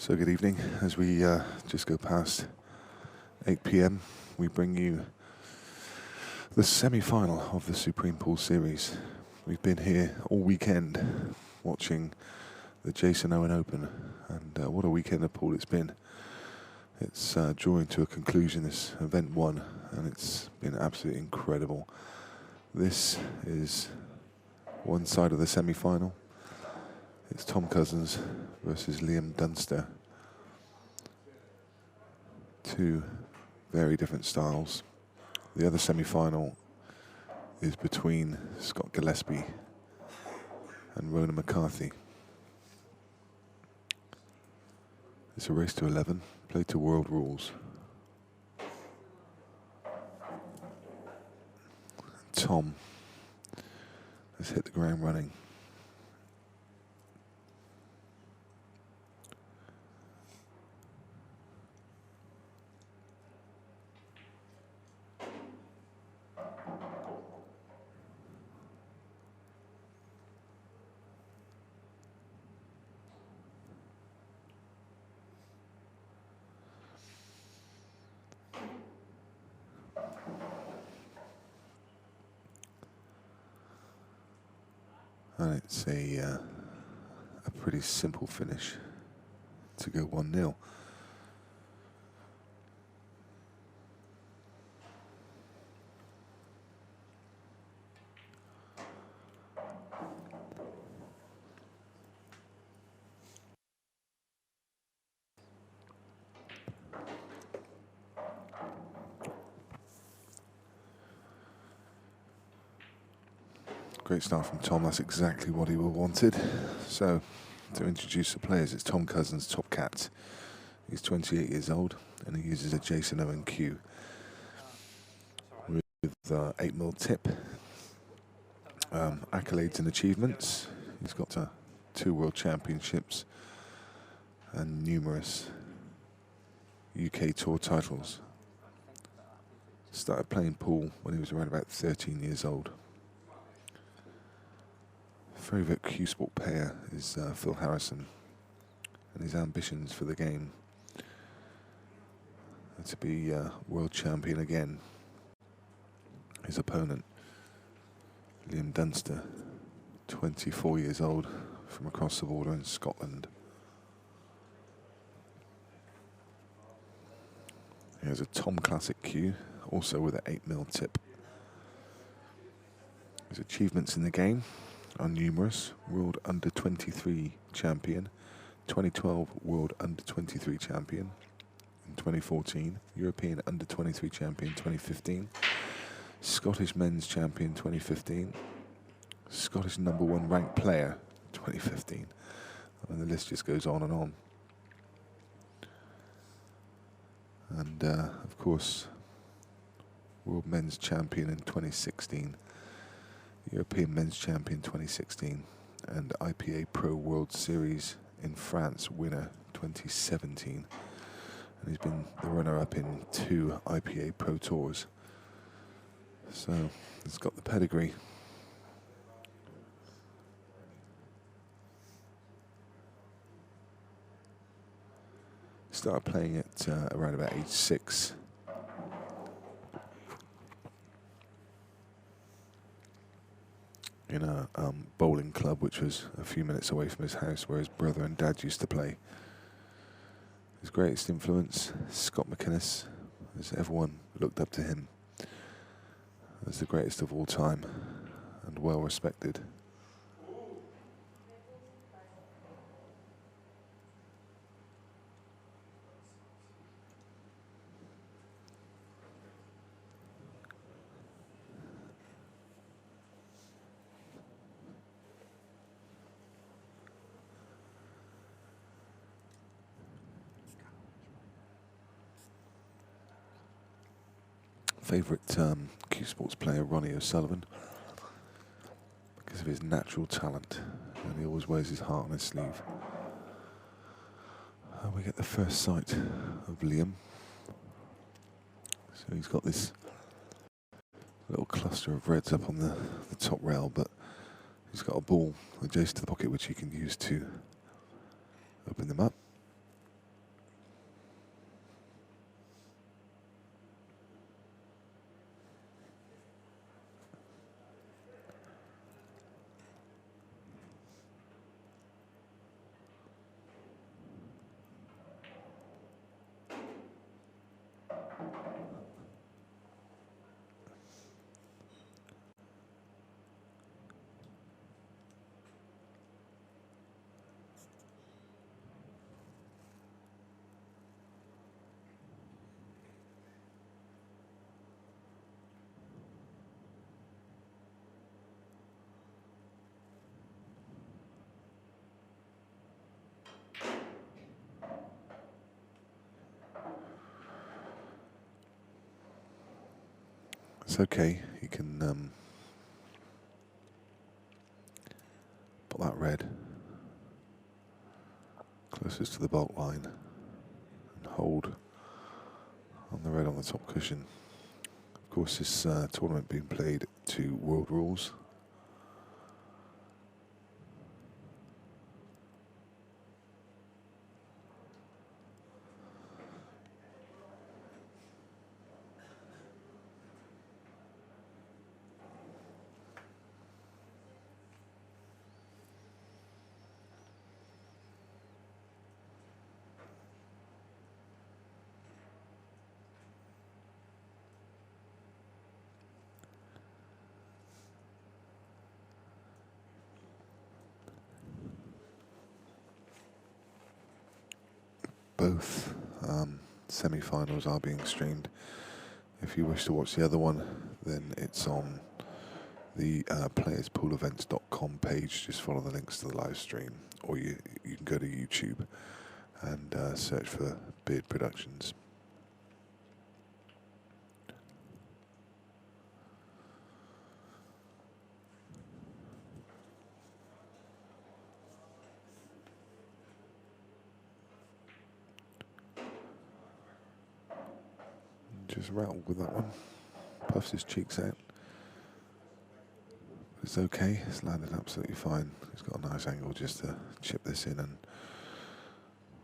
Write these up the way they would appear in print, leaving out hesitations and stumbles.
So good evening. As we just go past 8 p.m, we bring you the semi-final of the Supreme Pool Series. We've been here all weekend watching the Jason Owen Open, and what a weekend of pool it's been. It's drawing to a conclusion, this event one, and it's been absolutely incredible. This is one side of the semi-final. It's Tom Cousins versus Liam Dunster. Two very different styles. The other semi-final is between Scott Gillespie and Ronan McCarthy. It's a race to 11, played to world rules. Tom has hit the ground running. And it's a pretty simple finish to go 1-0. Great start from Tom, that's exactly what he wanted. So, to introduce the players, it's Tom Cousins, top cat. He's 28 years old, and he uses a Jason Owen cue with 8mm tip. Accolades and achievements. He's got 2 World Championships and numerous UK Tour titles. Started playing pool when he was around about 13 years old. Favourite cue sport player is Phil Harrison, and his ambitions for the game are to be world champion again. His opponent, Liam Dunster, 24 years old, from across the border in Scotland. He has a Tom Classic cue, also with an 8mm tip. His achievements in the game are numerous. World Under-23 champion, 2012 World Under-23 champion in 2014, European Under-23 champion 2015, Scottish Men's champion 2015, Scottish #1 ranked player 2015, and the list just goes on and on. And of course, World Men's champion in 2016, European Men's Champion 2016, and IPA Pro World Series in France winner 2017. And he's been the runner-up in 2 IPA Pro Tours. So he's got the pedigree. Started playing at around about age 6. In a bowling club which was a few minutes away from his house, where his brother and dad used to play. His greatest influence, Scott McInnes, as everyone looked up to him as the greatest of all time and well respected. Favourite cue sports player, Ronnie O'Sullivan, because of his natural talent, and he always wears his heart on his sleeve. We get the first sight of Liam. So he's got this little cluster of reds up on the top rail, but he's got a ball adjacent to the pocket which he can use to open them up. It's okay. You can put that red closest to the bolt line and hold on the red on the top cushion. Of course, this tournament being played to world rules. Both semi-finals are being streamed. If you wish to watch the other one, then it's on the playerspoolevents.com page. Just follow the links to the live stream, or you can go to YouTube and search for Beard Productions. Just rattled with that one. Puffs his cheeks out. It's okay. It's landed absolutely fine. He's got a nice angle just to chip this in and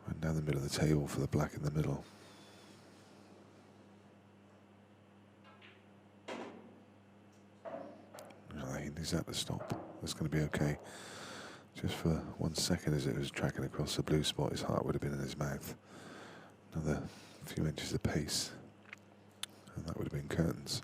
run down the middle of the table for the black in the middle. He's at the stop. That's going to be okay. Just for 1 second as it was tracking across the blue spot, his heart would have been in his mouth. Another few inches of pace, and that would have been curtains.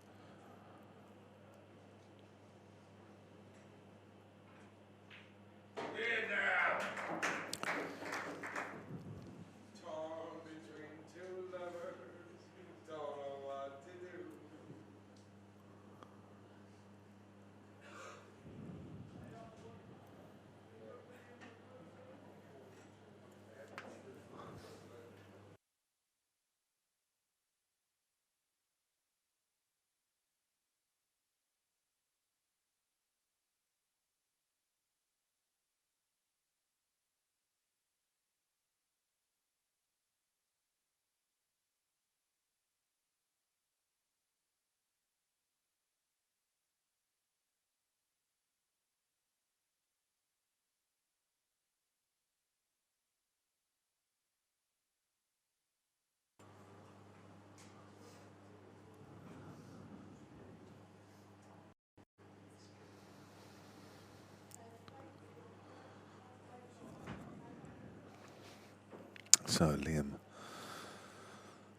So Liam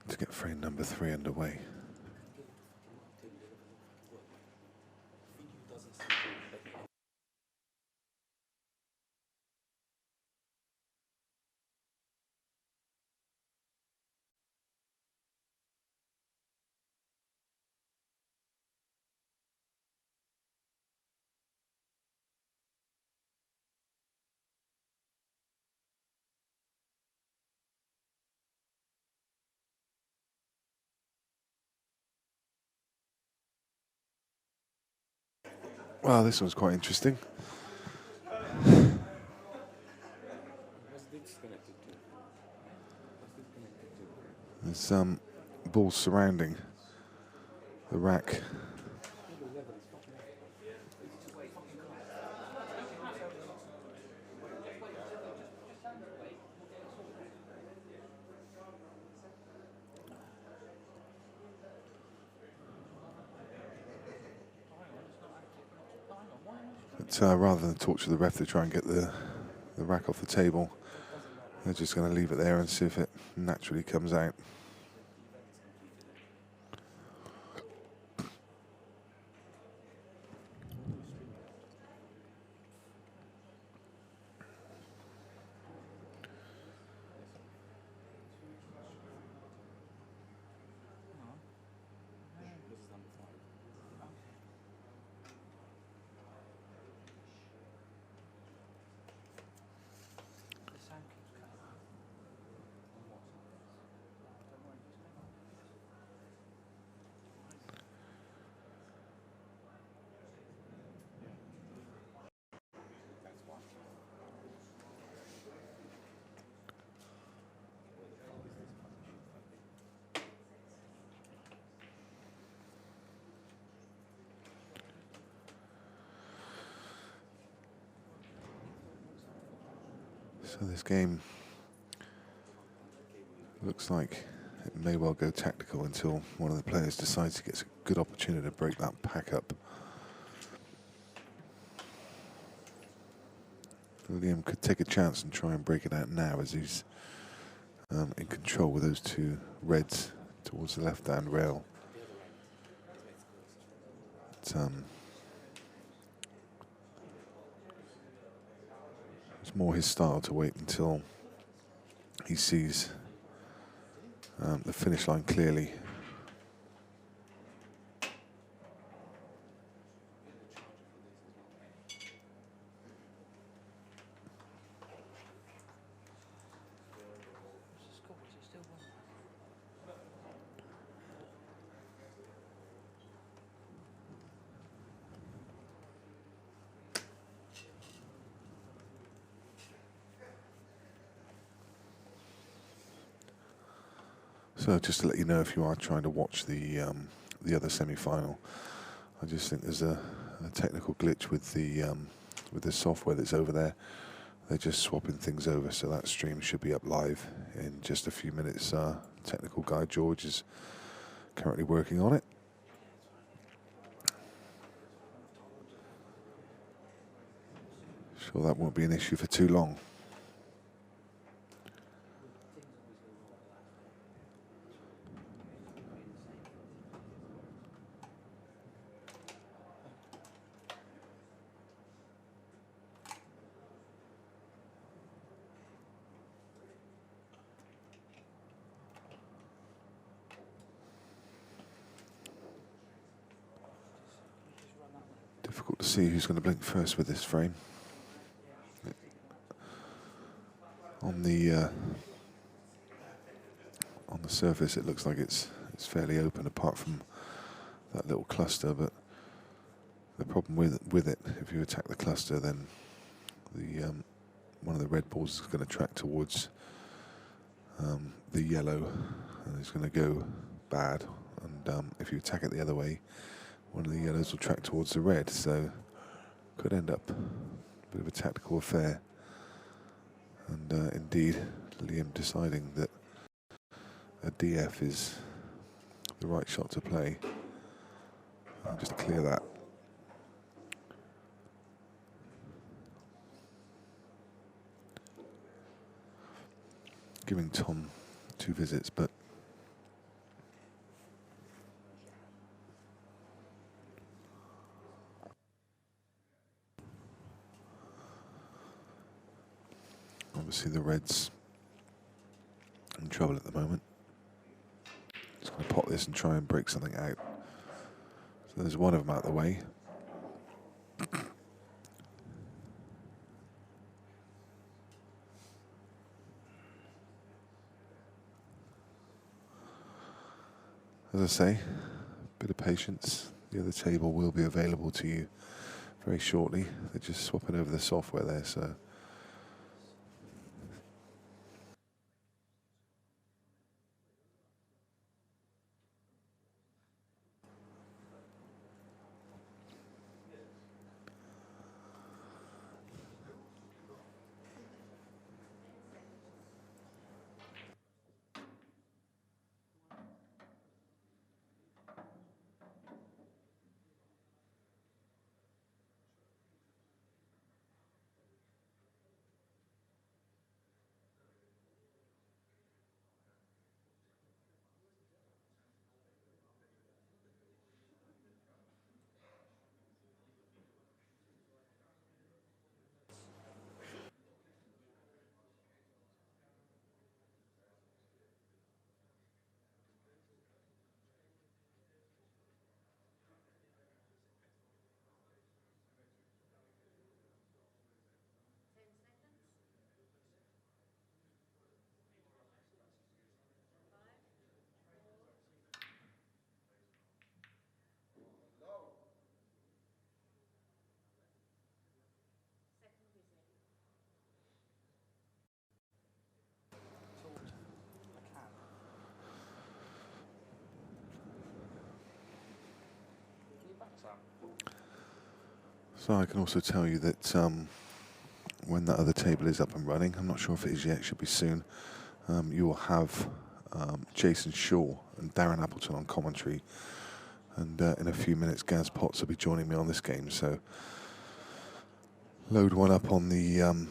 to get frame number 3 underway. Well, this one's quite interesting. There's balls surrounding the rack. But rather than torture the ref to try and get the rack off the table, they're just going to leave it there and see if it naturally comes out. So this game looks like it may well go tactical until one of the players decides he gets a good opportunity to break that pack up. Liam could take a chance and try and break it out now as he's in control with those two reds towards the left-hand rail. But, it's more his style to wait until he sees the finish line clearly. So just to let you know, if you are trying to watch the other semi-final, I just think there's a technical glitch with the software that's over there. They're just swapping things over, so that stream should be up live in just a few minutes. Technical guy George is currently working on it. Sure that won't be an issue for too long. Difficult to see who's going to blink first with this frame. On the surface, it looks like it's fairly open, apart from that little cluster. But the problem with it, if you attack the cluster, then the one of the red balls is going to track towards the yellow, and it's going to go bad. And if you attack it the other way, one of the yellows will track towards the red, so could end up a bit of a tactical affair. And indeed, Liam deciding that a DF is the right shot to play. Just to clear that. Giving Tom 2 visits, but obviously the Reds in trouble at the moment. Just going to pop this and try and break something out. So there's one of them out of the way. As I say, a bit of patience. The other table will be available to you very shortly. They're just swapping over the software there, so. So I can also tell you that when that other table is up and running, I'm not sure if it is yet, it should be soon, you will have Jason Shaw and Darren Appleton on commentary, and in a few minutes Gaz Potts will be joining me on this game, so load one up on the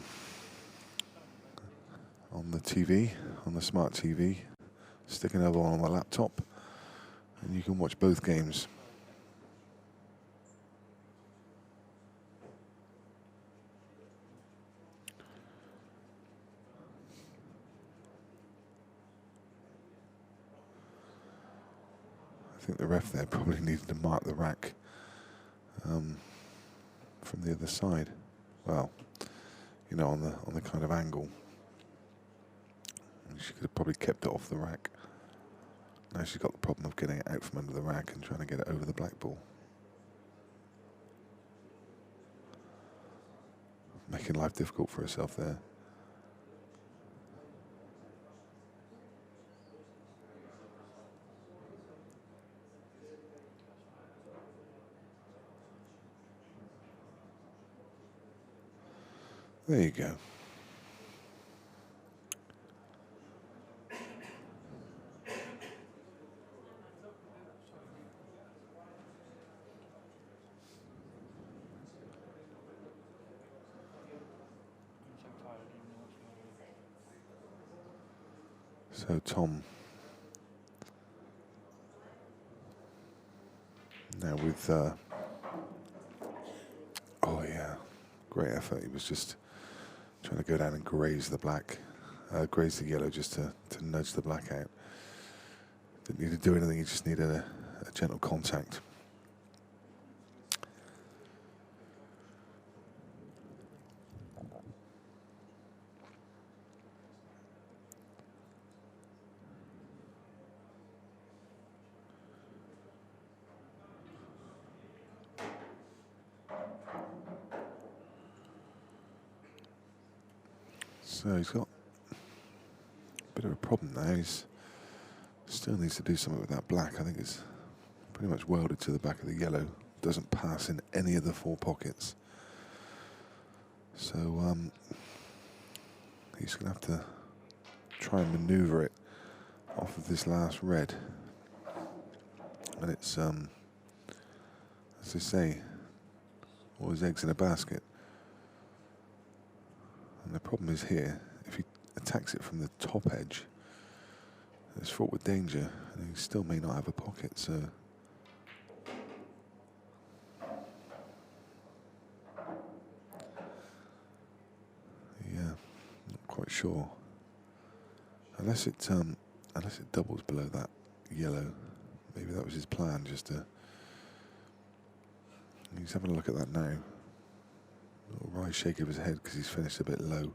TV, on the smart TV, stick another one on the laptop, and you can watch both games. I think the ref there probably needed to mark the rack from the other side. Well, you know, on the kind of angle. And she could have probably kept it off the rack. Now she's got the problem of getting it out from under the rack and trying to get it over the black ball. Making life difficult for herself there. There you go. So Tom now with oh yeah, great effort. He was just trying to go down and graze the black, graze the yellow just to nudge the black out. Didn't need to do anything, he just needed a gentle contact. So he's got a bit of a problem now. He's still needs to do something with that black. I think it's pretty much welded to the back of the yellow. Doesn't pass in any of the four pockets. So he's going to have to try and maneuver it off of this last red. And it's, as they say, all his eggs in a basket. And the problem is here, if he attacks it from the top edge, it's fraught with danger, and he still may not have a pocket, so... yeah, not quite sure. Unless it doubles below that yellow. Maybe that was his plan, just to... He's having a look at that now. A little wry shake of his head because he's finished a bit low.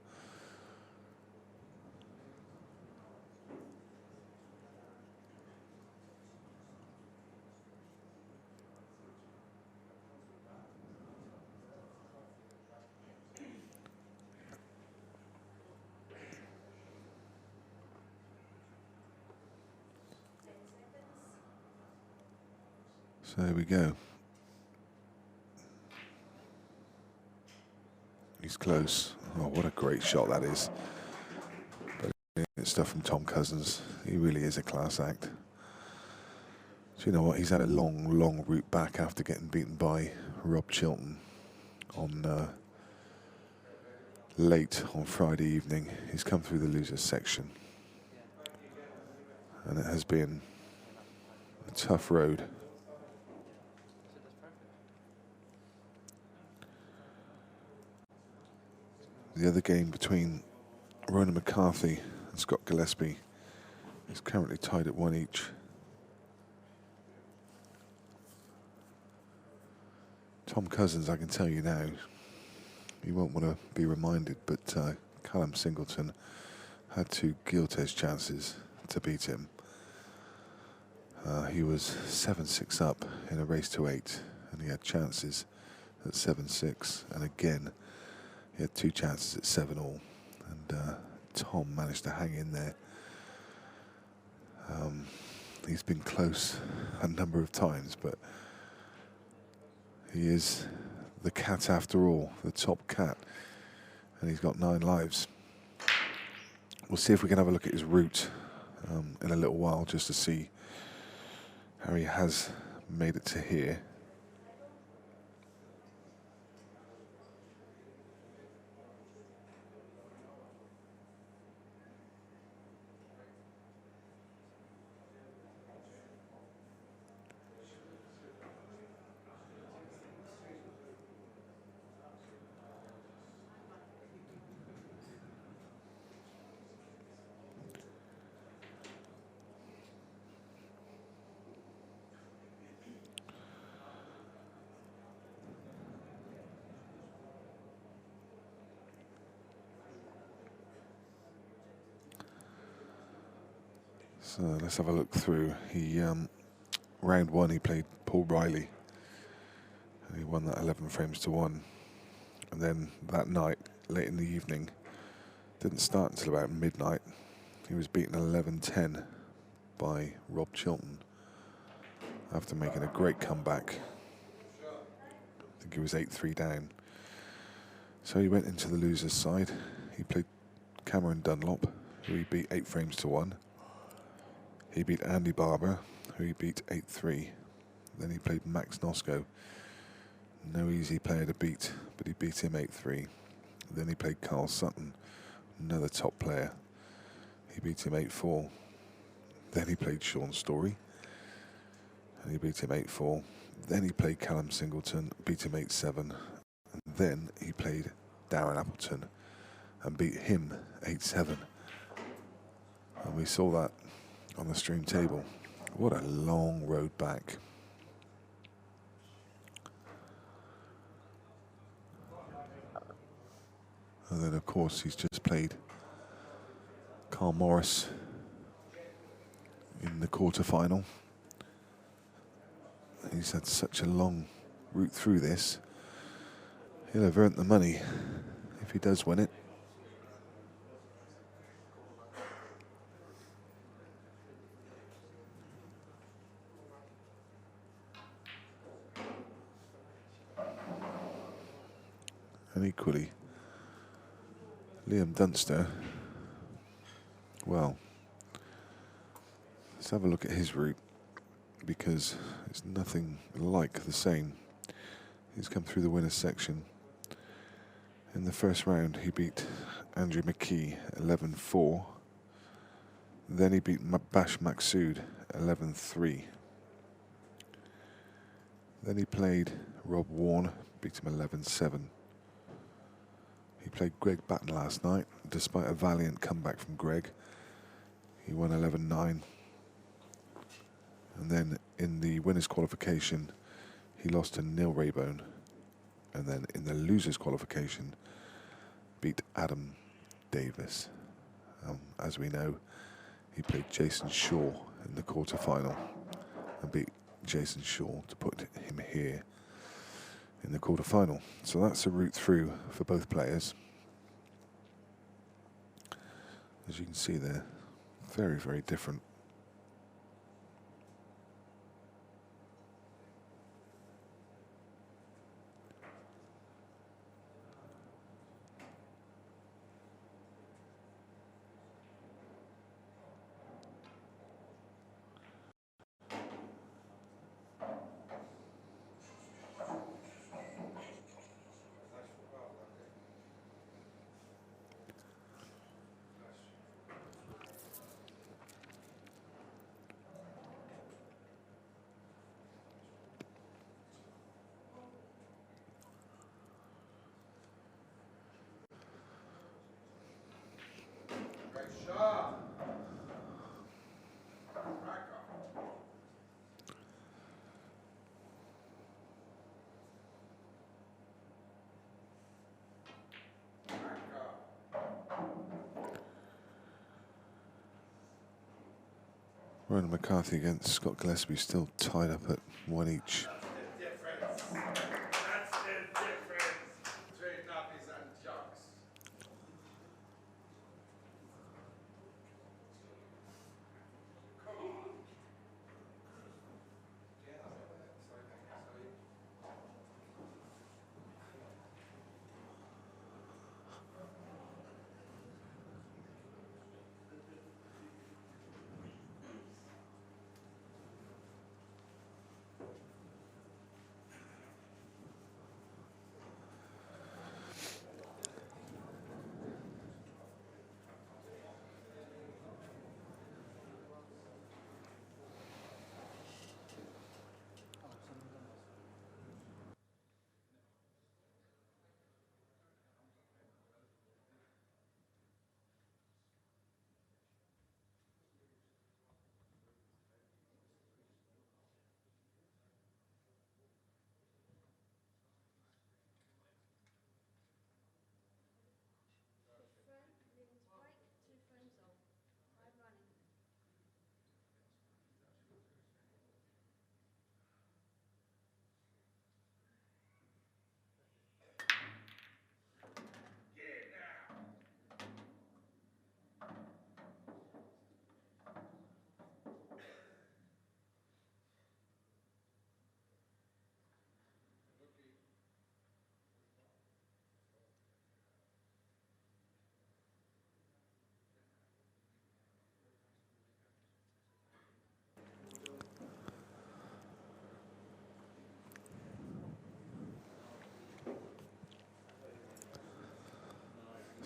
So there we go. He's close. Oh, what a great shot that is. But stuff from Tom Cousins. He really is a class act. So you know what? He's had a long, long route back after getting beaten by Rob Chilton on late on Friday evening. He's come through the losers section. And it has been a tough road. The other game between Ronan McCarthy and Scott Gillespie is currently tied at 1 each. Tom Cousins, I can tell you now, you won't want to be reminded, but Callum Singleton had 2 Guiltes chances to beat him. He was 7-6 up in a race to 8, and he had chances at 7-6, and again, he had 2 chances at 7-all, and Tom managed to hang in there. He's been close a number of times, but he is the cat after all, the top cat. and he's got 9 lives. We'll see if we can have a look at his route in a little while, just to see how he has made it to here. So let's have a look through. He round 1 he played Paul Riley, and he won that 11 frames to 1. And then that night, late in the evening, didn't start until about midnight. He was beaten 11-10 by Rob Chilton after making a great comeback. I think he was 8-3 down. So he went into the loser's side. He played Cameron Dunlop, who he beat 8 frames to 1. He beat Andy Barber, who he beat 8-3. Then he played Max Nosko. No easy player to beat, but he beat him 8-3. Then he played Carl Sutton, another top player. He beat him 8-4. Then he played Sean Story, and he beat him 8-4. Then he played Callum Singleton, beat him 8-7. And then he played Darren Appleton and beat him 8-7. And we saw that on the stream table. What a long road back. And then of course he's just played Carl Morris in the quarter-final. He's had such a long route through this. He'll have earned the money if he does win it. And equally, Liam Dunster, well, let's have a look at his route, because it's nothing like the same. He's come through the winners section. In the first round, he beat Andrew McKee 11-4. Then he beat Bash Maksud 11-3. Then he played Rob Warne, beat him 11-7. He played Greg Batten last night, despite a valiant comeback from Greg. He won 11-9. And then in the winners' qualification, he lost to Neil Raybone. And then in the losers' qualification, beat Adam Davis. As we know, he played Jason Shaw in the quarter-final and beat Jason Shaw to put him here in the quarter-final. So that's a route through for both players. As you can see there, very, very different. Ronan McCarthy against Scott Gillespie, still tied up at 1 each. That's the difference between nappies and jocks. Come on.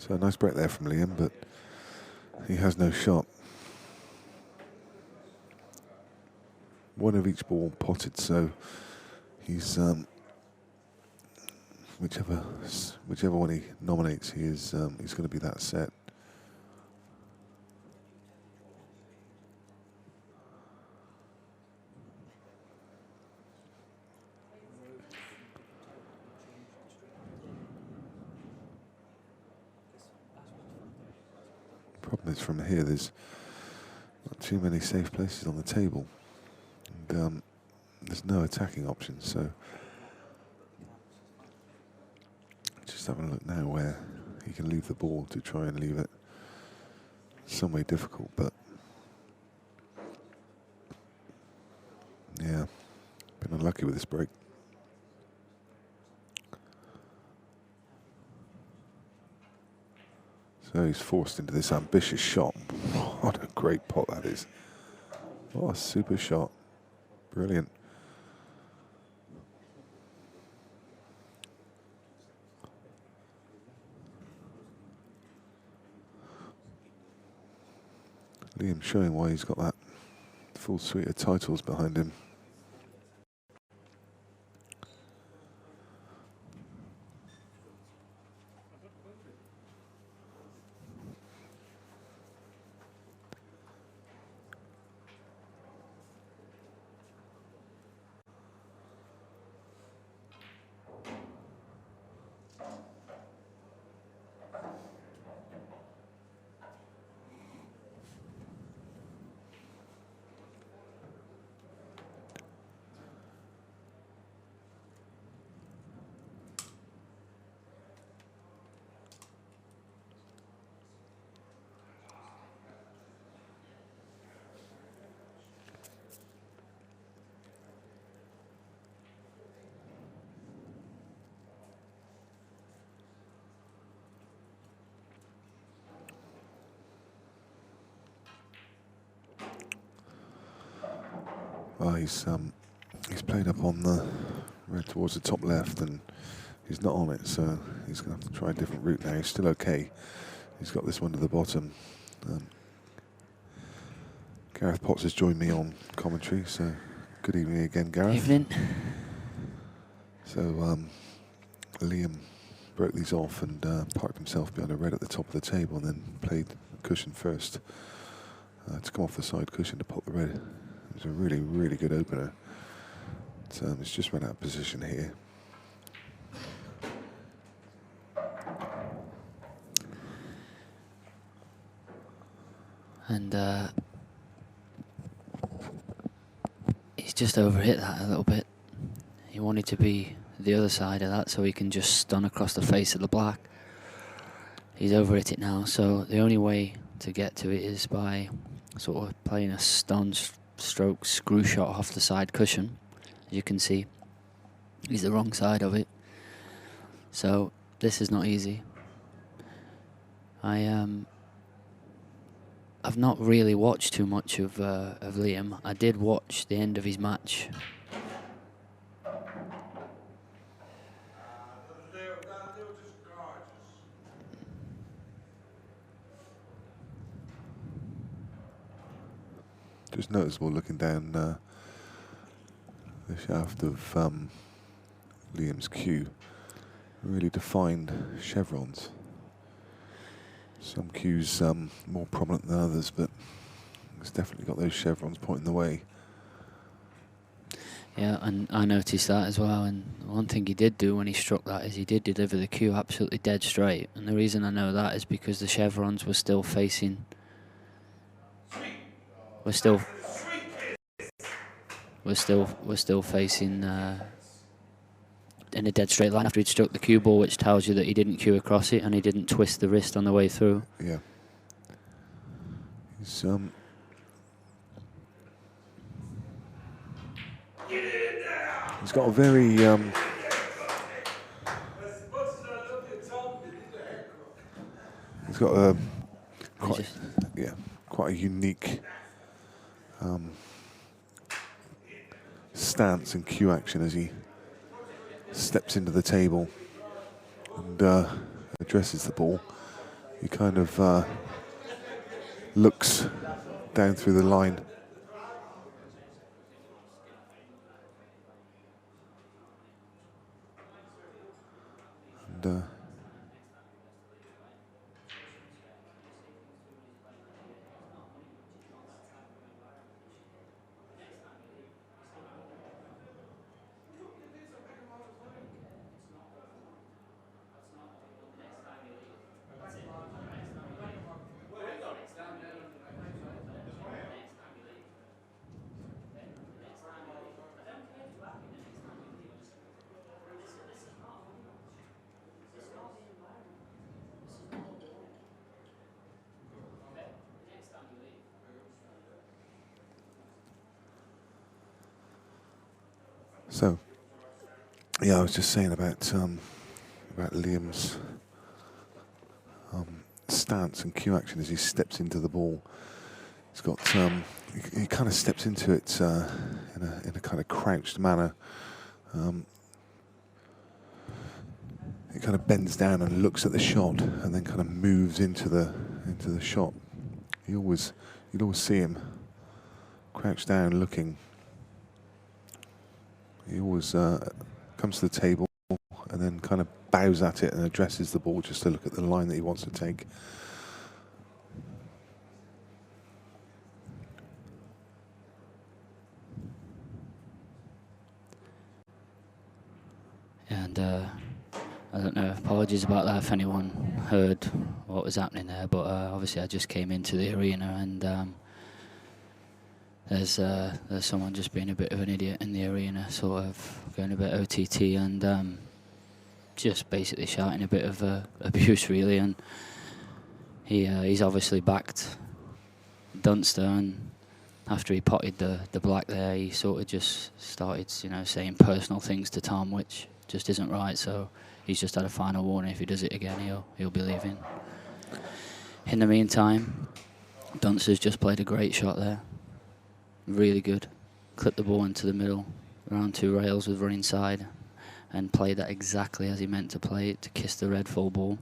So a nice break there from Liam, but he has no shot. One of each ball potted, so he's whichever one he nominates, he's going to be that set. Problem is, from here there's not too many safe places on the table, and there's no attacking options. So just having a look now where he can leave the ball to try and leave it some way difficult, but yeah, been unlucky with this break. So he's forced into this ambitious shot. What a great pot that is. What a super shot. Brilliant. Liam showing why he's got that full suite of titles behind him. Well, he's played up on the red towards the top left, and he's not on it, so he's going to have to try a different route now. He's still okay. He's got this one to the bottom. Gareth Potts has joined me on commentary, so good evening again, Gareth. Evening. So Liam broke these off and parked himself behind a red at the top of the table, and then played cushion first to come off the side cushion to pop the red. It was a really, really good opener. It's just run out of position here. And he's just overhit that a little bit. He wanted to be the other side of that so he can just stun across the face of the black. He's overhit it now, so the only way to get to it is by sort of playing a stun stroke screw shot off the side cushion. As you can see, he's the wrong side of it. So this is not easy. I've not really watched too much of Liam. I did watch the end of his match. Just noticeable looking down the shaft of Liam's cue. Really defined chevrons. Some cues more prominent than others, but it's definitely got those chevrons pointing the way. Yeah, and I noticed that as well. And one thing he did do when he struck that is he did deliver the cue absolutely dead straight. And the reason I know that is because the chevrons were still facing. We're still facing in a dead straight line after he'd struck the cue ball, which tells you that he didn't cue across it and he didn't twist the wrist on the way through. Yeah. He's got a very he's got a quite a unique stance and cue action as he steps into the table and addresses the ball. He kind of looks down through the line. And so, yeah, I was just saying about Liam's stance and cue action as he steps into the ball. He's got he kind of steps into it in a kind of crouched manner. He kind of bends down and looks at the shot, and then kind of moves into the shot. You'd always see him crouched down, looking. He always comes to the table and then kind of bows at it and addresses the ball just to look at the line that he wants to take. And I don't know, apologies about that if anyone heard what was happening there, but obviously I just came into the arena and there's someone just being a bit of an idiot in the arena, sort of going a bit OTT and just basically shouting a bit of abuse, really. And he's obviously backed Dunster, and after he potted the black there, he sort of just started, saying personal things to Tom, which just isn't right. So he's just had a final warning. If he does it again, he'll be leaving. In the meantime, Dunster's just played a great shot there. Really good. Clipped the ball into the middle, around two rails with running side, and played that exactly as he meant to play it, to kiss the red full ball.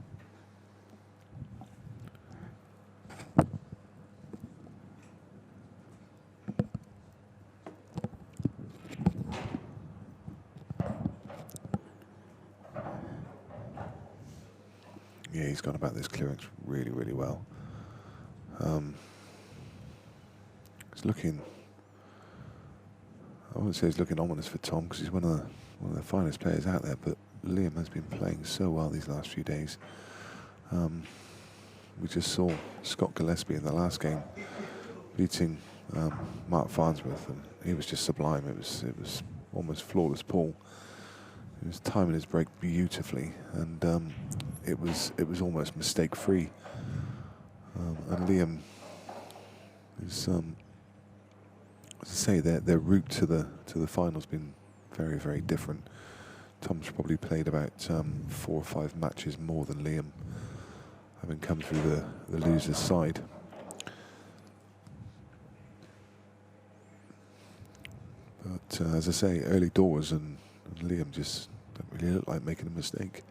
Yeah, he's gone about this clearance really, really well. It's looking, I wouldn't say it's looking ominous for Tom, because he's one of the finest players out there, but Liam has been playing so well these last few days. We just saw Scott Gillespie in the last game beating Mark Farnsworth, and he was just sublime. It was almost flawless ball. He was timing his break beautifully, and it was almost mistake free. And Liam is, as I say, their route to the final's been very, very different. Tom's probably played about 4 or 5 matches more than Liam, having come through the loser's side. But as I say, early doors, and Liam just don't really look like making a mistake.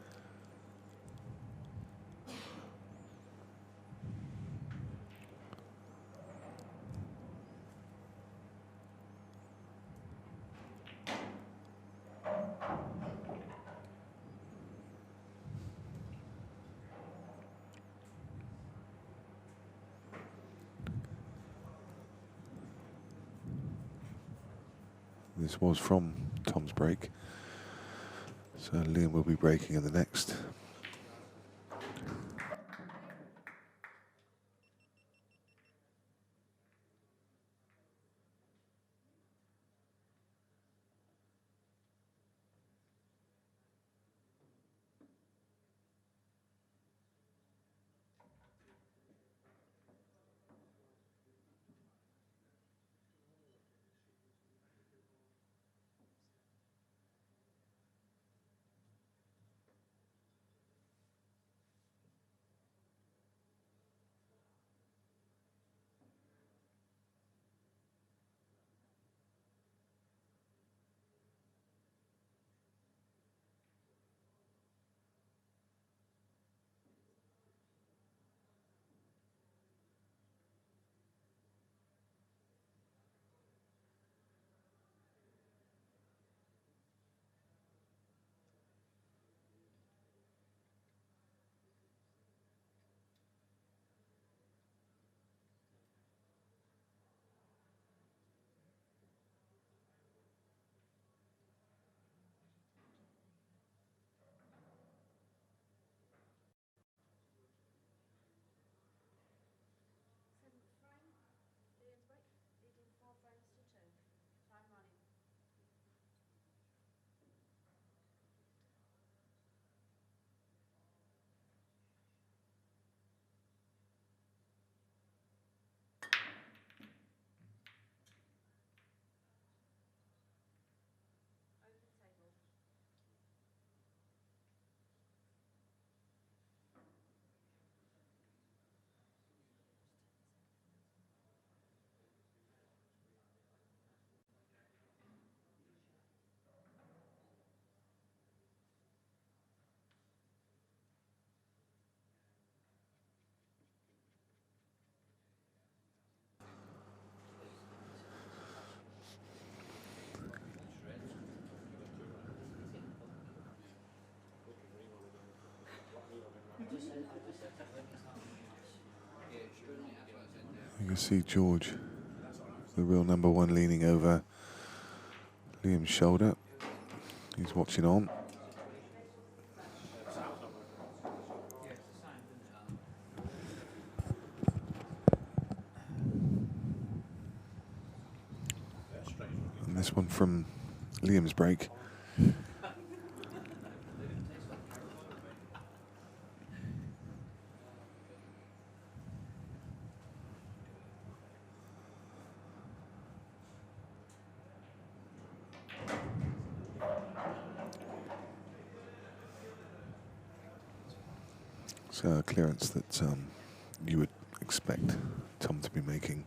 This was from Tom's break, so Liam will be breaking in the next. You see George, the real number one, leaning over Liam's shoulder. He's watching on. And this one from Liam's break. So a clearance that you would expect Tom to be making.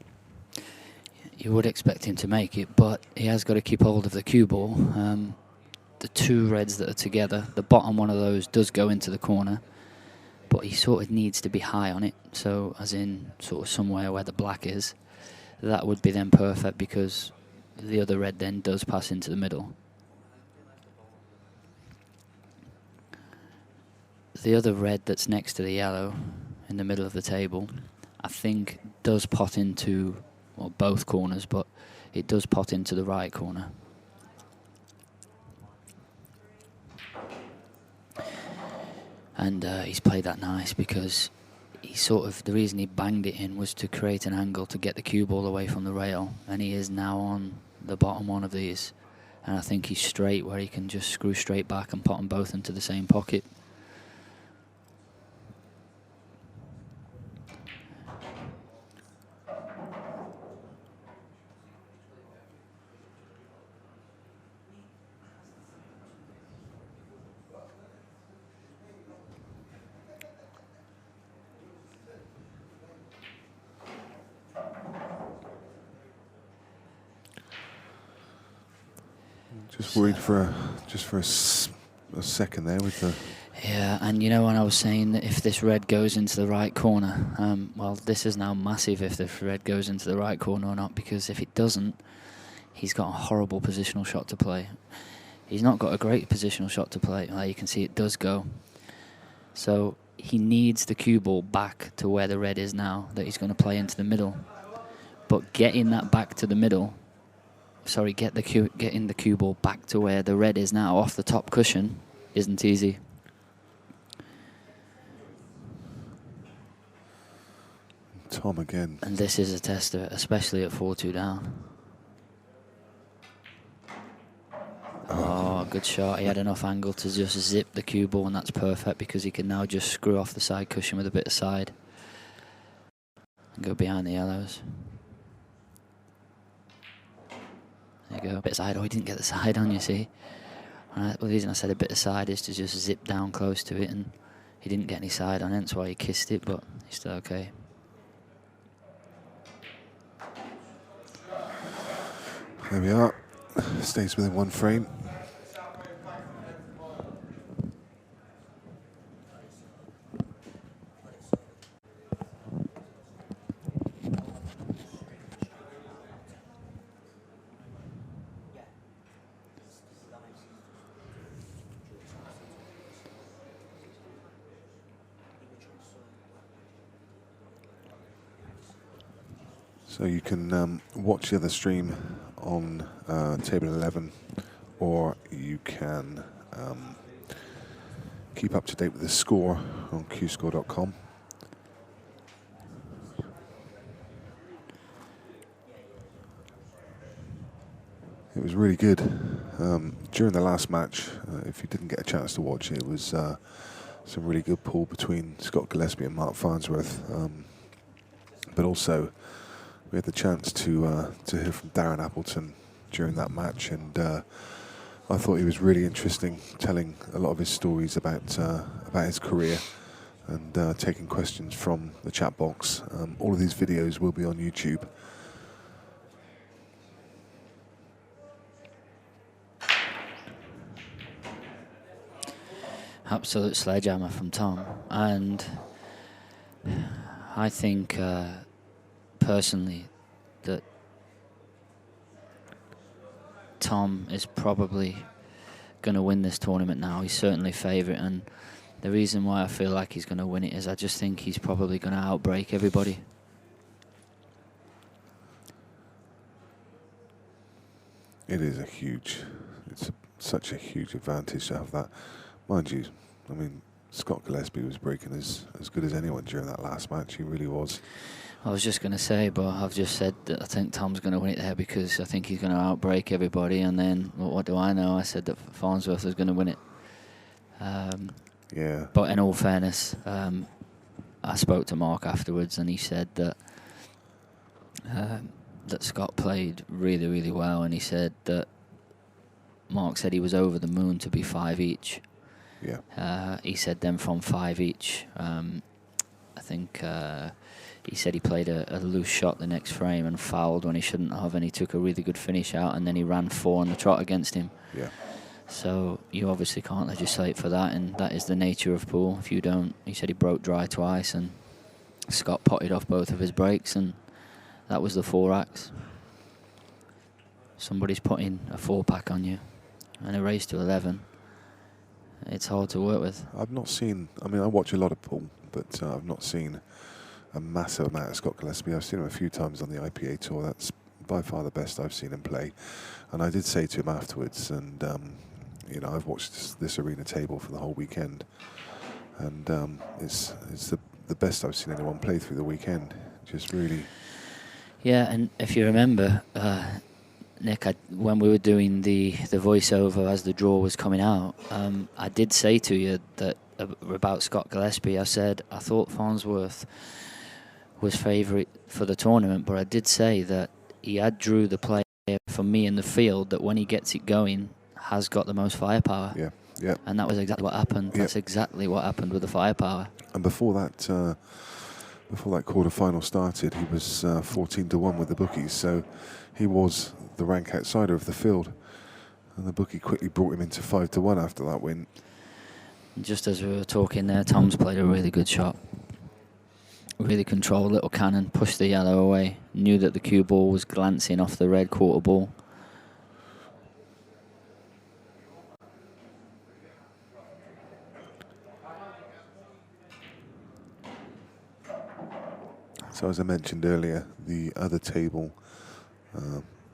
You would expect him to make it, but he has got to keep hold of the cue ball. The two reds that are together, the bottom one of those does go into the corner, but he sort of needs to be high on it, so as in sort of somewhere where the black is. That would be then perfect, because the other red then does pass into the middle. The other red that's next to the yellow in the middle of the table, I think does pot into, well, both corners, but it does pot into the right corner. And he's played that nice, because he sort of, the reason he banged it in was to create an angle to get the cue ball away from the rail, and he is now on the bottom one of these, and I think he's straight where he can just screw straight back and pot them both into the same pocket. Just worried for a second there with the. Yeah, and you know when I was saying that if this red goes into the right corner, well, this is now massive if the red goes into the right corner or not, because if it doesn't, he's got a horrible positional shot to play. He's not got a great positional shot to play. You can see it does go. So he needs the cue ball back to where the red is now, that he's going to play into the middle. But getting that back to the middle, sorry, getting the cue ball back to where the red is now off the top cushion isn't easy. Tom again. And this is a tester, especially at 4-2 down. Oh, good shot. He had enough angle to just zip the cue ball, and that's perfect, because he can now just screw off the side cushion with a bit of side and go behind the yellows. There you go, bit of side. Oh, he didn't get the side on, you see. Right, well, the reason I said a bit of side is to just zip down close to it, and he didn't get any side on it, that's why he kissed it, but he's still okay. There we are. Stays within one frame. So you can watch the other stream on table 11, or you can keep up to date with the score on qscore.com. It was really good. During the last match, if you didn't get a chance to watch it, it was some really good pool between Scott Gillespie and Mark Farnsworth. But also, we had the chance to hear from Darren Appleton during that match, and I thought he was really interesting, telling a lot of his stories about his career and taking questions from the chat box. All of these videos will be on YouTube. Absolute sledgehammer from Tom, and I think personally that Tom is probably going to win this tournament now. He's certainly favourite, and the reason why I feel like he's going to win it is I just think he's probably going to outbreak everybody. It is such a huge advantage to have that. Mind you, I mean, Scott Gillespie was breaking as good as anyone during that last match. He really was. I was just going to say, but I've just said that I think Tom's going to win it there because I think he's going to outbreak everybody. And then, well, what do I know? I said that Farnsworth was going to win it. Yeah. But in all fairness, I spoke to Mark afterwards, and he said that that Scott played really, really well, and he said that Mark said he was over the moon to be 5 each. Yeah. He said then from 5 each, I think he said he played a loose shot the next frame and fouled when he shouldn't have, and he took a really good finish out, and then he ran 4 on the trot against him. Yeah. So you obviously can't legislate for that, and that is the nature of pool. If you don't, he said he broke dry twice, and Scott potted off both of his breaks, and that was the 4 acts. Somebody's putting a 4-pack on you, and a race to 11. It's hard to work with. I've not seen. I mean, I watch a lot of pool, but I've not seen a massive amount of Scott Gillespie. I've seen him a few times on the IPA tour. That's by far the best I've seen him play. And I did say to him afterwards, and you know, I've watched this arena table for the whole weekend, and it's the best I've seen anyone play through the weekend. Just really. Yeah, and if you remember, Nick, when we were doing the voiceover as the draw was coming out, I did say to you that about Scott Gillespie. I said I thought Farnsworth was favourite for the tournament, but I did say that he had drew the player for me in the field that when he gets it going has got the most firepower. Yeah, yeah. And that was exactly what happened. Yeah. That's exactly what happened with the firepower. And before that quarter-final started, he was 14-1 with the bookies, so he was the rank outsider of the field. And the bookie quickly brought him into 5-1 after that win. Just as we were talking there, Tom's played a really good shot. Really controlled little cannon, pushed the yellow away, knew that the cue ball was glancing off the red quarter ball. So as I mentioned earlier, the other table,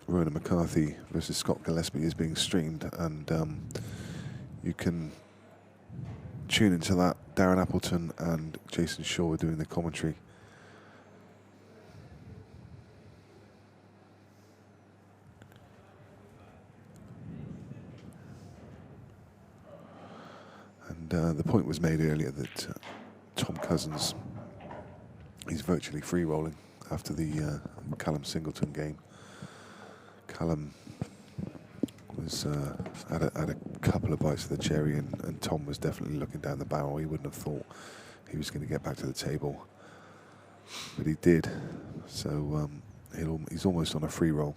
Ronan McCarthy versus Scott Gillespie, is being streamed, and you can tune into that. Darren Appleton and Jason Shaw are doing the commentary. And the point was made earlier that Tom Cousins, he's virtually free rolling after the Callum Singleton game. Callum was had a couple of bites of the cherry, and Tom was definitely looking down the barrel. He wouldn't have thought he was going to get back to the table, but he did. So he's almost on a free roll.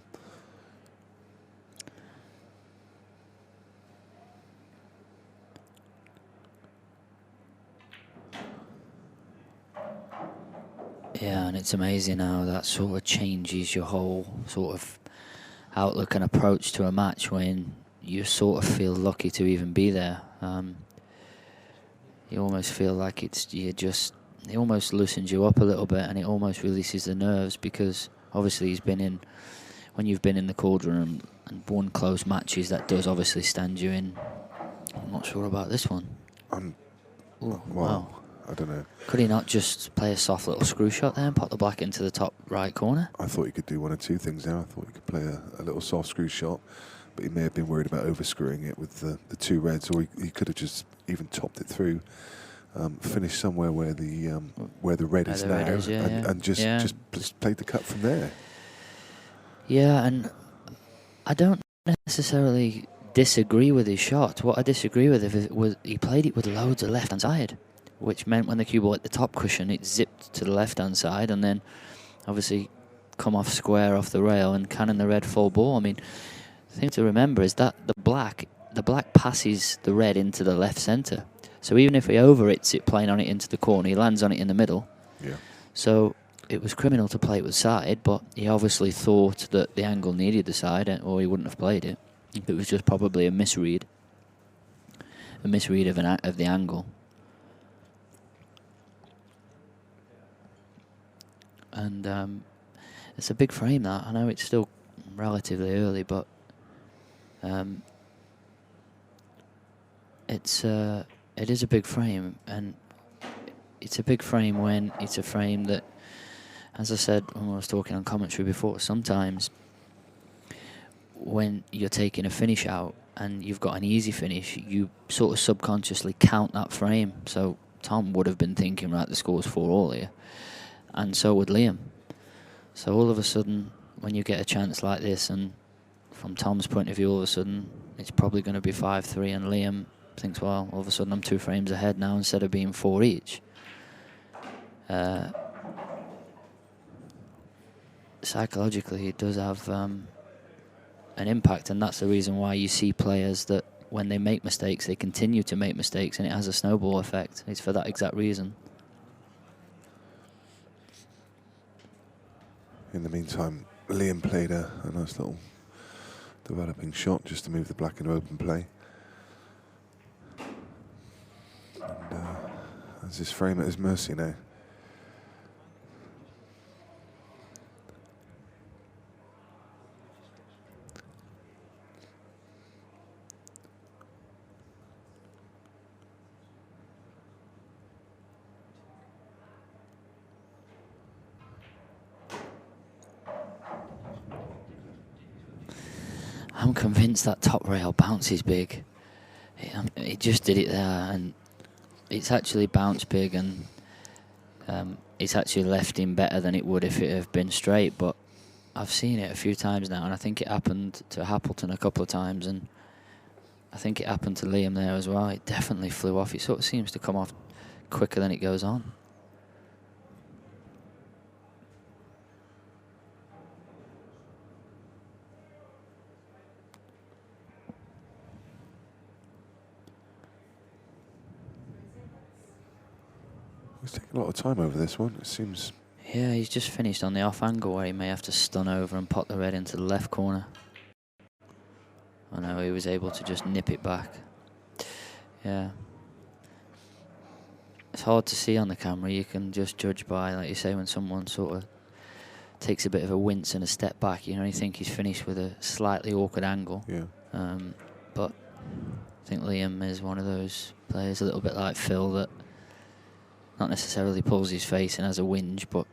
Yeah, and it's amazing how that sort of changes your whole sort of outlook and approach to a match when you sort of feel lucky to even be there. You almost feel like it almost loosens you up a little bit, and it almost releases the nerves, because obviously when you've been in the cauldron and won close matches, that does obviously stand you in. I'm not sure about this one. Ooh, wow. I don't know. Could he not just play a soft little screw shot there and pop the black into the top right corner? I thought he could do one or two things there. I thought he could play a little soft screw shot, but he may have been worried about overscrewing it with the 2 reds, or he could have just even topped it through, finished somewhere where the red is now, and just played the cut from there. Yeah, and I don't necessarily disagree with his shot. What I disagree with was he played it with loads of left-hand side, which meant when the cue ball hit the top cushion, it zipped to the left-hand side, and then obviously come off square off the rail and cannon the red full ball. I mean, the thing to remember is that the black passes the red into the left centre. So even if he over-hits it playing on it into the corner, he lands on it in the middle. Yeah. So it was criminal to play it with side, but he obviously thought that the angle needed the side, or he wouldn't have played it. It was just probably a misread of the angle. And it's a big frame, that. I know it's still relatively early, but It is a big frame, and it's a big frame when it's a frame that, as I said when I was talking on commentary before, sometimes when you're taking a finish out and you've got an easy finish, you sort of subconsciously count that frame. So Tom would have been thinking, right, the score's 4-all here, and so would Liam. So all of a sudden, when you get a chance like this, and from Tom's point of view, all of a sudden it's probably going to be 5-3, and Liam thinks, well, all of a sudden I'm 2 frames ahead now instead of being 4 each. Psychologically, it does have an impact, and that's the reason why you see players that when they make mistakes, they continue to make mistakes, and it has a snowball effect. It's for that exact reason. In the meantime, Liam played a nice little developing shot just to move the black into open play. And has his frame at his mercy now. I'm convinced that top rail bounces big. It just did it there, and it's actually bounced big, and it's actually left him better than it would if it had been straight. But I've seen it a few times now, and I think it happened to Appleton a couple of times, and I think it happened to Liam there as well. It definitely flew off. It sort of seems to come off quicker than it goes on. He's taking a lot of time over this one, it seems. Yeah, he's just finished on the off angle where he may have to stun over and pop the red into the left corner. I know he was able to just nip it back. Yeah. It's hard to see on the camera. You can just judge by, like you say, when someone sort of takes a bit of a wince and a step back. You only think he's finished with a slightly awkward angle. Yeah. But I think Liam is one of those players, a little bit like Phil, that not necessarily pulls his face and has a whinge, but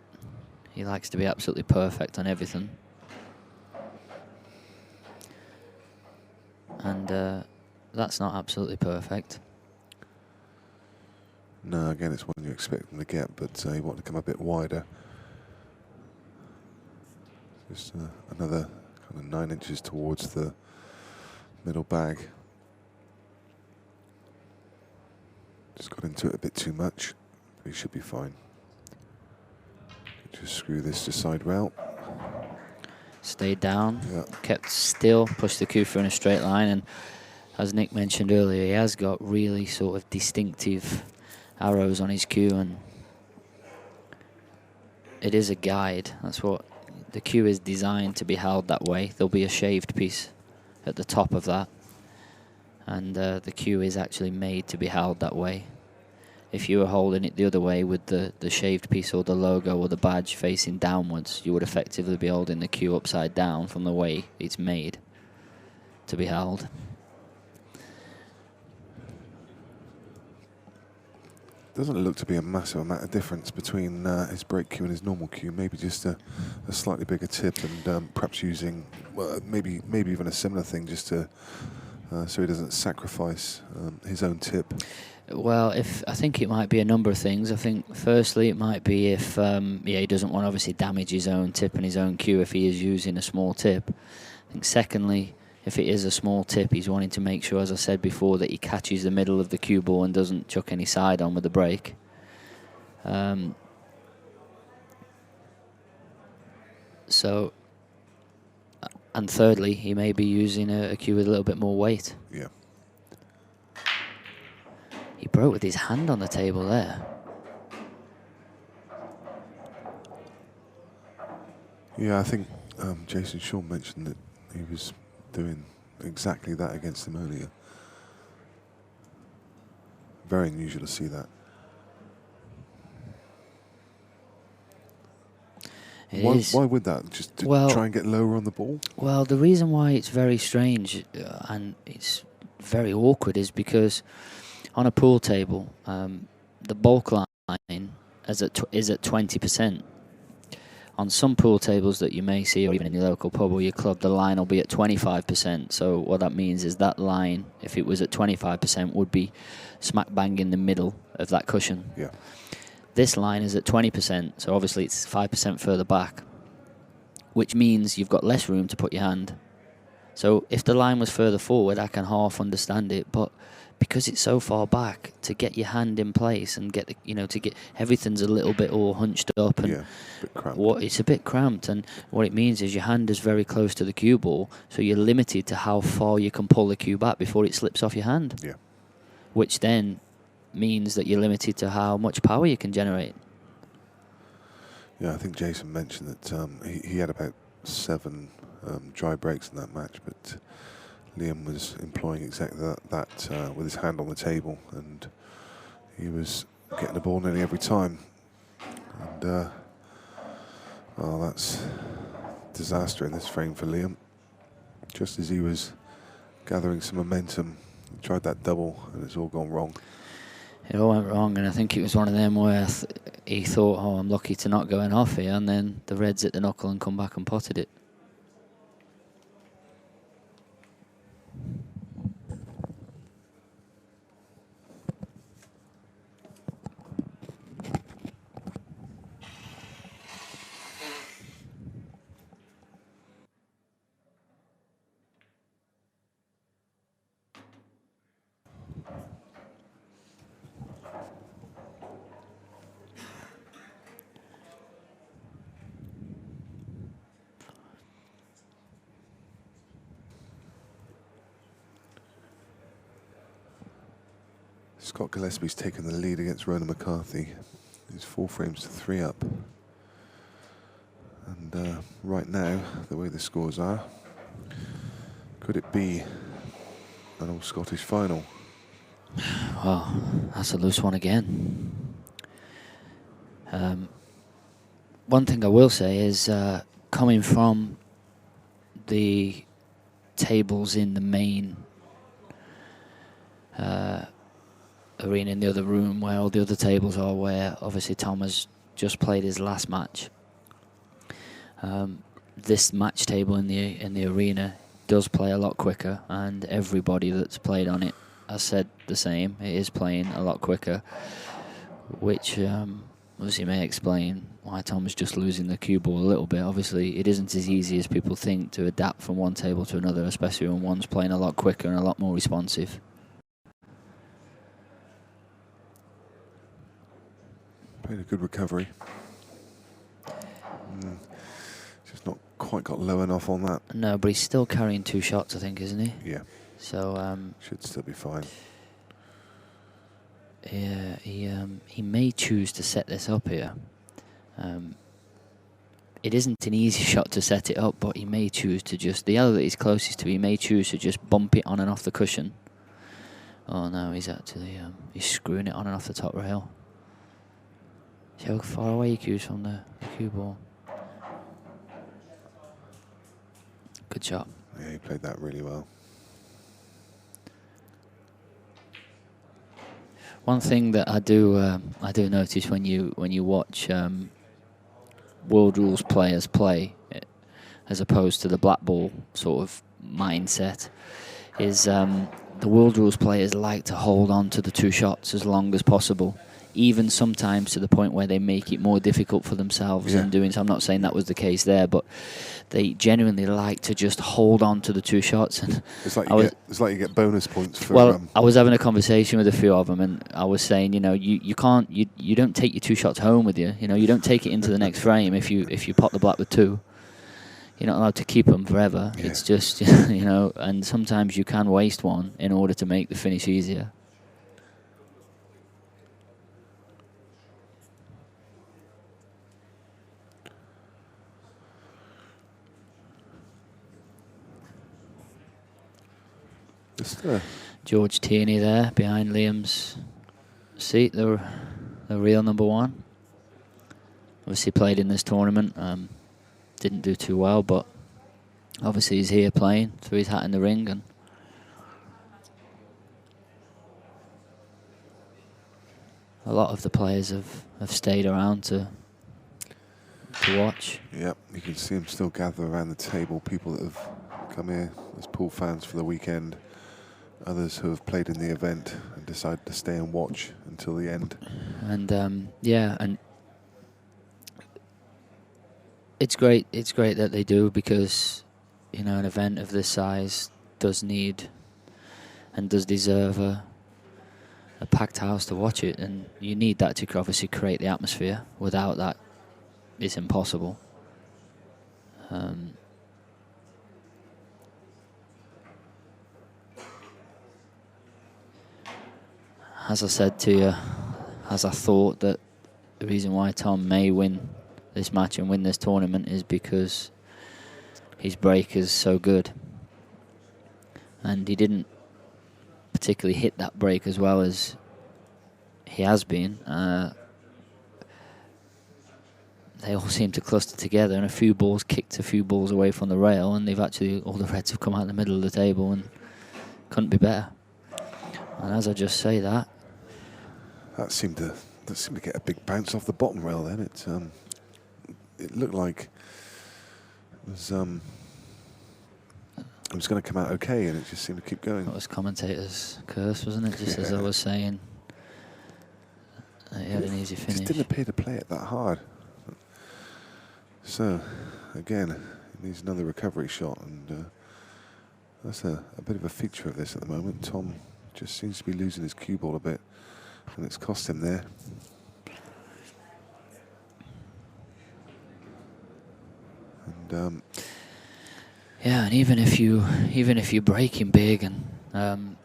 he likes to be absolutely perfect on everything. And that's not absolutely perfect. No, again, it's one you expect him to get, but you want to come a bit wider. Just another kind of 9 inches towards the middle bag. Just got into it a bit too much. He should be fine. Just screw this to side rail. Stayed down, Yeah. kept still, pushed the cue through in a straight line, and as Nick mentioned earlier, he has got really sort of distinctive arrows on his cue, and it is a guide. That's what the cue is designed to be held that way. There'll be a shaved piece at the top of that, and the cue is actually made to be held that way. If you were holding it the other way with the shaved piece or the logo or the badge facing downwards, you would effectively be holding the cue upside down from the way it's made to be held. Doesn't look to be a massive amount of difference between his break cue and his normal cue. Maybe just a slightly bigger tip, and perhaps using maybe even a similar thing just to so he doesn't sacrifice his own tip. Well, I think it might be a number of things. I think firstly it might be if he doesn't want to obviously damage his own tip and his own cue if he is using a small tip. I think secondly, if it is a small tip, he's wanting to make sure, as I said before, that he catches the middle of the cue ball and doesn't chuck any side on with the break. So, and thirdly, he may be using a cue with a little bit more weight. Yeah. He broke with his hand on the table there. Yeah, I think Jason Shaw mentioned that he was doing exactly that against him earlier. Very unusual to see that. It Why, is. why would that? Just to Well- try and get lower on the ball? Well, the reason why it's very strange and it's very awkward is because on a pool table, the bulk line is at 20%. On some pool tables that you may see, or even in your local pub or your club, the line will be at 25%. So what that means is that line, if it was at 25%, would be smack bang in the middle of that cushion. Yeah. This line is at 20%, so obviously it's 5% further back, which means you've got less room to put your hand. So if the line was further forward, I can half understand it, but because it's so far back, to get your hand in place and get to get everything's a little bit all hunched up, and Yeah, a bit cramped. it's a bit cramped, and what it means is your hand is very close to the cue ball, so you're limited to how far you can pull the cue back before it slips off your hand. Yeah. Which then means that you're limited to how much power you can generate. Yeah, I think Jason mentioned that he had about 7 dry breaks in that match, but Liam was employing exactly that with his hand on the table, and he was getting the ball nearly every time. And that's disaster in this frame for Liam. Just as he was gathering some momentum, he tried that double, and it's all gone wrong. It all went wrong, and I think it was one of them where he thought, oh, I'm lucky to not going off here, and then the Reds hit the knuckle and come back and potted it. Scott Gillespie's taken the lead against Ronan McCarthy. He's 4 frames to 3 up. And right now, the way the scores are, could it be an all-Scottish final? Well, that's a loose one again. One thing I will say is coming from the tables in the main arena in the other room where all the other tables are, where obviously Tom has just played his last match. This match table in the arena does play a lot quicker, and everybody that's played on it has said the same. It is playing a lot quicker, which obviously may explain why Tom is just losing the cue ball a little bit. Obviously, it isn't as easy as people think to adapt from one table to another, especially when one's playing a lot quicker and a lot more responsive. Played a good recovery. Just not quite got low enough on that. No, but he's still carrying 2 shots, I think, isn't he? Yeah. So Should still be fine. yeah, he may choose to set this up here. It isn't an easy shot to set it up, but he may choose to just, the yellow that he's closest to, he may choose to just bump it on and off the cushion. Oh no, he's actually he's screwing it on and off the top rail. See how far away he cues from the cue ball. Good shot. Yeah, he played that really well. One thing that I do notice when you watch World Rules players play, as opposed to the black ball sort of mindset, is the World Rules players like to hold on to the 2 shots as long as possible, even sometimes to the point where they make it more difficult for themselves in doing so. I'm not saying that was the case there, but they genuinely like to just hold on to the 2 shots. And It's like you get bonus points for. well, I was having a conversation with a few of them, and I was saying, you can't, you don't take your 2 shots home with you. You don't take it into the next frame if you pot the black with 2. You're not allowed to keep them forever. Yeah. It's just, and sometimes you can waste one in order to make the finish easier. George Tierney there behind Liam's seat, the real number 1. Obviously played in this tournament. didn't do too well, but obviously he's here playing, threw his hat in the ring, and a lot of the players have stayed around to watch. Yep, you can see them still gather around the table. People that have come here as pool fans for the weekend. Others who have played in the event and decided to stay and watch until the end. And yeah, and it's great. It's great that they do, because you know, an event of this size does need and does deserve a packed house to watch it, and you need that to obviously create the atmosphere. Without that, it's impossible. As I said to you, as I thought that the reason why Tom may win this match and win this tournament is because his break is so good. And he didn't particularly hit that break as well as he has been. They all seem to cluster together, and a few balls kicked a few balls away from the rail, and they've actually, all the Reds have come out in the middle of the table and couldn't be better. And as I just say that, That seemed to get a big bounce off the bottom rail. Then it looked like it was going to come out okay, and it just seemed to keep going. that was commentator's curse, wasn't it? Just as I was saying, he had an easy finish. Just didn't appear to play it that hard. So again, he needs another recovery shot, and that's a bit of a feature of this at the moment. Tom just seems to be losing his cue ball a bit, and it's cost him there. And yeah, and even if you're breaking big and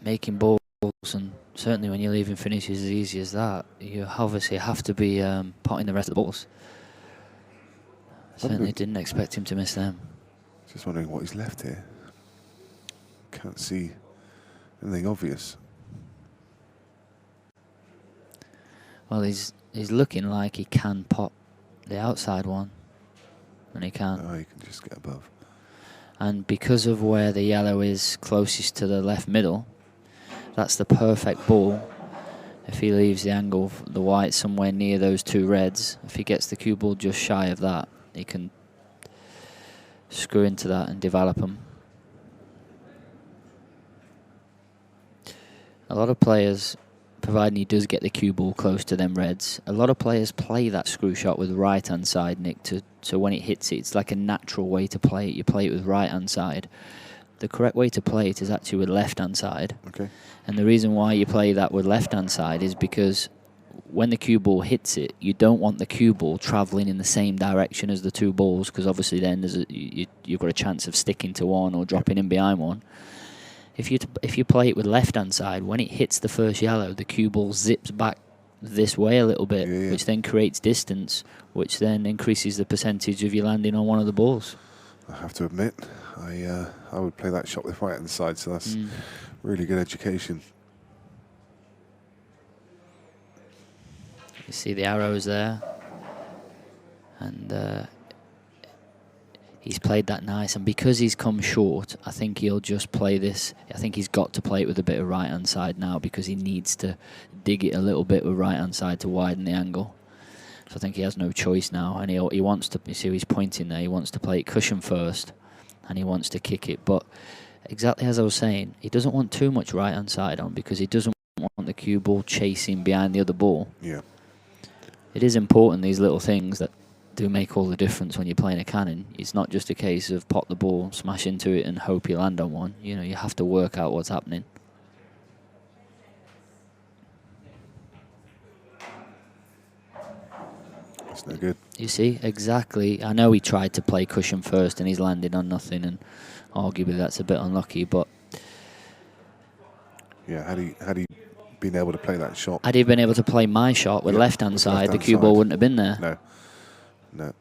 making balls, and certainly when you're leaving finishes as easy as that, you obviously have to be potting the rest of the balls. Certainly didn't expect him to miss them. Just wondering what he's left here. Can't see anything obvious. Well, he's looking like he can pot the outside one, and he can't. Oh, he can just get above. And because of where the yellow is closest to the left middle, that's the perfect ball. If he leaves the angle, the white somewhere near those two reds, if he gets the cue ball just shy of that, he can screw into that and develop them. A lot of players, providing he does get the cue ball close to them reds, a lot of players play that screw shot with right hand side, Nick, so when it hits it, it's like a natural way to play it. You play it with right hand side. The correct way to play it is actually with left hand side. Okay. And the reason why you play that with left hand side is because when the cue ball hits it, you don't want the cue ball travelling in the same direction as the two balls, because obviously then you've got a chance of sticking to one or dropping in behind one. If you play it with left hand side, when it hits the first yellow, the cue ball zips back this way a little bit, which then creates distance, which then increases the percentage of you landing on one of the balls. I have to admit, I would play that shot with right hand side, so that's really good education. You see the arrows there, and he's played that nice, and because he's come short, I think he'll just play this. I think he's got to play it with a bit of right hand side now, because he needs to dig it a little bit with right hand side to widen the angle. So I think he has no choice now, and he wants to. You see, he's pointing there. He wants to play it cushion first, and he wants to kick it. But exactly as I was saying, he doesn't want too much right hand side on, because he doesn't want the cue ball chasing behind the other ball. Yeah. It is important, these little things that do make all the difference when you're playing a cannon. It's not just a case of pot the ball, smash into it, and hope you land on one. You know, you have to work out what's happening. That's no good. You see, exactly. I know he tried to play cushion first, and he's landed on nothing, and arguably that's a bit unlucky, but Yeah, had he been able to play that shot? had he been able to play my shot with left-hand side, the cue ball wouldn't have been there. No.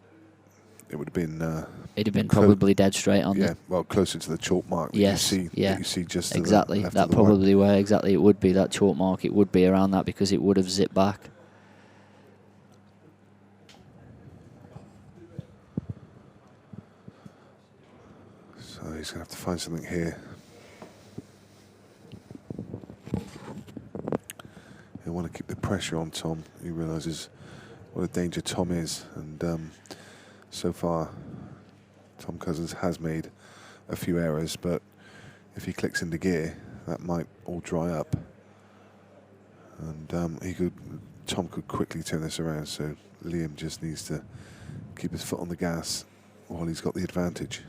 It would have been... it'd have been probably dead straight on. Yeah, well, closer to the chalk mark that Yes, you see, yeah. that you see just exactly. to the left That of the probably where exactly it would be, that chalk mark. It would be around that, because it would have zipped back. he's going to have to find something here. He'll want to keep the pressure on Tom. He realises what a danger Tom is, and so far Tom Cousins has made a few errors, but if he clicks into gear, that might all dry up, and Tom could quickly turn this around. So Liam just needs to keep his foot on the gas while he's got the advantage.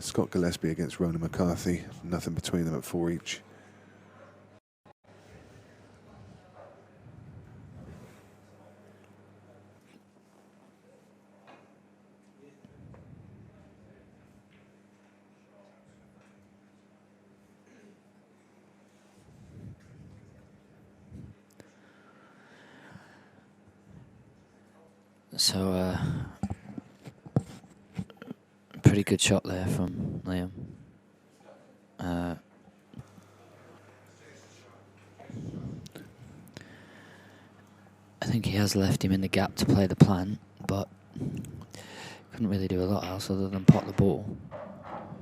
Scott Gillespie against Ronan McCarthy, nothing between them at 4 each. So, pretty good shot there from Liam. I think he has left him in the gap to play the plan, but couldn't really do a lot else other than pot the ball.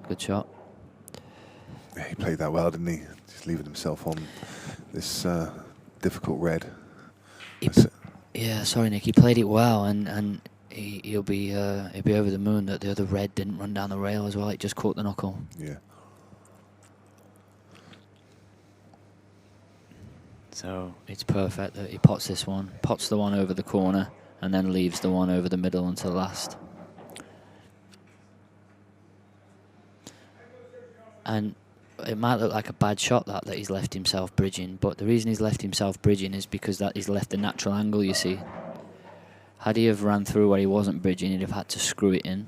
Good shot. Yeah, he played that well, didn't he? Just leaving himself on this difficult red. Yeah, sorry, Nick. He played it well, and he'll be over the moon that the other red didn't run down the rail as well. It just caught the knuckle. Yeah. So it's perfect that he pots this one, pots the one over the corner, and then leaves the one over the middle until last. And it might look like a bad shot that he's left himself bridging, but the reason he's left himself bridging is because that he's left the natural angle, you see. Had he have ran through where he wasn't bridging, he'd have had to screw it in.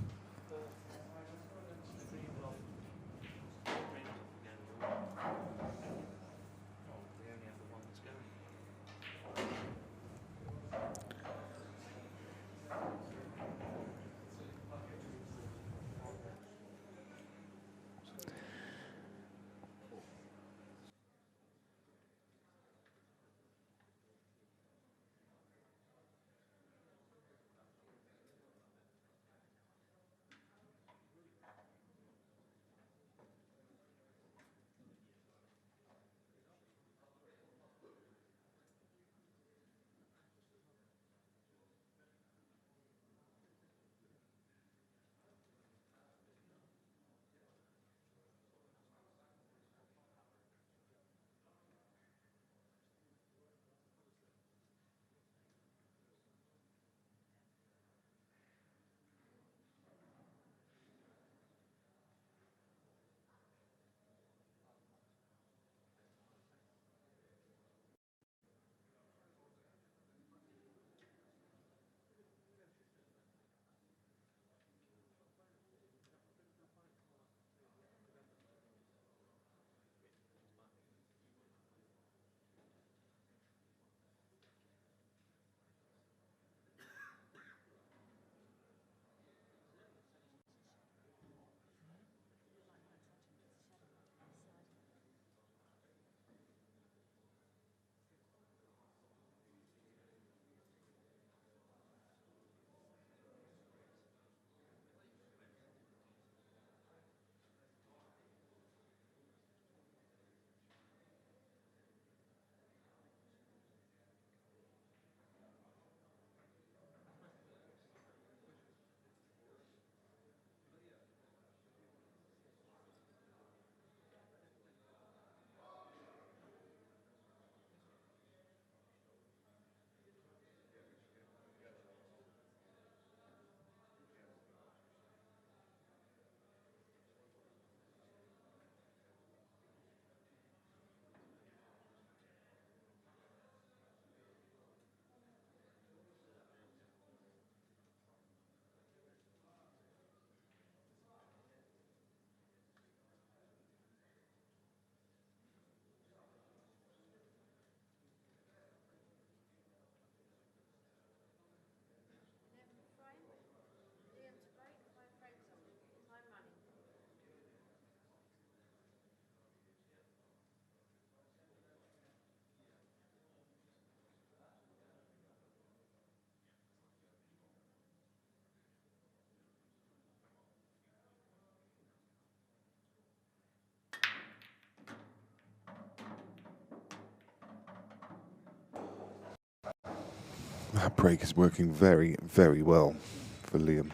That break is working very, very well for Liam.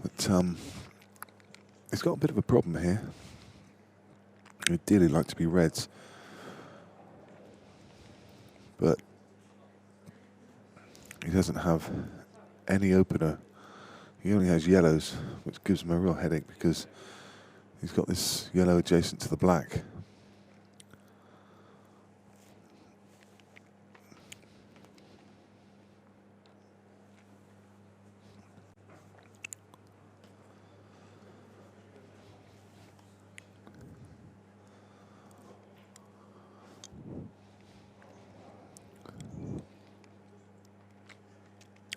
But he's got a bit of a problem here. He'd ideally like to be reds. But he doesn't have any opener. He only has yellows, which gives him a real headache because he's got this yellow adjacent to the black.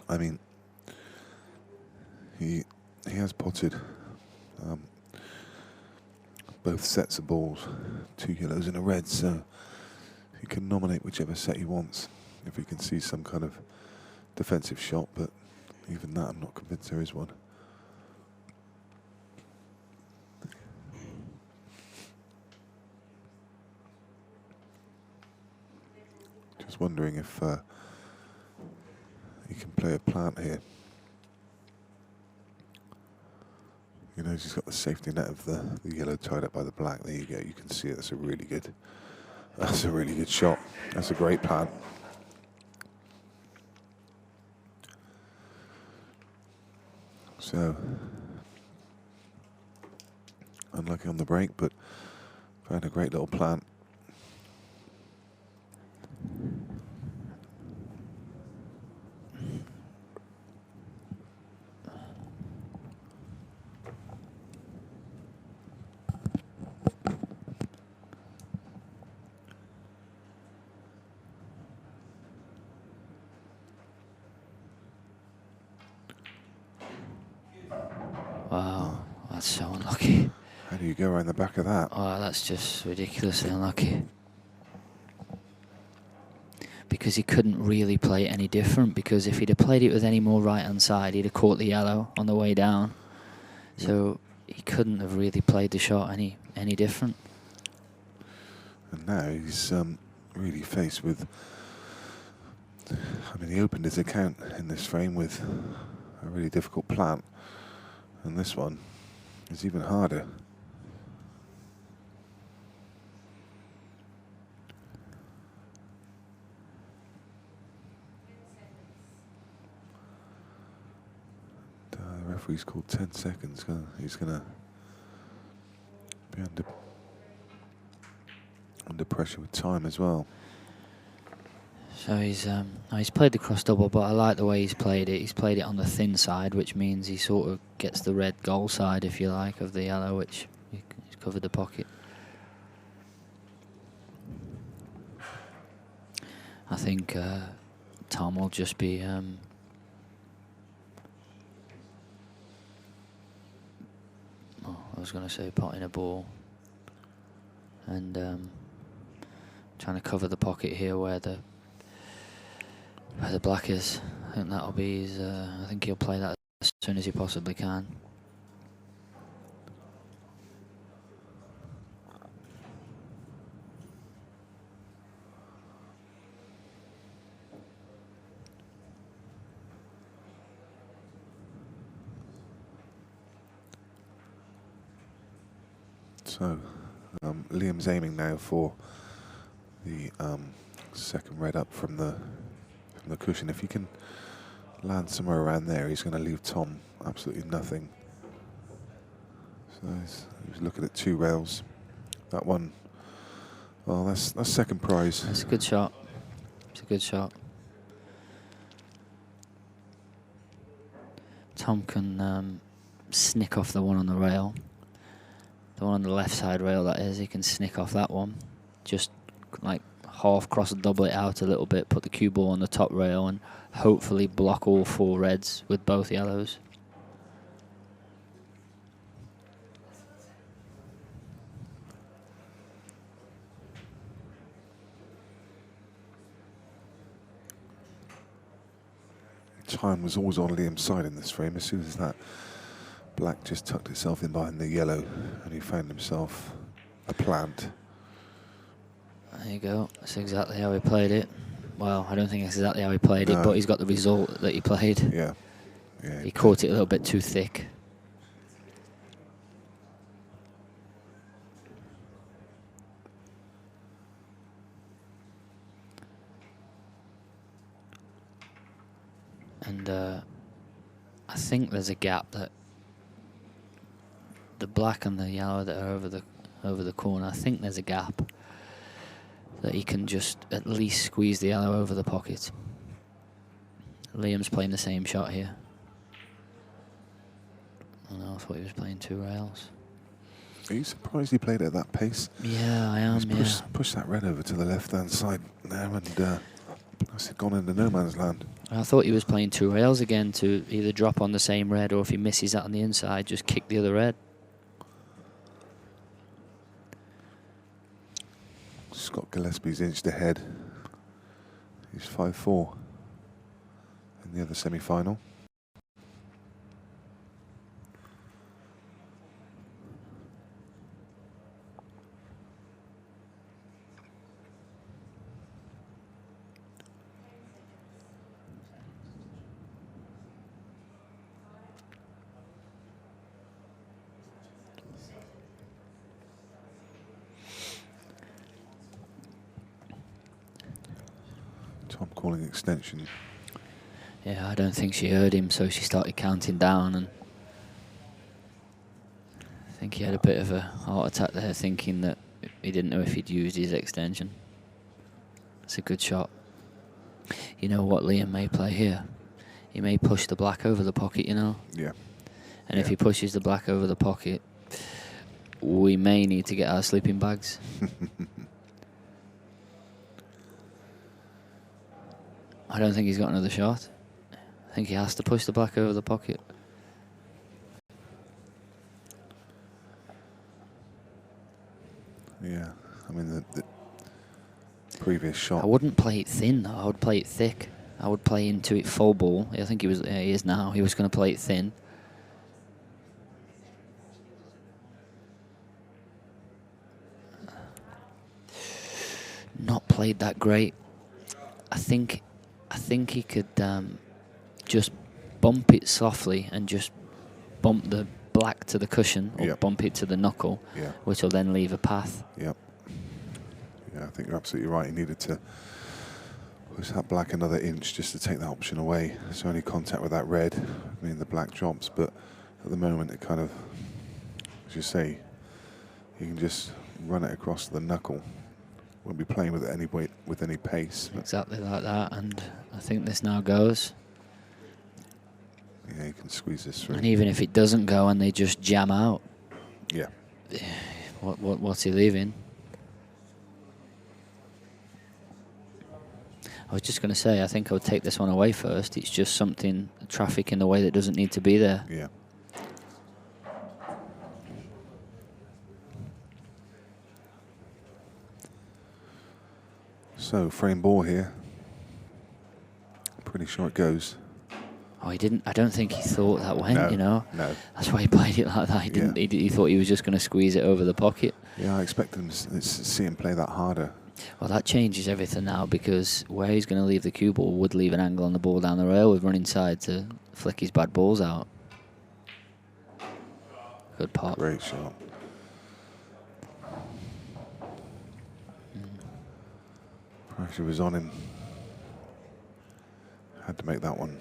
I mean, he has potted both sets of balls, 2 yellows and a red, so he can nominate whichever set he wants if he can see some kind of defensive shot, but even that I'm not convinced there is one. Just wondering if he can play a plant here. You know, he's got the safety net of the yellow tied up by the black. There you go. You can see it. That's a really good shot. That's a great plant. So, unlucky on the break, but found a great little plant. Wow, that's so unlucky. How do you go around the back of that? Oh, that's just ridiculously unlucky. Because he couldn't really play it any different, because if he'd have played it with any more right-hand side, he'd have caught the yellow on the way down. Yeah. So he couldn't have really played the shot any different. And now he's really faced with... I mean, he opened his account in this frame with a really difficult plant. And this one is even harder. The referee's called 10 seconds. He's going to be under pressure with time as well. So he's played the cross double, but I like the way he's played it. He's played it on the thin side, which means he sort of gets the red goal side, if you like, of the yellow, which he's covered the pocket. I think Tom will just be I was going to say potting a ball and trying to cover the pocket here where the black is. I think that'll be his, I think he'll play that as soon as he possibly can. So, Liam's aiming now for the second red up from the cushion. If he can land somewhere around there, he's going to leave Tom absolutely nothing. So he's looking at 2 rails. That one, well, that's second prize. That's a good shot. It's a good shot. Tom can snick off the one on the rail. The one on the left side rail, that is. He can snick off that one. Just like half cross and double it out a little bit, put the cue ball on the top rail and hopefully block all 4 reds with both yellows. Time was always on Liam's side in this frame. As soon as that black just tucked itself in behind the yellow and he found himself a plant. There you go. That's exactly how he played it. Well, I don't think that's exactly how he played it, No. but he's got the result that he played. Yeah. Yeah. He caught it a little bit too thick. And I think there's a gap that the black and the yellow that are over the corner, I think there's a gap that he can just at least squeeze the yellow over the pocket. Liam's playing the same shot here. Oh no, I thought he was playing 2 rails. Are you surprised he played at that pace? Yeah, I am, He's pushed that red over to the left-hand side now, and it's gone into no man's land. I thought he was playing 2 rails again to either drop on the same red, or if he misses that on the inside, just kick the other red. Scott Gillespie's inched ahead. He's 5-4 in the other semi-final. Tom calling extension. Yeah, I don't think she heard him, so she started counting down, and I think he had a bit of a heart attack there, thinking that he didn't know if he'd used his extension. It's a good shot. You know what Liam may play here? He may push the black over the pocket, you know? Yeah. And if he pushes the black over the pocket, we may need to get our sleeping bags. I don't think he's got another shot. I think he has to push the black over the pocket. Yeah, I mean the previous shot. I wouldn't play it thin though. I would play it thick. I would play into it full ball. I think he is now. He was going to play it thin. Not played that great. I think he could just bump it softly and just bump the black to the cushion, or bump it to the knuckle, which will then leave a path. Yep. Yeah, I think you're absolutely right. He needed to push that black another inch just to take that option away. So only contact with that red, I mean the black drops, but at the moment it kind of, as you say, you can just run it across the knuckle. Won't be playing with any weight, with any pace. Exactly like that, and I think this now goes. Yeah, you can squeeze this through. And even if it doesn't go and they just jam out, yeah, what's he leaving? I was just going to say, I think I would take this one away first. It's just something, traffic in the way that doesn't need to be there. Yeah. So, frame ball here. Pretty sure it goes. Oh, he didn't. I don't think he thought that went, No, you know. no. That's why he played it like that. He didn't. He thought he was just going to squeeze it over the pocket. Yeah, I expected him to see him play that harder. Well, that changes everything now, because where he's going to leave the cue ball would leave an angle on the ball down the rail with running side to flick his bad balls out. Good pot. Great shot. Pressure was on him. Had to make that one.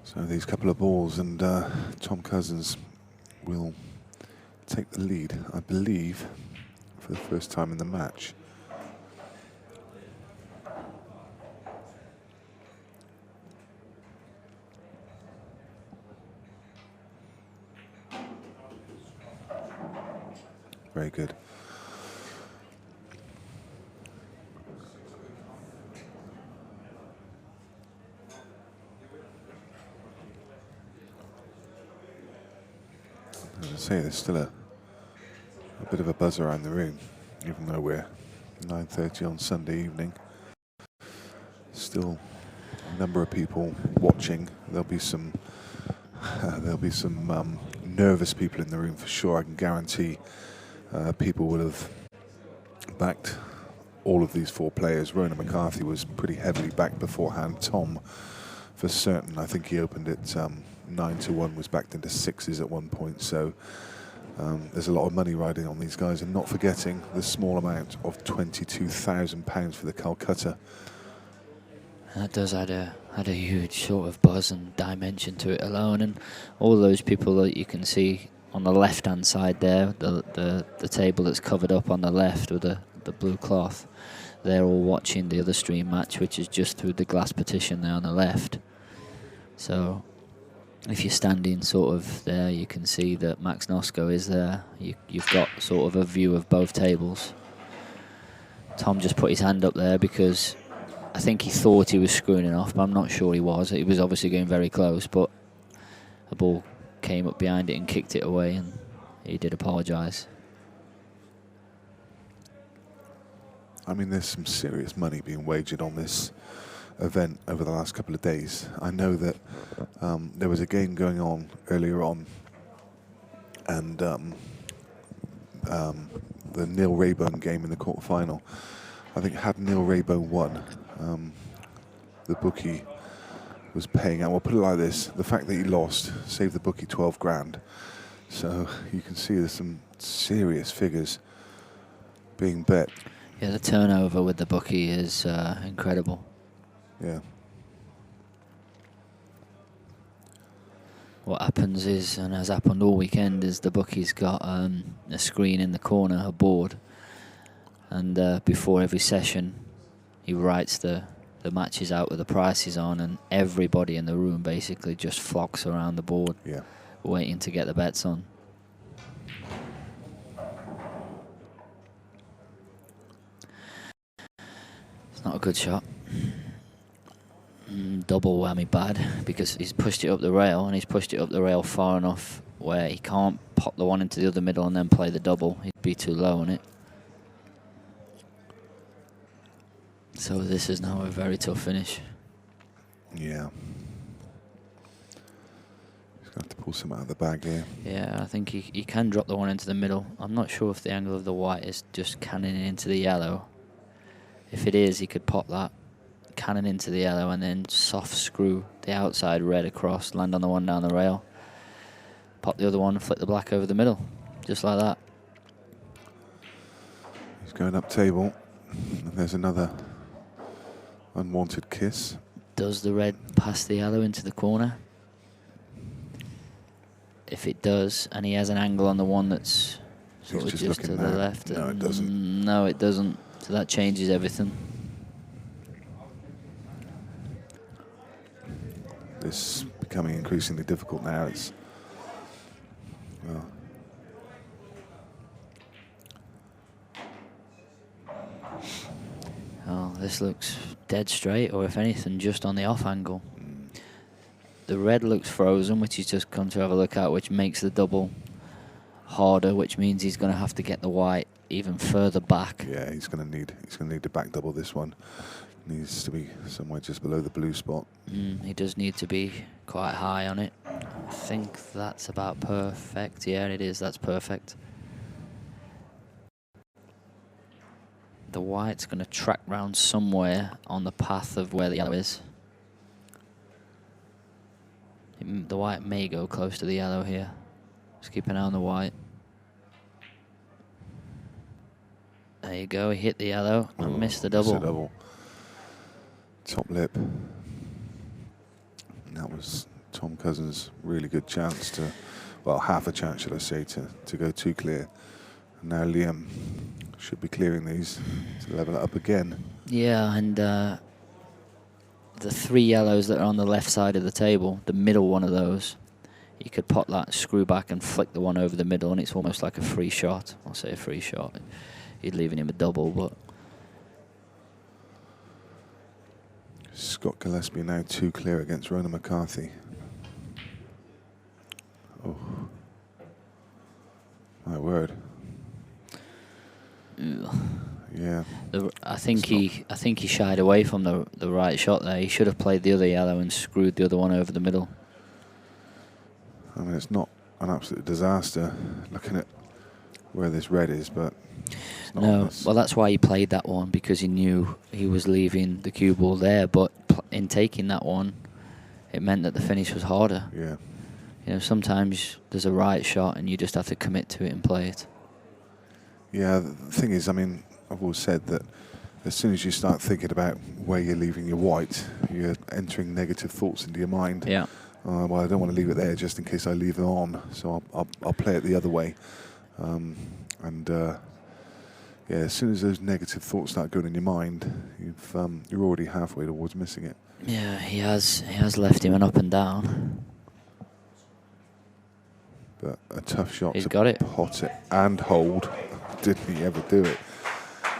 So these couple of balls, and Tom Cousins will take the lead, I believe, for the first time in the match. Very good. As I say, there's still a bit of a buzz around the room, even though we're 9:30 on Sunday evening. Still a number of people watching. There'll be some nervous people in the room for sure. I can guarantee people will have backed all of these 4 players. Ronan McCarthy was pretty heavily backed beforehand. Tom, for certain, I think he opened it 9-1, was backed into 6s at one point. So there's a lot of money riding on these guys, and not forgetting the small amount of £22,000 for the Calcutta. That does add a huge sort of buzz and dimension to it alone, and all those people that you can see on the left-hand side there, the table that's covered up on the left with the blue cloth, they're all watching the other stream match, which is just through the glass partition there on the left. So if you're standing sort of there, you can see that Max Nosko is there. You've got sort of a view of both tables. Tom just put his hand up there because I think he thought he was screwing it off, but I'm not sure he was. He was obviously going very close, but a ball came up behind it and kicked it away, and he did apologise. I mean, there's some serious money being wagered on this event over the last couple of days. I know that there was a game going on earlier on, and the Neil Raybone game in the quarterfinal. I think had Neil Raybone won, the bookie was paying out. Well, put it like this: the fact that he lost saved the bookie 12 grand. So you can see there's some serious figures being bet. Yeah, the turnover with the bookie is incredible. Yeah. What happens is, and has happened all weekend, is the bookie's got a screen in the corner, a board, and before every session he writes the matches out with the prices on, and everybody in the room basically just flocks around the board, Yeah. waiting to get the bets on. It's not a good shot. Double whammy bad, because he's pushed it up the rail, and he's pushed it up the rail far enough where he can't pop the one into the other middle and then play the double. He'd be too low on it. So this is now a very tough finish. Yeah. He's going to have to pull some out of the bag here. Yeah, I think he can drop the one into the middle. I'm not sure if the angle of the white is just cannoning into the yellow. If it is, he could pop that cannon into the yellow and then soft screw the outside red across, land on the one down the rail, pop the other one, flick the black over the middle, just like that. He's going up table, and there's another unwanted kiss. Does the red pass the yellow into the corner? If it does, and he has an angle on the one that's sort of just to the left. No, it doesn't. No, it doesn't. So that changes everything. This is becoming increasingly difficult now. It's well, oh, this looks dead straight, or if anything, just on the off angle. The red looks frozen, which he's just come to have a look at, which makes the double harder, which means he's going to have to get the white even further back. yeah, he's going to need to back double this one. Needs to be somewhere just below the blue spot. He does need to be quite high on it. I think that's about perfect. Yeah, it is. That's perfect. The white's going to track round somewhere on the path of where the yellow is. The white may go close to the yellow here. Just keep an eye on the white. There you go. He hit the yellow and missed the double. Missed the double. Top lip. And that was Tom Cousins' really good chance to, well, half a chance, should I say, to go too clear. And now Liam should be clearing these to level it up again. Yeah, and the 3 yellows that are on the left side of the table, the middle one of those, you could pop that screw back and flick the one over the middle, and it's almost like a free shot. I'll say a free shot. You're leaving him a double, but Scott Gillespie now 2 clear against Ronan McCarthy. Oh, my word. ugh. Yeah. I think he shied away from the right shot there. He should have played the other yellow and screwed the other one over the middle. I mean, it's not an absolute disaster looking at where this red is, but it's not on No, this. well, that's why he played that one, because he knew he was leaving the cue ball there. But in taking that one, it meant that the finish was harder. Yeah. You know, sometimes there's a right shot and you just have to commit to it and play it. Yeah, the thing is, I mean, I've always said that as soon as you start thinking about where you're leaving your white, you're entering negative thoughts into your mind. Yeah. Well, I don't want to leave it there just in case I leave it on, so I'll play it the other way. Yeah, as soon as those negative thoughts start going in your mind, you're already halfway towards missing it. Yeah, he has left him an up and down. But a tough shot He's to got it. pot it and hold. Didn't he ever do it?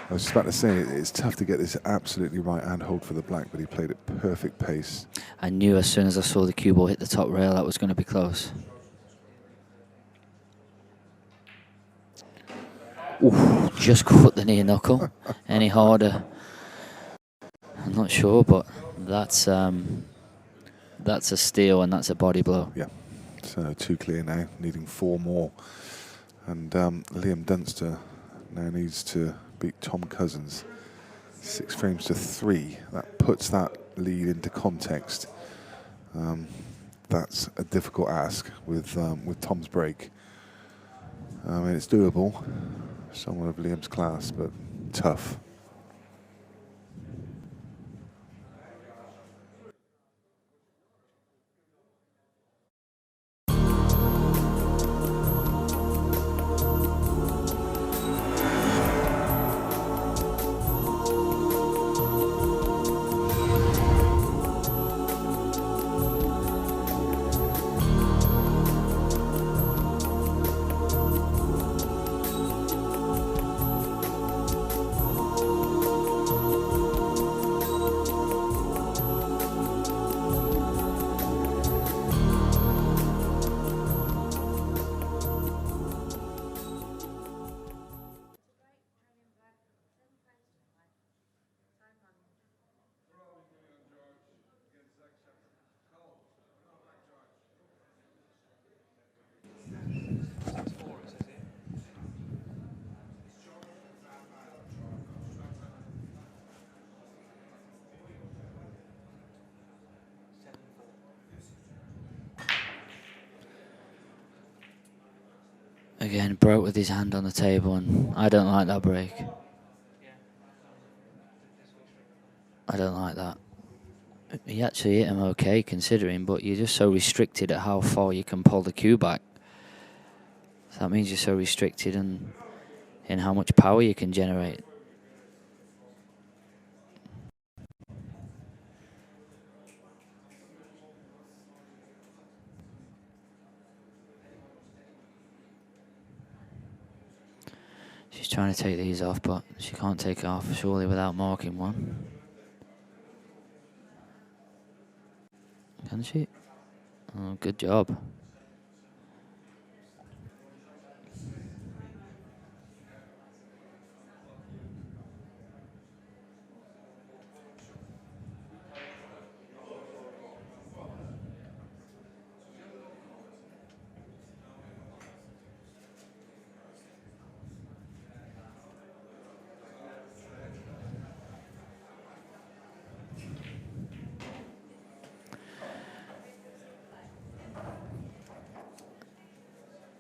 I was just about to say, it's tough to get this absolutely right hand hold for the black, but he played it perfect pace. I knew as soon as I saw the cue ball hit the top rail that was going to be close. Ooh, just caught the near knuckle. Any harder? I'm not sure, but that's a steal and that's a body blow. Yeah, so 2 clear now, needing 4 more. And Liam Dunster now needs to beat Tom Cousins 6 frames to 3. That puts that lead into context. That's a difficult ask with Tom's break. I mean, it's doable. Someone of Liam's class, but tough. Again, broke with his hand on the table, and I don't like that break. I don't like that. He actually hit him okay considering, but you're just so restricted at how far you can pull the cue back. So that means you're so restricted in how much power you can generate. She's trying to take these off, but she can't take it off surely without marking one. Can she? Oh, good job.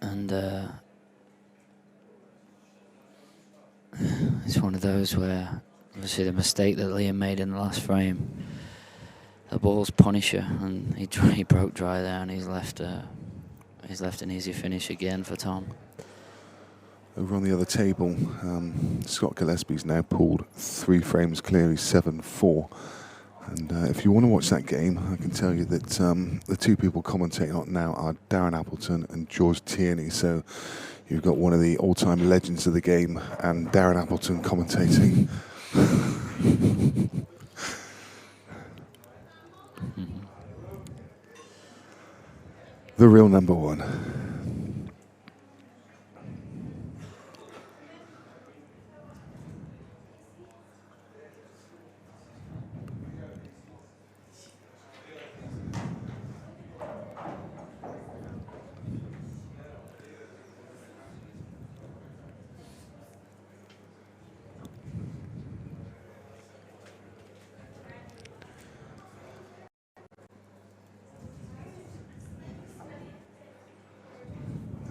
And it's one of those where, obviously, the mistake that Liam made in the last frame, the ball's Punisher, and he broke dry there, and he's left an easy finish again for Tom. Over on the other table, Scott Gillespie's now pulled 3 frames clear. He's 7-4. And if you want to watch that game, I can tell you that the 2 people commentating on it now are Darren Appleton and George Tierney. So you've got one of the all-time legends of the game and Darren Appleton commentating. The real number 1.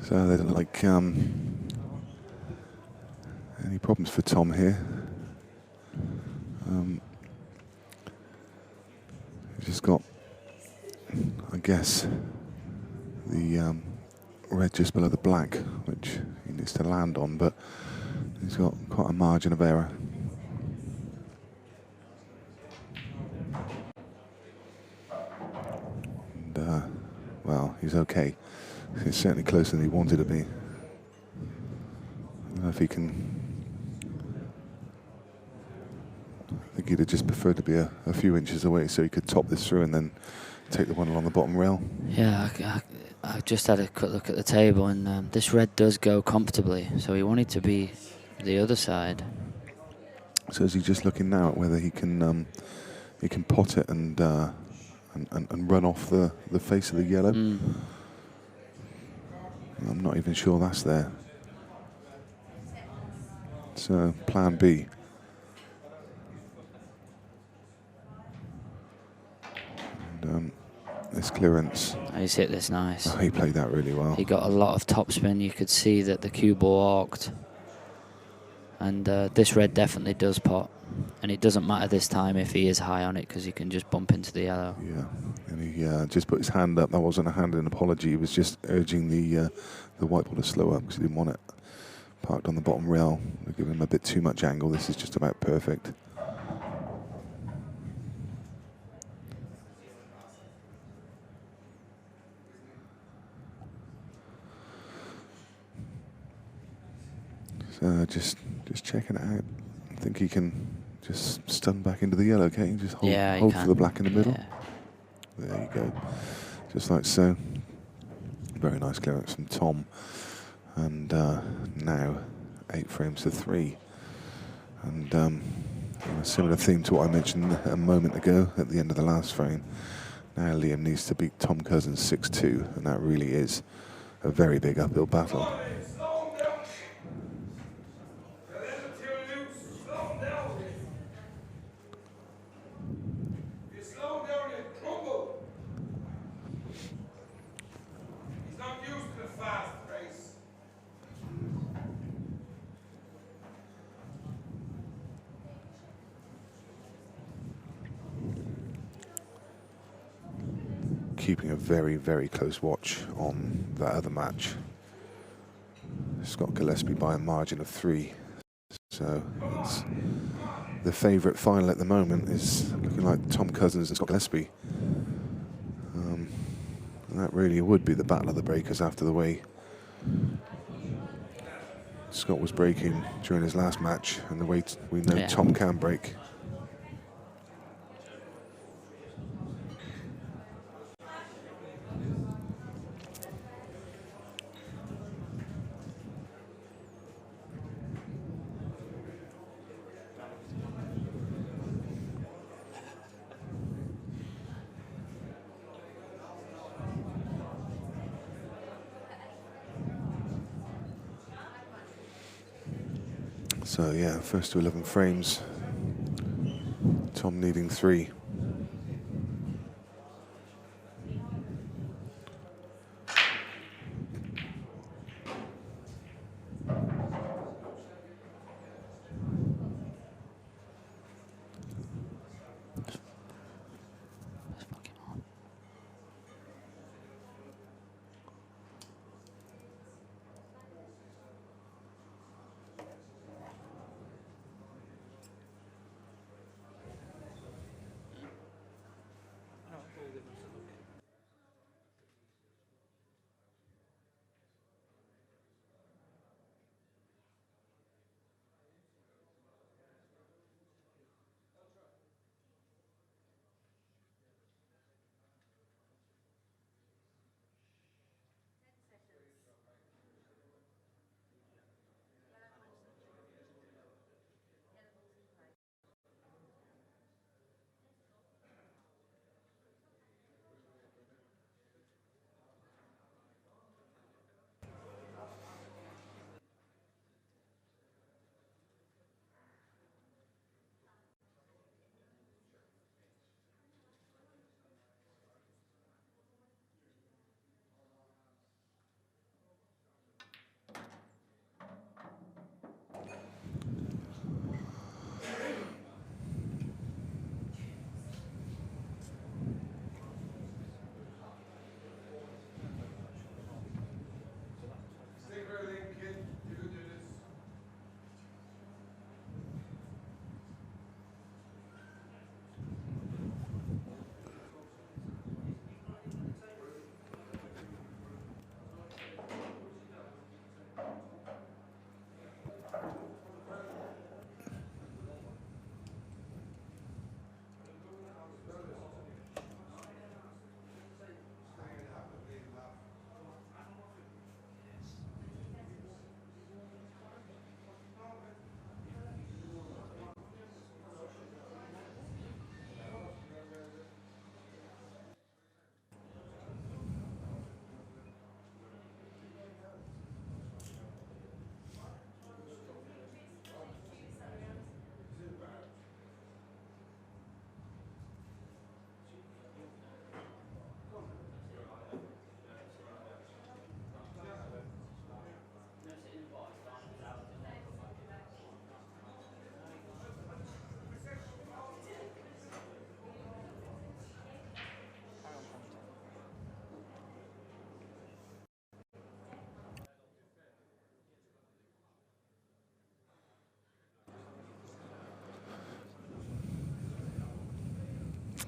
So there's like any problems for Tom here. He's just got, I guess, the red just below the black, which he needs to land on, but he's got quite a margin of error. And, well, he's okay. He's certainly closer than he wanted to be. I don't know if he can... I think he'd have just preferred to be a few inches away so he could top this through and then take the one along the bottom rail. Yeah, I just had a quick look at the table, and this red does go comfortably, so he wanted to be the other side. So is he just looking now at whether he can pot it and run off the face of the yellow? I'm not even sure that's there. So plan B. And this clearance. He's hit this nice. Oh, he played that really well. He got a lot of topspin. You could see that the cue ball arced. And this red definitely does pot. And it doesn't matter this time if he is high on it, because he can just bump into the yellow. Yeah, and he just put his hand up. That wasn't a hand in apology. He was just urging the white ball to slow up because he didn't want it parked on the bottom rail. They give him a bit too much angle. This is just about perfect. So just checking it out. I think he can just stun back into the yellow, can't he? Just hold for the black in the middle. Yeah. There you go. Just like so. Very nice clearance from Tom. And now 8 frames to 3. And a similar theme to what I mentioned a moment ago at the end of the last frame. Now Liam needs to beat Tom Cousins 6-2, and that really is a very big uphill battle. Keeping a very, very close watch on that other match. Scott Gillespie by a margin of 3. So it's the favourite final at the moment is looking like Tom Cousins and Scott Gillespie. And that really would be the battle of the breakers after the way Scott was breaking during his last match and the way we know Tom can break. So yeah, first to 11 frames. Tom needing 3.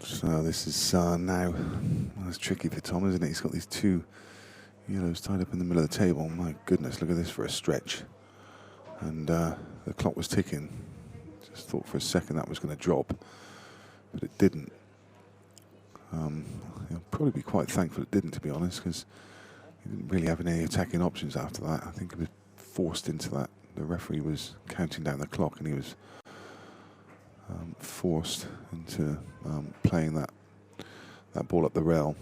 So this is now, that's tricky for Tom, isn't it? He's got these two yellows tied up in the middle of the table. My goodness, look at this for a stretch. And the clock was ticking. Just thought for a second that was going to drop, but it didn't. He'll probably be quite thankful it didn't, to be honest, because he didn't really have any attacking options after that. I think he was forced into that. The referee was counting down the clock, and he was forced into playing that ball up the rail.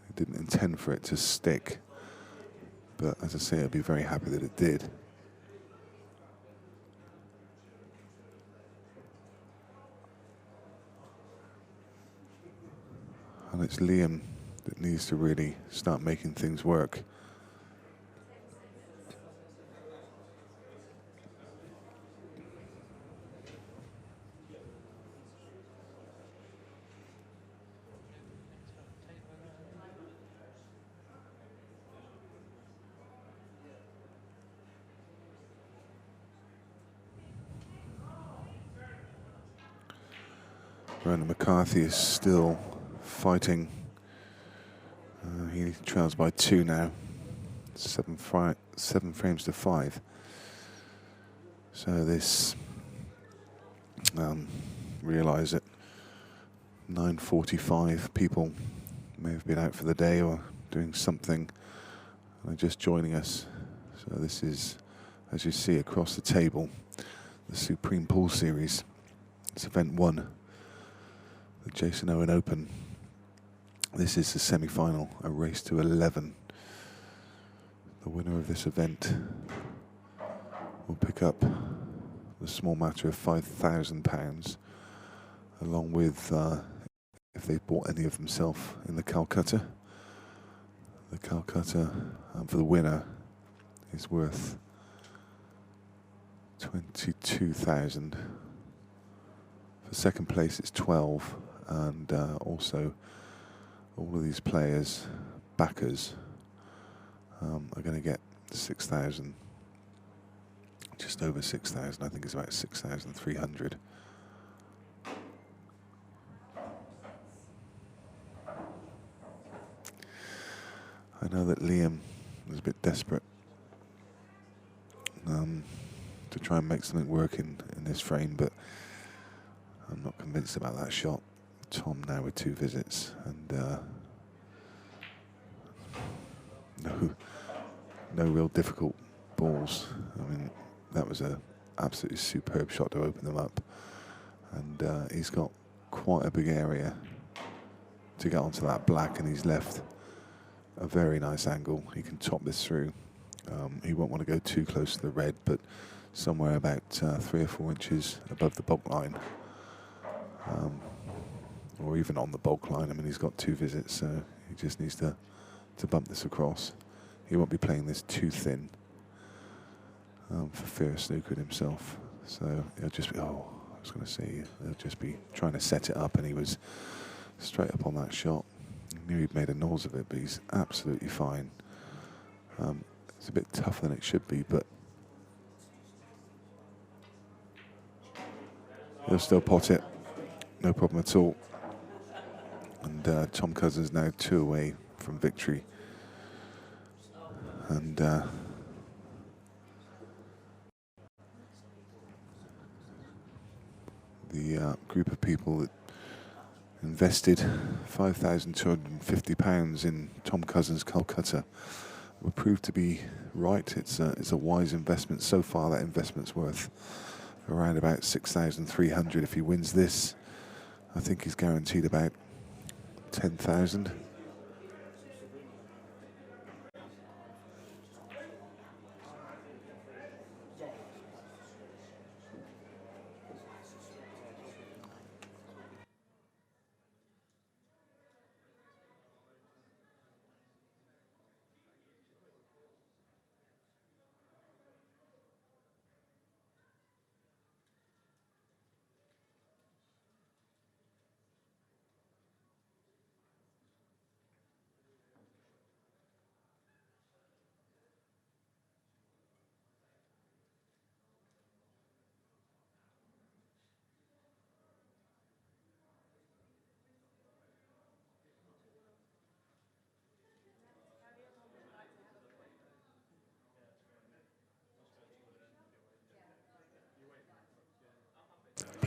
He didn't intend for it to stick, but as I say, I'd be very happy that it did. And it's Liam that needs to really start making things work. Brandon McCarthy is still fighting. He trails by 2 now. 7 frames to 5. So this, realise that 9:45 people may have been out for the day or doing something, and they're just joining us. So this is, as you see across the table, the Supreme Pool Series. It's event 1, the Jason Owen Open. This is the semi-final, a race to 11. The winner of this event will pick up the small matter of £5,000, along with, if they've bought any of themselves in the Calcutta. The Calcutta for the winner is worth 22,000. For second place, it's 12, and also all of these players, backers, are going to get 6,000, just over 6,000. I think it's about 6,300. I know that Liam was a bit desperate to try and make something work in this frame, but I'm not convinced about that shot. Tom now with 2 visits, and no real difficult balls. I mean, that was a absolutely superb shot to open them up, and he's got quite a big area to get onto that black, and he's left a very nice angle. He can top this through. He won't want to go too close to the red, but somewhere about 3 or 4 inches above the bog line, or even on the bog line. I mean, he's got 2 visits, so he just needs to bump this across. He won't be playing this too thin for fear of snookering himself. So he'll just be, I was going to say, he'll just be trying to set it up, and he was straight up on that shot. He knew he'd made a nose of it, but he's absolutely fine. It's a bit tougher than it should be, but he'll still pot it, no problem at all. And Tom Cousins now 2 away from victory. And the group of people that invested £5,250 in Tom Cousins' Calcutta will prove to be right. It's a wise investment. So far, that investment's worth around about 6,300. If he wins this, I think he's guaranteed about 10,000.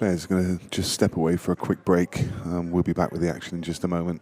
Players are going to just step away for a quick break. We'll be back with the action in just a moment.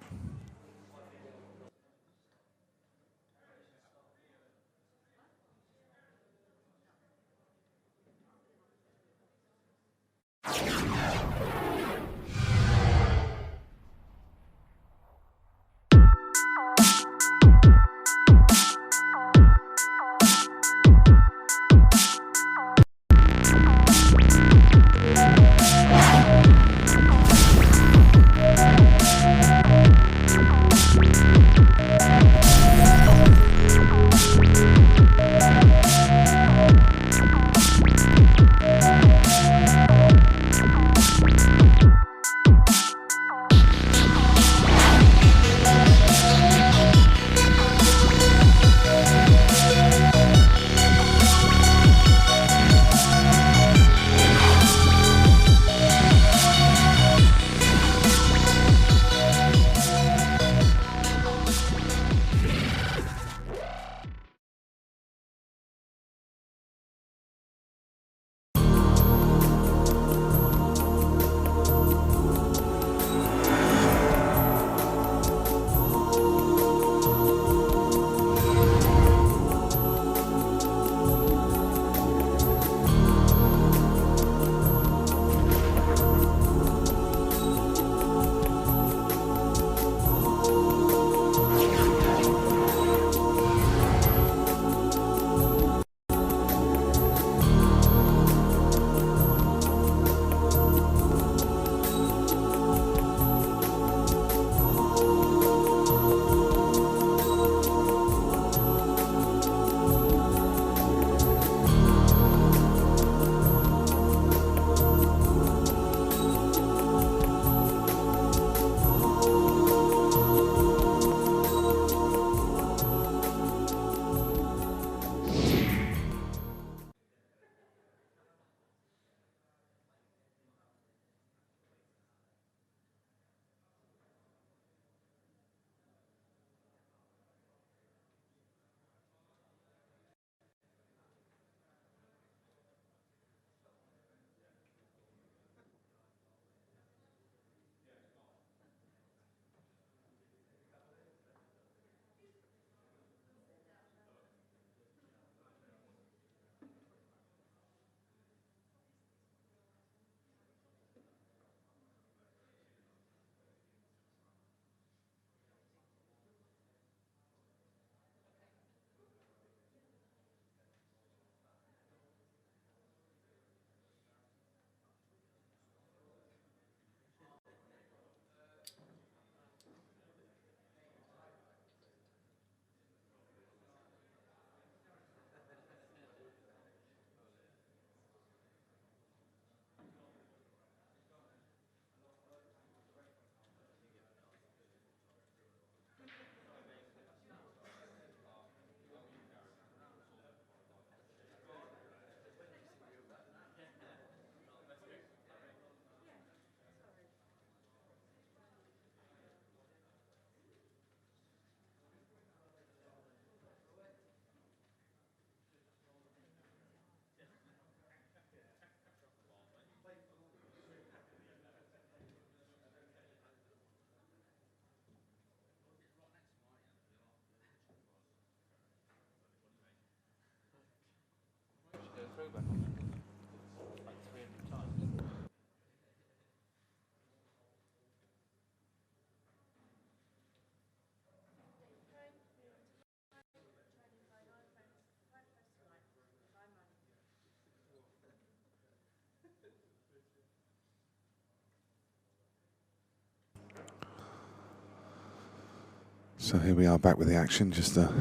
So here we are back with the action, just a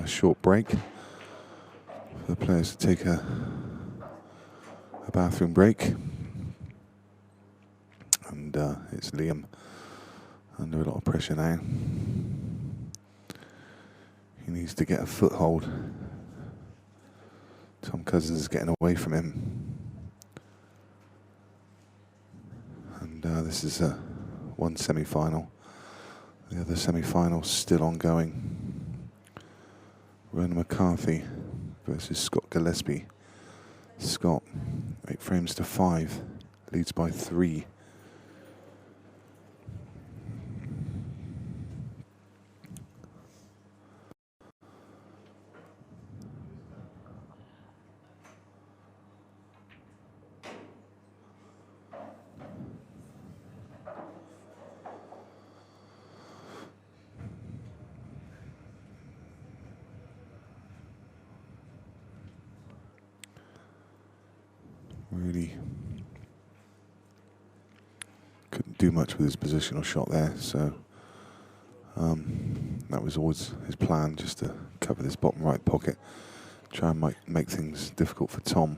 short break for the players to take a bathroom break. And it's Liam under a lot of pressure now. He needs to get a foothold. Tom Cousins is getting away from him. And this is one semi-final. The other semi-final still ongoing. Ronan McCarthy versus Scott Gillespie. Scott, 8 frames to 5 Leads by 3. Really couldn't do much with his positional shot there, so that was always his plan, just to cover this bottom right pocket, try and make things difficult for Tom.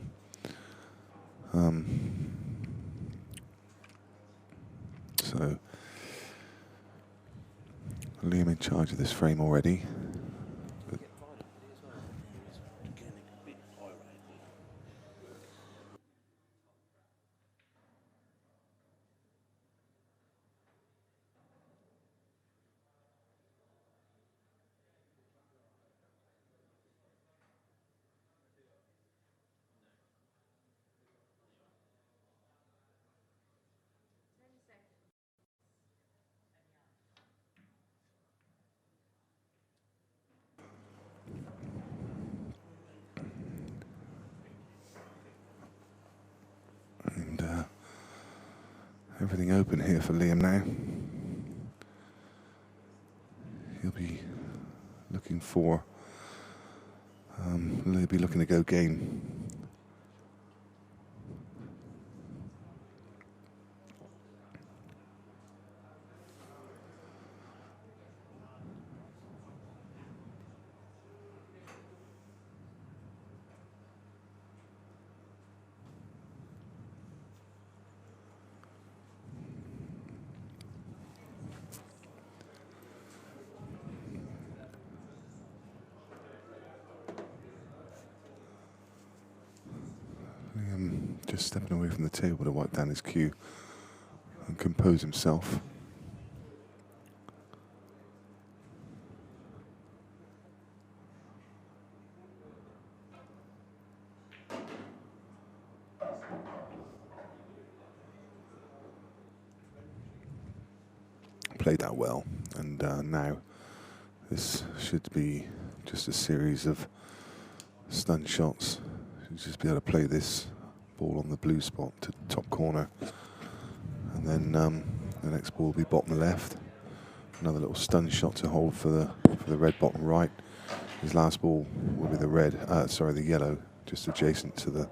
So Liam in charge of this frame already. And everything open here for Liam now. He'll be looking for, he'll be looking to go game. Just stepping away from the table to wipe down his cue and compose himself. Played that well, and now this should be just a series of stun shots. Should just be able to play this ball on the blue spot to the top corner, and then the next ball will be bottom left. Another little stun shot to hold for the red bottom right. His last ball will be the yellow, just adjacent to the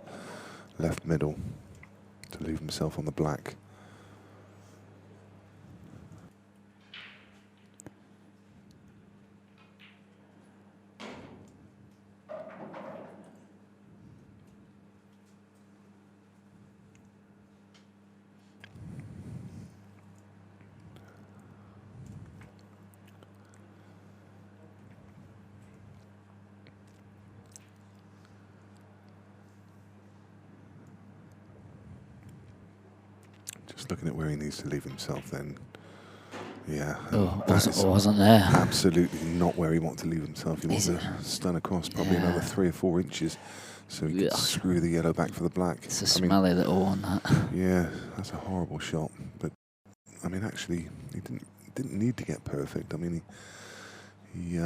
left middle, to leave himself on the black. Just looking at where he needs to leave himself then. Yeah. Wasn't there. Absolutely not where he wants to leave himself. He wants to stun across probably another 3 or 4 inches so he can screw the yellow back for the black. It's a smelly little one, that. Yeah, that's a horrible shot. But, I mean, actually, he didn't need to get perfect. I mean, he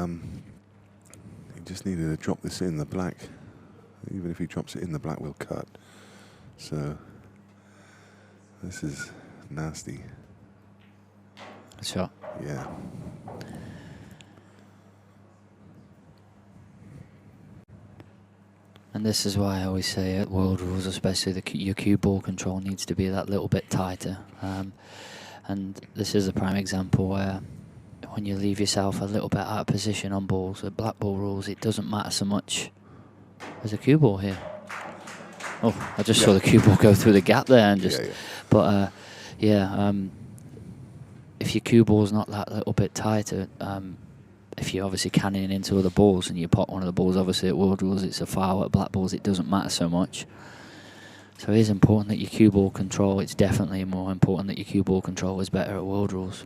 just needed to drop this in the black. Even if he drops it in the black, we'll cut. So, this is nasty. Shot. Yeah. And this is why I always say at World Rules, especially your cue ball control needs to be that little bit tighter. And this is a prime example where when you leave yourself a little bit out of position on balls, at black ball rules, it doesn't matter so much. There's a cue ball here. Oh, I just saw the cue ball go through the gap there and just. But if your cue ball's not that little bit tighter, if you're obviously canning into other balls and you pot one of the balls, obviously at World Rules it's a foul, at black balls it doesn't matter so much. So it is important that your cue ball control, it's definitely more important that your cue ball control is better at World Rules.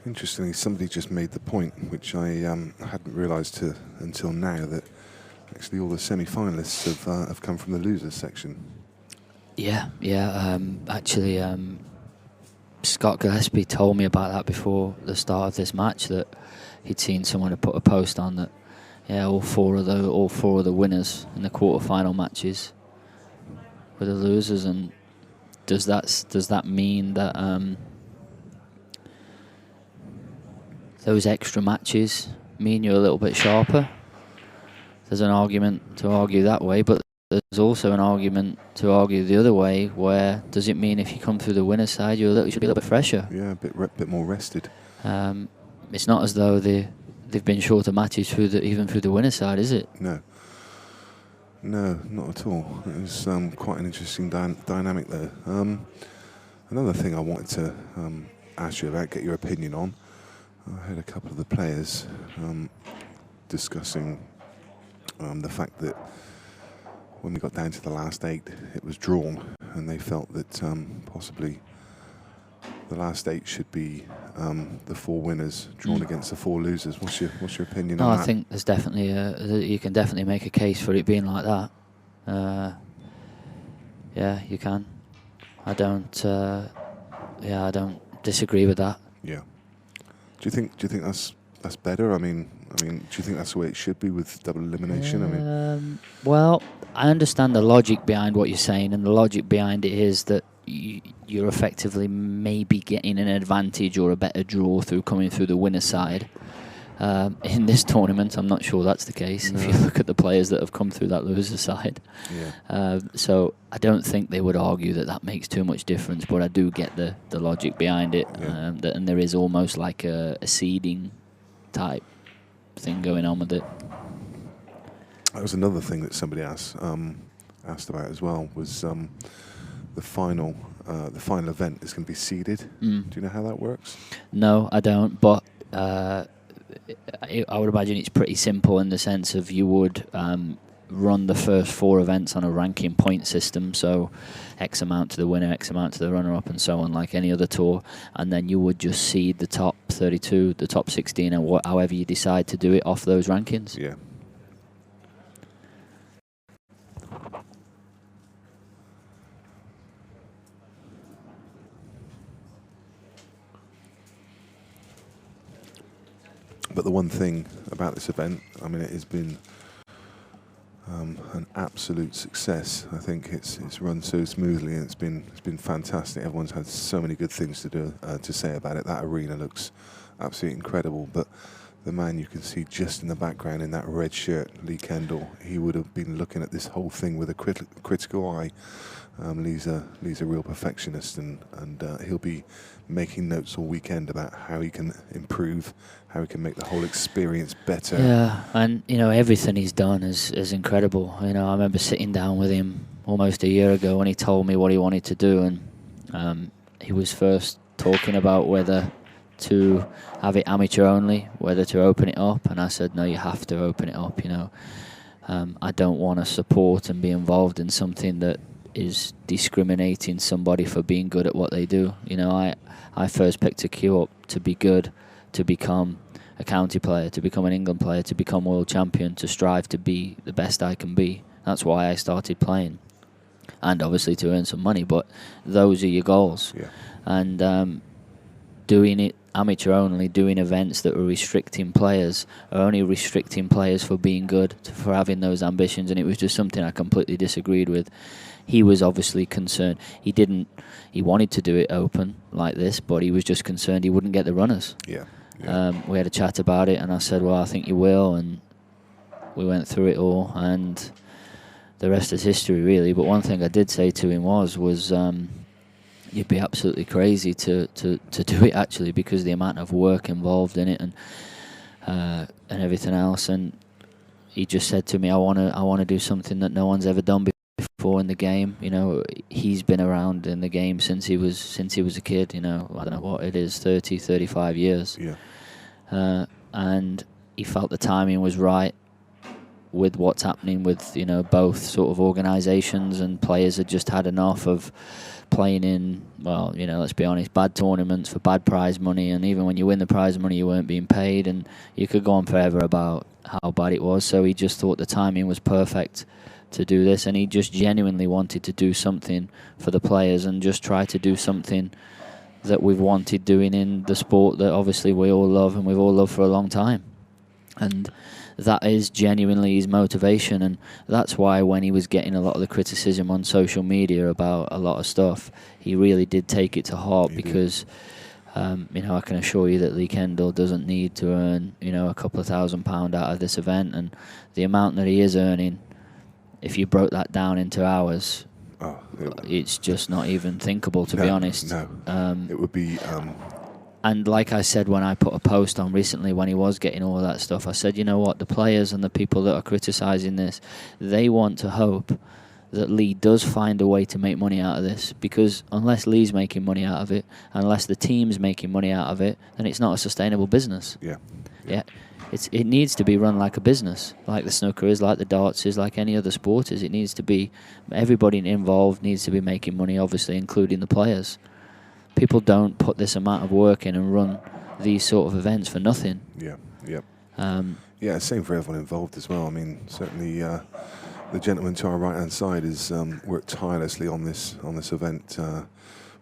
Interestingly, somebody just made the point, which I hadn't realised until now, that actually all the semi-finalists have come from the losers section. Yeah. Actually, Scott Gillespie told me about that before the start of this match, that he'd seen someone had put a post on that. Yeah, all four of the winners in the quarter-final matches were the losers, and does that mean that those extra matches mean you're a little bit sharper? There's an argument to argue that way, but there's also an argument to argue the other way, where does it mean if you come through the winner's side, you should be a little bit fresher? Yeah, a bit more rested. It's not as though they've been shorter matches even through the winner's side, is it? No, not at all. It was quite an interesting dynamic there. Another thing I wanted to ask you about, get your opinion on. I heard a couple of the players discussing the fact that when we got down to the last 8, it was drawn, and they felt that possibly the last 8 should be the 4 winners drawn against the 4 losers. What's your opinion on that? I think there's definitely you can definitely make a case for it being like that. Yeah, you can. I don't disagree with that. Yeah. Do you think that's better? I mean, do you think that's the way it should be with double elimination? Well, I understand the logic behind what you're saying, and the logic behind it is that you're effectively maybe getting an advantage or a better draw through coming through the winner's side. In this tournament, I'm not sure that's the case. No. If you look at the players that have come through that loser side. Yeah. So I don't think they would argue that makes too much difference, but I do get the logic behind it. Yeah. And there is almost like a seeding type thing going on with it. That was another thing that somebody asked about as well, was the final event is going to be seeded. Do you know how that works? No, I don't, but I would imagine it's pretty simple in the sense of you would run the first 4 events on a ranking point system, so X amount to the winner, X amount to the runner-up, and so on, like any other tour, and then you would just seed the top 32, the top 16, and however you decide to do it off those rankings. Yeah. But the one thing about this event, I mean, it has been an absolute success. I think it's run so smoothly, and it's been fantastic. Everyone's had so many good things to say about it. That arena looks absolutely incredible. But the man you can see just in the background in that red shirt, Lee Kendall, he would have been looking at this whole thing with a critical eye. Lee's a real perfectionist, and he'll be making notes all weekend about how he can improve, how he can make the whole experience better. Yeah, and everything he's done is incredible. I remember sitting down with him almost a year ago when he told me what he wanted to do, and he was first talking about whether to have it amateur only, whether to open it up, and I said, no, you have to open it up. I don't want to support and be involved in something that is discriminating somebody for being good at what they do. I first picked a queue up to be good, to become a county player, to become an England player, to become world champion, to strive to be the best I can be. That's why I started playing, and obviously to earn some money, but those are your goals. Yeah. And doing it amateur only, doing events that are restricting players, are only restricting players for being good, for having those ambitions, and it was just something I completely disagreed with. He was obviously concerned. He wanted to do it open like this, but he was just concerned he wouldn't get the runners. Yeah. We had a chat about it, and I said, well, I think you will, and we went through it all, and the rest is history, really. But one thing I did say to him was you'd be absolutely crazy to do it, actually, because the amount of work involved in it and everything else. And he just said to me, I want to do something that no one's ever done before in the game. He's been around in the game since he was a kid. I don't know what it is, 30, 35 years. Yeah. And he felt the timing was right with what's happening with, both sort of organisations, and players had just had enough of playing in, well, let's be honest, bad tournaments for bad prize money, and even when you win the prize money you weren't being paid, and you could go on forever about how bad it was. So he just thought the timing was perfect to do this, and he just genuinely wanted to do something for the players and just try to do something that we've wanted doing in the sport that obviously we all love and we've all loved for a long time. And that is genuinely his motivation, and that's why when he was getting a lot of the criticism on social media about a lot of stuff, he really did take it to heart, because I can assure you that Lee Kendall doesn't need to earn a couple of £1,000 out of this event, and the amount that he is earning, if you broke that down into hours, it's just not even thinkable, to be honest. No, it would be... And like I said when I put a post on recently, when he was getting all of that stuff, I said, you know what, the players and the people that are criticising this, they want to hope that Lee does find a way to make money out of this, because unless Lee's making money out of it, unless the team's making money out of it, then it's not a sustainable business. Yeah. It needs to be run like a business, like the snooker is, like the darts is, like any other sport is. It needs to be, everybody involved needs to be making money, obviously, including the players. People don't put this amount of work in and run these sort of events for nothing. Yeah, same for everyone involved as well. I mean, certainly the gentleman to our right-hand side has worked tirelessly on this event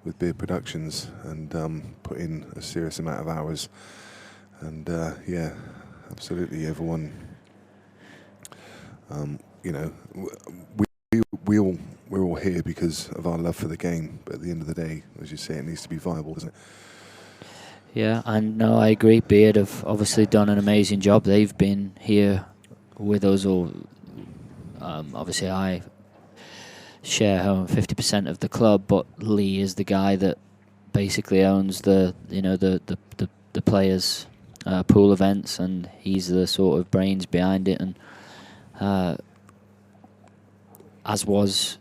with Beard Productions, and put in a serious amount of hours. And yeah, absolutely, everyone. We're all here because of our love for the game. But at the end of the day, as you say, it needs to be viable, doesn't it? Yeah, and no, I agree. Beard have obviously done an amazing job. They've been here with us all. Obviously, I share home 50% of the club, but Lee is the guy that basically owns the players' pool events, and he's the sort of brains behind it. And as was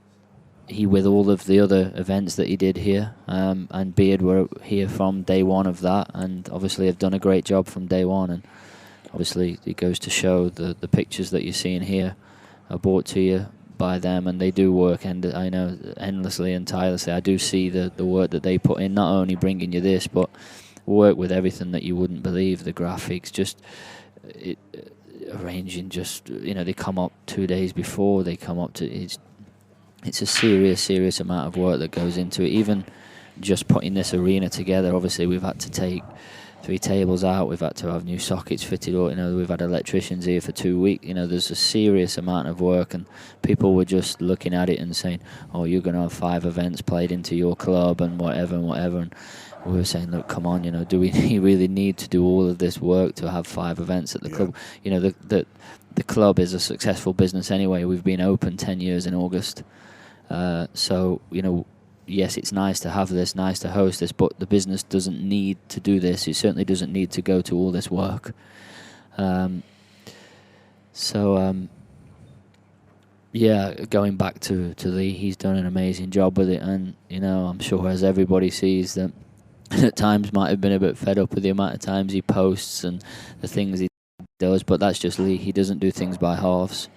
he with all of the other events that he did here, and Beard were here from day one of that, and obviously have done a great job from day one. And obviously it goes to show the pictures that you're seeing here are brought to you by them, and they do work, and I know, endlessly and tirelessly. I do see the work that they put in, not only bringing you this, but work with everything that you wouldn't believe, the graphics, just arranging, just, they come up 2 days before, they come up to, it's a serious amount of work that goes into it. Even just putting this arena together, obviously we've had to take 3 tables out, we've had to have new sockets fitted, or we've had electricians here for 2 weeks. There's a serious amount of work, and people were just looking at it and saying, oh, you're going to have 5 events played into your club and whatever. And we were saying, look, come on, do we really need to do all of this work to have 5 events at the club? The club is a successful business anyway. We've been open 10 years in August. So, yes, it's nice to have this, nice to host this, but the business doesn't need to do this. It certainly doesn't need to go to all this work. Yeah, going back to Lee, he's done an amazing job with it, and, I'm sure as everybody sees that at times might have been a bit fed up with the amount of times he posts and the things he does, but that's just Lee. He doesn't do things by halves.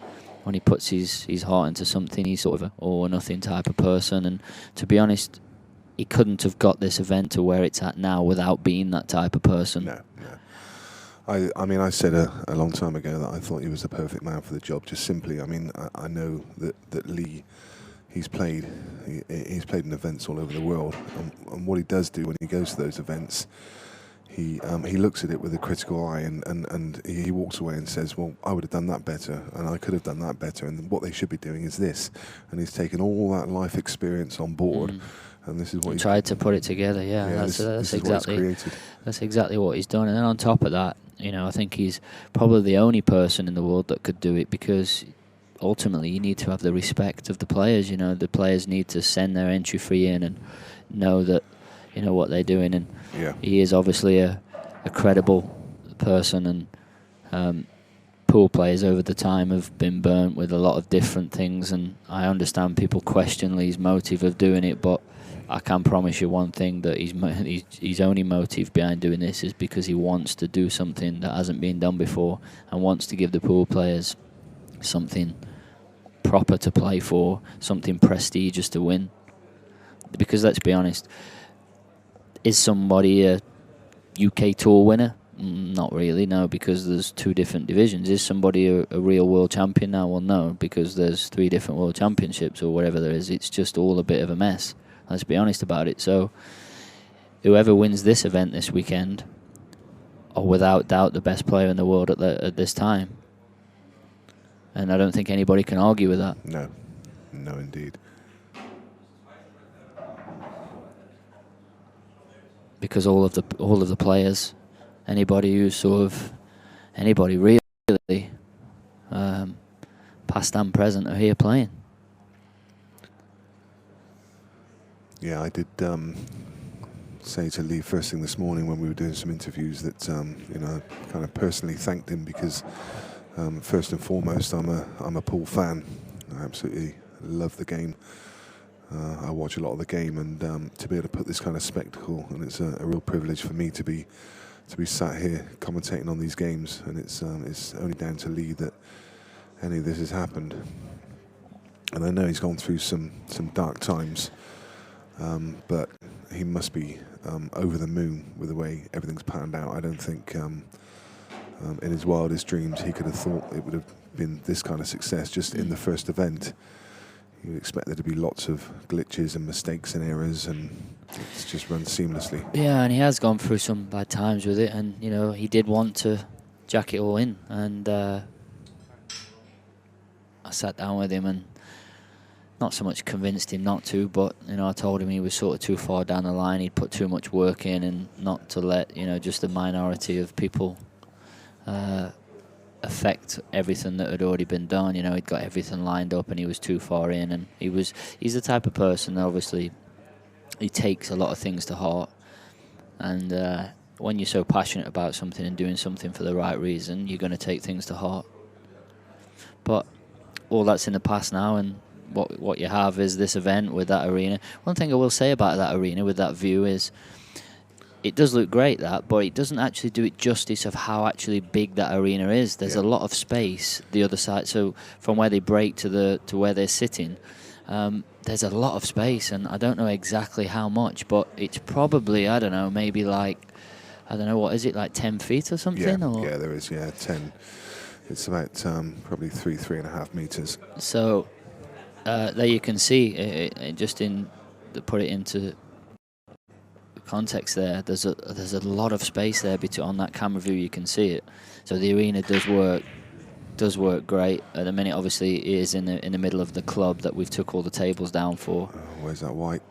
When he puts his heart into something, he's sort of an all or nothing type of person. And to be honest, he couldn't have got this event to where it's at now without being that type of person. No. I mean, I said a long time ago that I thought he was the perfect man for the job. Just simply, I mean, I know that Lee, he's played in events all over the world, and what he does do when he goes to those events, he looks at it with a critical eye, and he walks away and says, well, I would have done that better, and I could have done that better, and what they should be doing is this. And he's taken all that life experience on board, and this is what he's tried to put it together. That's exactly what he's done. And then on top of that, I think he's probably the only person in the world that could do it, because ultimately you need to have the respect of the players. The players need to send their entry fee in and know that what they're doing, and he is obviously a credible person, and pool players over the time have been burnt with a lot of different things, and I understand people question Lee's motive of doing it, but I can promise you one thing, that his only motive behind doing this is because he wants to do something that hasn't been done before, and wants to give the pool players something proper to play for, something prestigious to win. Because let's be honest, is somebody a UK Tour winner? Not really, no, because there's 2 different divisions. Is somebody a real world champion now? Well, no, because there's 3 different world championships or whatever there is. It's just all a bit of a mess. Let's be honest about it. So whoever wins this event this weekend are without doubt the best player in the world at this time. And I don't think anybody can argue with that. No, no, indeed. Because all of the players, anybody really, past and present, are here playing. Yeah, I did say to Lee first thing this morning when we were doing some interviews that you know, I kind of personally thanked him because first and foremost, I'm a pool fan. I absolutely love the game. I watch a lot of the game, and to be able to put this kind of spectacle, and it's a real privilege for me to be sat here commentating on these games, and it's only down to Lee that any of this has happened. And I know he's gone through some dark times, but he must be over the moon with the way everything's panned out. I don't think in his wildest dreams he could have thought it would have been this kind of success just in the first event. You'd expect there to be lots of glitches and mistakes and errors, and it's just run seamlessly. Yeah, and he has gone through some bad times with it, and you know, he did want to jack it all in, and I sat down with him and not so much convinced him not to, but you know, I told him he was sort of too far down the line. He'd put too much work in, and not to let, you know, just a minority of people affect everything that had already been done. You know, he'd got everything lined up and he was too far in, and he's the type of person, obviously, he takes a lot of things to heart, and when you're so passionate about something and doing something for the right reason, you're going to take things to heart. But all that's in the past now, and what you have is this event with that arena. One thing I will say about that arena with that view is it does look great, but it doesn't actually do it justice of how actually big that arena is. There's a lot of space the other side. So from where they break to where they're sitting, there's a lot of space, and I don't know exactly how much, but it's probably, I don't know, maybe like, I don't know, what is it, like 10 feet or something? Yeah, there is, 10. It's about probably 3.5 meters. So there you can see, it just to put it into context there, there's a lot of space there on that camera view. You can see it. So the arena does work great. At the minute, obviously, it is in the middle of the club that we've took all the tables down for. Oh, where's that white?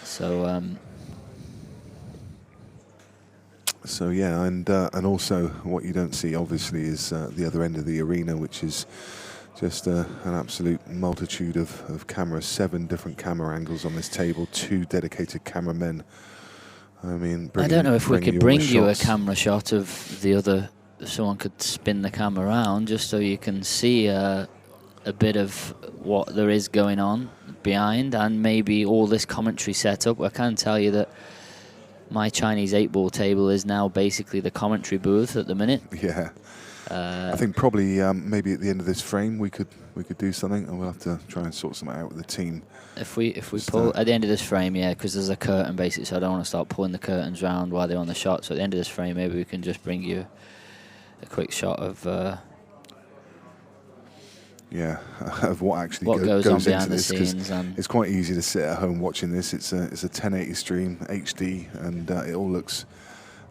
So so yeah, and also what you don't see obviously is the other end of the arena, which is just an absolute multitude of cameras. 7 different camera angles on this table, 2 dedicated cameramen. I mean, I don't know if we could bring you a shots. camera shot of the other. Someone could spin the camera around just so you can see a bit of what there is going on behind, and maybe all this commentary setup. I can tell you that my Chinese 8-ball table is now basically the commentary booth at the minute. Yeah. I think probably maybe at the end of this frame we could do something, and we'll have to try and sort something out with the team. If we pull at the end of this frame, yeah, because there's a curtain basically, so I don't want to start pulling the curtains round while they're on the shot. So at the end of this frame, maybe we can just bring you a quick shot of of what actually goes on behind into the this, 'cause scenes. And it's quite easy to sit at home watching this. It's a 1080 stream, HD, and it all looks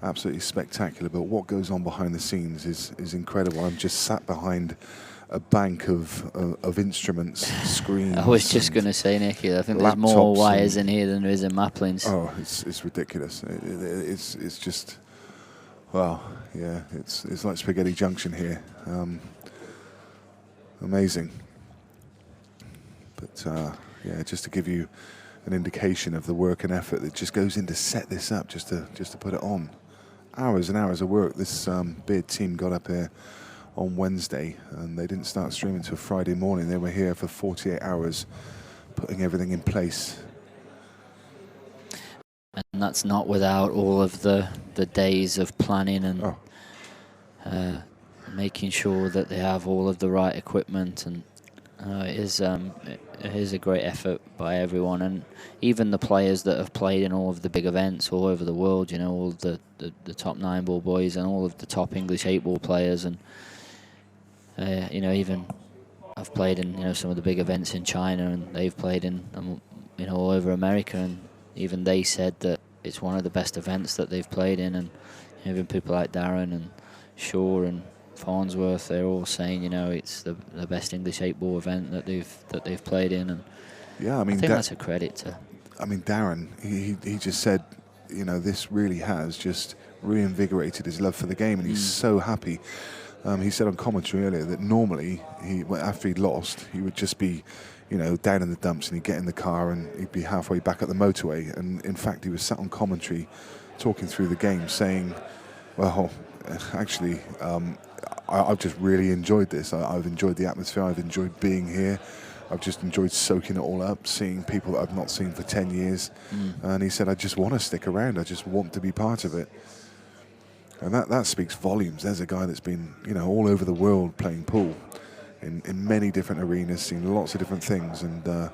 absolutely spectacular. But what goes on behind the scenes is incredible. I'm just sat behind a bank of instruments, screens. I was just going to say, Nicky, I think there's more wires in here than there is in Maplins. Oh, it's ridiculous. It's just, wow, yeah. It's like Spaghetti Junction here. Amazing. But yeah, just to give you an indication of the work and effort that just goes in to set this up, just to put it on. Hours and hours of work. This Beard team got up here on Wednesday, and they didn't start streaming until Friday morning. They were here for 48 hours, putting everything in place. And that's not without all of the days of planning and making sure that they have all of the right equipment, and it is a great effort by everyone, and even the players that have played in all of the big events all over the world. You know, all of the top 9-ball boys and all of the top English 8-ball players, and you know, even I've played in, you know, some of the big events in China, and they've played in, you know, all over America, and even they said that it's one of the best events that they've played in, and even people like Darren and Shaw and Farnsworth, they're all saying, you know, it's the best English 8-ball event that they've played in, and yeah, I mean, I think that's a credit to. I mean, Darren, he just said, you know, this really has just reinvigorated his love for the game, and he's so happy. He said on commentary earlier that normally, after he'd lost, he would just be, you know, down in the dumps, and he'd get in the car and he'd be halfway back at the motorway. And in fact, he was sat on commentary talking through the game, saying, well, actually, I've just really enjoyed this. I've enjoyed the atmosphere. I've enjoyed being here. I've just enjoyed soaking it all up, seeing people that I've not seen for 10 years. And he said, I just want to stick around. I just want to be part of it. And that speaks volumes. There's a guy that's been, you know, all over the world playing pool in many different arenas, seen lots of different things, and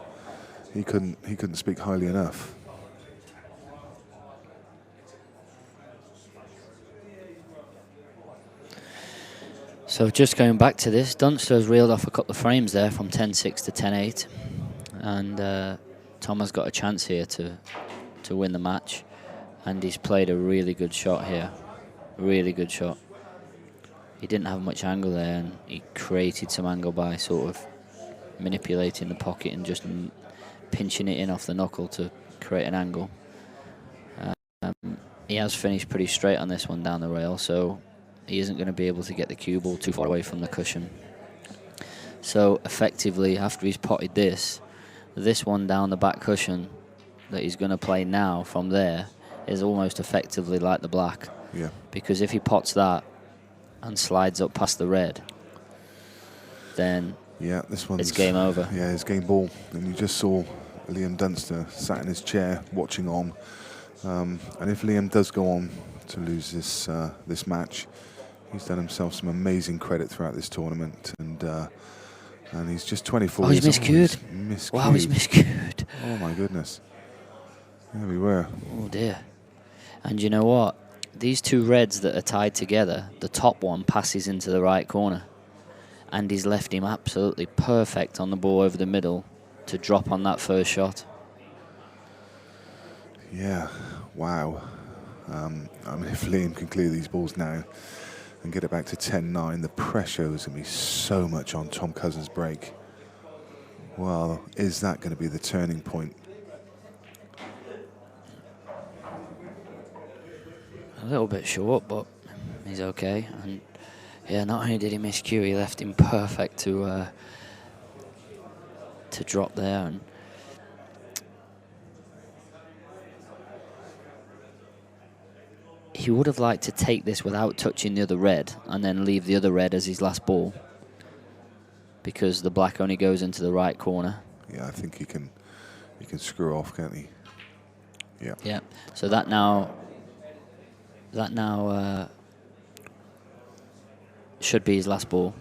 he couldn't speak highly enough. So just going back to this, Dunster's reeled off a couple of frames there from 10-6 to 10-8, and Thomas got a chance here to win the match, and he's played a really good shot here. Really good shot. He didn't have much angle there, and he created some angle by sort of manipulating the pocket and just pinching it in off the knuckle to create an angle. He has finished pretty straight on this one down the rail, so he isn't going to be able to get the cue ball too far away from the cushion. So effectively, after he's potted this one down the back cushion that he's going to play now from there is almost effectively like the black. Yeah. Because if he pots that and slides up past the red, then this one's, it's game over. Yeah, it's game ball. And you just saw Liam Dunster sat in his chair watching on. And if Liam does go on to lose this match, he's done himself some amazing credit throughout this tournament. And he's just 24 years old. He's miscued. Wow, he's miscued. Oh, my goodness. There we were. Oh, dear. And you know what? These two reds that are tied together, the top one passes into the right corner, and he's left him absolutely perfect on the ball over the middle to drop on that first shot. Yeah, wow. I mean, if Liam can clear these balls now and get it back to 10-9, the pressure is going to be so much on Tom Cousins' break. Well, is that going to be the turning point? A little bit short, but he's okay. And yeah, not only did he miss cue, he left him perfect to drop there. And he would have liked to take this without touching the other red and then leave the other red as his last ball, because the black only goes into the right corner. Yeah, I think he can screw off, can't he? Yeah. Yeah. So that now should be his last ball.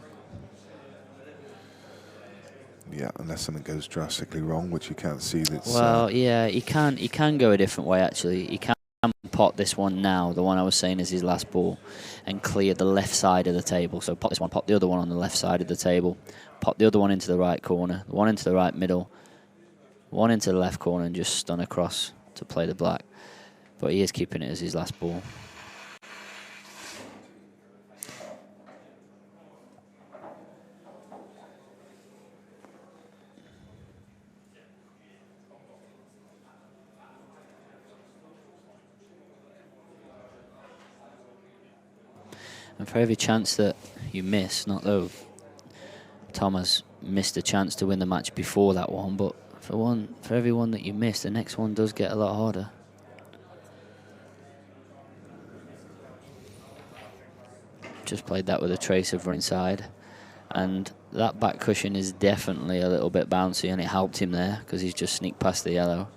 Yeah, unless something goes drastically wrong, which you can't see. That's well, yeah, he can go a different way actually. He can pot this one now, the one I was saying is his last ball, and clear the left side of the table. So pot this one, pot the other one on the left side of the table, pot the other one into the right corner, the one into the right middle, one into the left corner, and just stun across to play the black. But he is keeping it as his last ball. And for every chance that you miss, not though Thomas missed a chance to win the match before that one, but for every one that you miss, the next one does get a lot harder. Just played that with a trace of inside, and that back cushion is definitely a little bit bouncy, and it helped him there because he's just sneaked past the yellow.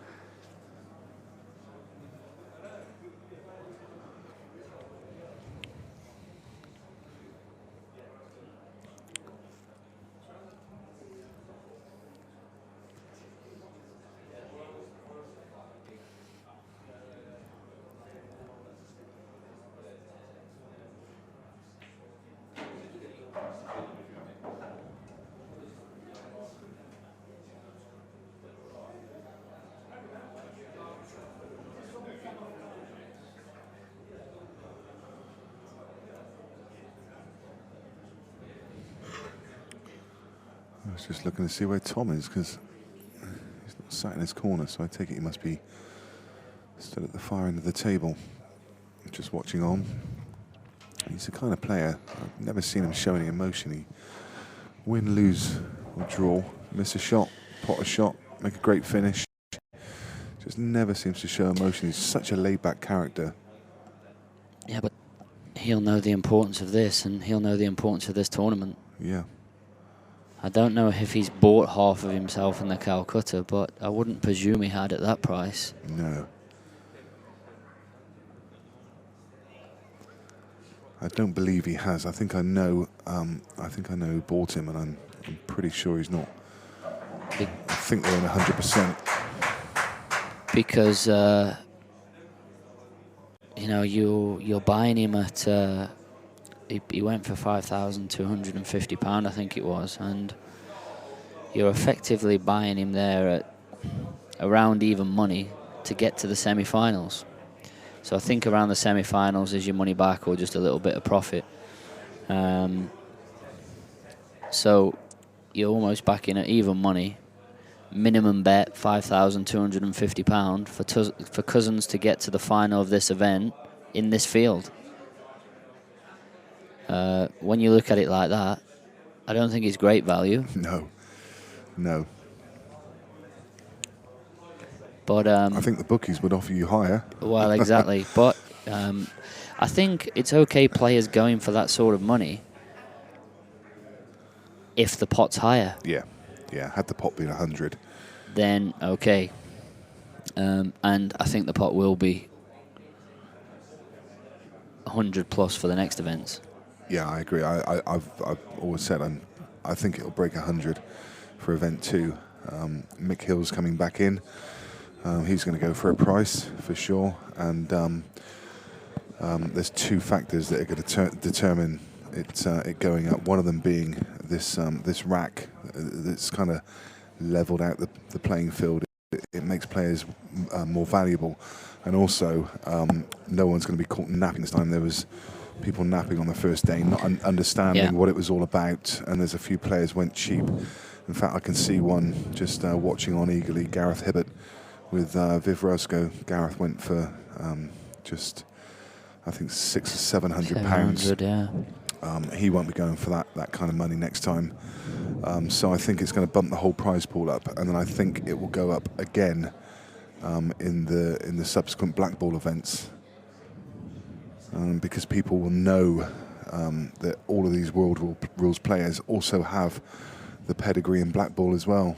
was just looking to see where Tom is because he's not sat in his corner, so I take it he must be stood at the far end of the table, just watching on. He's the kind of player, I've never seen him show any emotion. He win, lose, or draw, miss a shot, pot a shot, make a great finish. Just never seems to show emotion. He's such a laid-back character. Yeah, but he'll know the importance of this, and he'll know the importance of this tournament. Yeah. I don't know if he's bought half of himself in the Calcutta, but I wouldn't presume he had at that price. No. I don't believe he has. I think I know who bought him, and I'm pretty sure he's not. I think they're in 100%. Because you know, you're buying him at he went for £5,250, I think it was, and you're effectively buying him there at around even money to get to the semi-finals. So I think around the semi-finals is your money back or just a little bit of profit. So you're almost back in at even money. Minimum bet £5,250 for Cousins to get to the final of this event in this field. When you look at it like that, I don't think it's great value. No. No. But I think the bookies would offer you higher. Well, exactly. But I think it's okay players going for that sort of money if the pot's higher. Yeah. Yeah. Had the pot been 100. Then okay. And I think the pot will be 100 plus for the next events. Yeah, I agree. I've always said I think it'll break 100 for event 2. Mick Hill's coming back in. He's going to go for a price for sure, and there's 2 factors that are going to determine it going up. One of them being this rack that's kind of leveled out the playing field. It makes players more valuable, and also no one's going to be caught napping this time. There was people napping on the first day, not understanding what it was all about, and there's a few players went cheap. In fact, I can see one just watching on eagerly, Gareth Hibbert with Viv Roscoe. Gareth went for just, I think, £600 or £700. Yeah. He won't be going for that kind of money next time. So I think it's going to bump the whole prize pool up, and then I think it will go up again in the subsequent black ball events, because people will know that all of these world rules players also have the pedigree in black ball as well.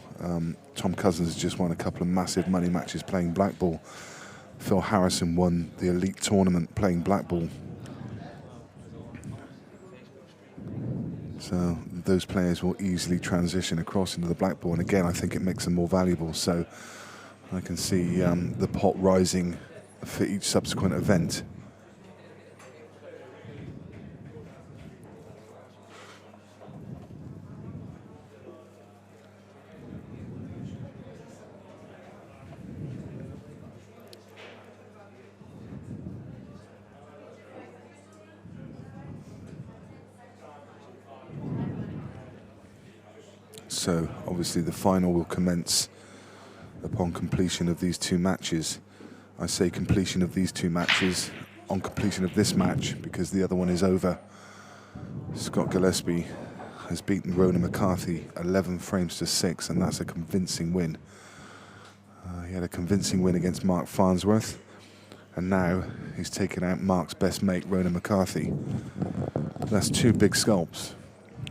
Tom Cousins has just won a couple of massive money matches playing black ball. Phil Harrison won the elite tournament playing black ball. So those players will easily transition across into the black ball, and again I think it makes them more valuable. So I can see the pot rising for each subsequent event. So obviously the final will commence upon completion of these 2 matches. I say completion of these 2 matches on completion of this match because the other one is over. Scott Gillespie has beaten Ronan McCarthy 11 frames to 6, and that's a convincing win. He had a convincing win against Mark Farnsworth, and now he's taken out Mark's best mate, Ronan McCarthy. That's 2 big scalps,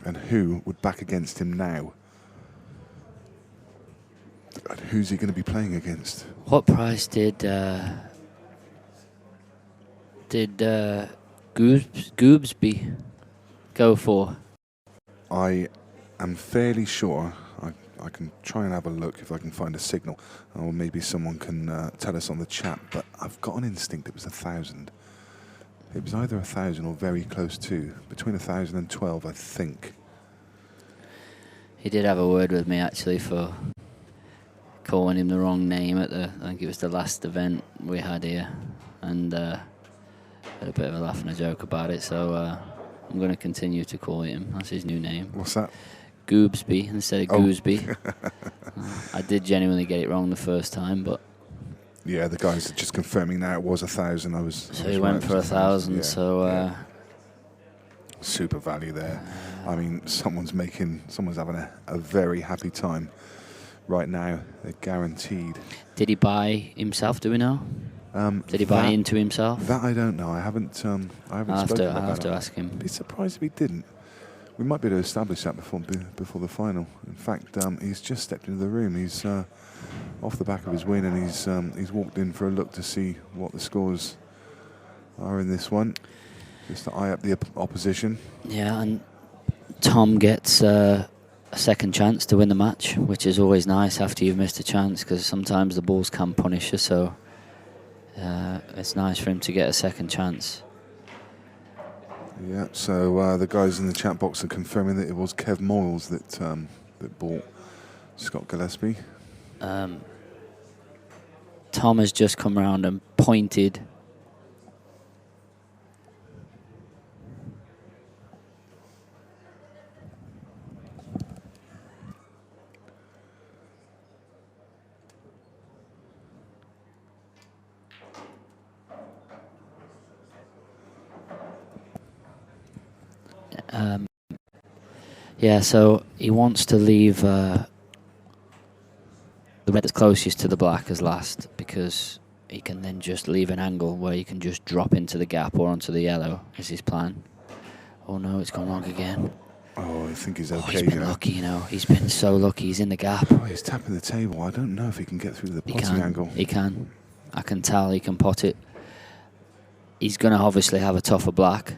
and who would back against him now? And who's he going to be playing against? What price did Goobsby go for? I am fairly sure. I can try and have a look if I can find a signal, or maybe someone can tell us on the chat, but I've got an instinct it was 1,000. It was either 1,000 or very close to, between 1,000 and 12, I think. He did have a word with me actually for calling him the wrong name at I think it was the last event we had here, and had a bit of a laugh and a joke about it, so I'm going to continue to call him. That's his new name. What's that? Goobsby instead of Gooseby. I did genuinely get it wrong the first time, but Yeah, the guys are just confirming now it was 1,000. so he went for 1,000. Yeah, So super value there. I mean, someone's having a very happy time right now. They're guaranteed. did he buy himself? Do we know? Did he buy into himself? That I don't know. I haven't spoken about I'll have to ask him. I'd be surprised if he didn't. We might be able to establish that before the final. In fact, he's just stepped into the room. He's off the back of his win, and he's walked in for a look to see what the scores are in this one, just to eye up the opposition. Yeah, and Tom gets a second chance to win the match, which is always nice after you've missed a chance, because sometimes the balls can punish you. So it's nice for him to get a second chance. Yeah, so the guys in the chat box are confirming that it was Kev Moyles that bought Scott Gillespie. Tom has just come around and pointed. Yeah, so he wants to leave the red that's closest to the black as last, because he can then just leave an angle where you can just drop into the gap or onto the yellow, is his plan. Oh no, it's gone wrong again. Oh, I think he's okay. Oh, he's been lucky, you know. He's been so lucky. He's in the gap. Oh, he's tapping the table. I don't know if he can get through the potting angle. He can. I can tell he can pot it. He's going to obviously have a tougher black.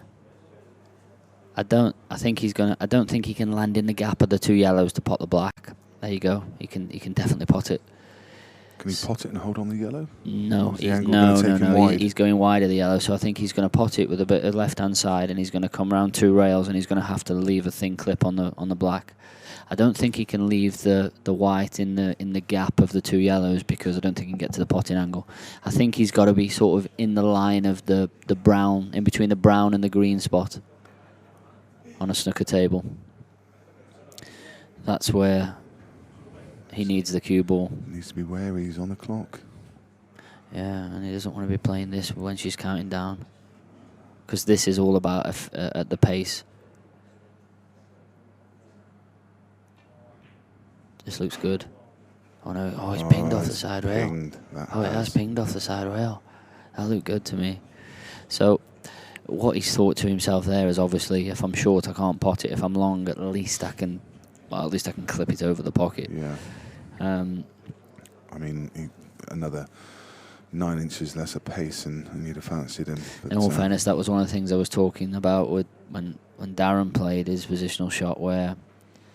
I don't think he can land in the gap of the two yellows to pot the black. There you go. He can definitely pot it. Can he pot it and hold on the yellow? No, he's going wide of the yellow, so I think he's going to pot it with a bit of left-hand side, and he's going to come round two rails, and he's going to have to leave a thin clip on the black. I don't think he can leave the white in the gap of the two yellows, because I don't think he can get to the potting angle. I think he's got to be sort of in the line of the brown, in between the brown and the green spot on a snooker table. That's where he needs the cue ball. Needs to be wary. He's on the clock. Yeah, and he doesn't want to be playing this when she's counting down, because this is all about at the pace. This looks good. Oh no! Oh, he's pinged off the side rail. Oh, it has pinged off the side rail. That looked good to me. So, what he's thought to himself there is, obviously, if I'm short, I can't pot it. If I'm long, at least I can clip it over the pocket. Yeah. I mean, another 9 inches less of pace, and you'd have fancied him. But in all fairness, that was one of the things I was talking about with when Darren played his positional shot, where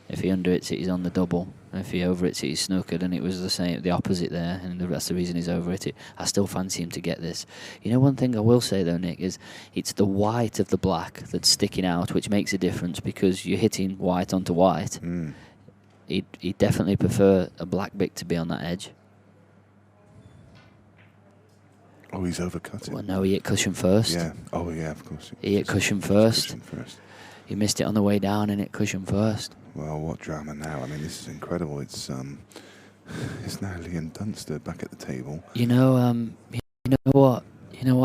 if he under-hits it, he's on the double. And if he over-hits it, he's snookered, and it was the opposite there, and that's the reason he's over-hit it. I still fancy him to get this. You know, one thing I will say, though, Nick, is it's the white of the black that's sticking out, which makes a difference, because you're hitting white onto white. He'd definitely prefer a black bick to be on that edge. Oh, he's overcut it. Well, no, he hit cushion first. Yeah. Oh, yeah, of course. He hit cushion first. He missed it on the way down and hit cushion first. Well, what drama now? I mean, this is incredible. It's now Liam Dunster back at the table. You know what?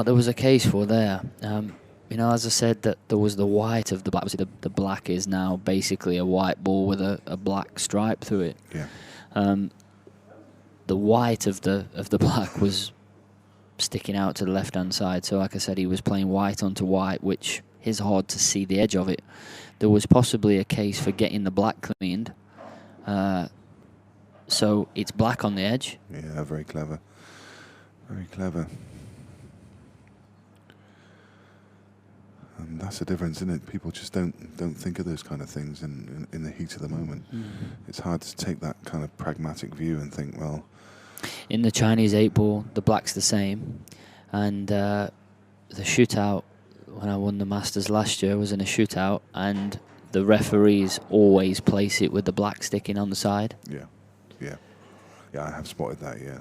There was a case for there. As I said, that there was the white of the black. The black is now basically a white ball with a black stripe through it. Yeah. The white of the black was sticking out to the left-hand side. So, like I said, he was playing white onto white, which is hard to see the edge of it. There was possibly a case for getting the black cleaned. So it's black on the edge. Yeah, very clever. Very clever. And that's the difference, isn't it? People just don't think of those kind of things in the heat of the moment. It's hard to take that kind of pragmatic view and think, well... In the Chinese 8-ball, the black's the same. And the shootout, when I won the Masters last year, was in a shootout, and the referees always place it with the black sticking on the side. Yeah, yeah. Yeah, I have spotted that, yeah.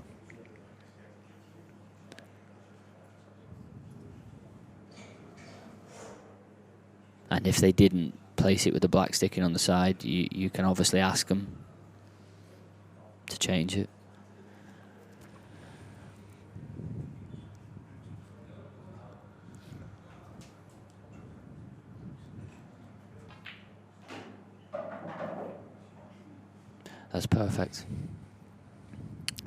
And if they didn't, place it with the black sticking on the side, you can obviously ask them to change it. That's perfect.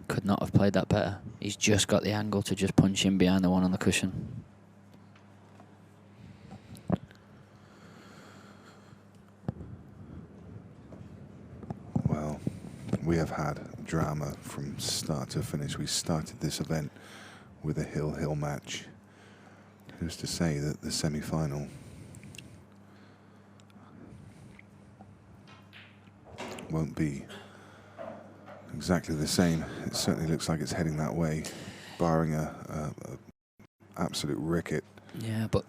Could not have played that better. He's just got the angle to just punch in behind the one on the cushion. Well, we have had drama from start to finish. We started this event with a hill-hill match. Who's to say that the semi-final won't be exactly the same? It certainly looks like it's heading that way, barring a absolute ricket. Yeah, but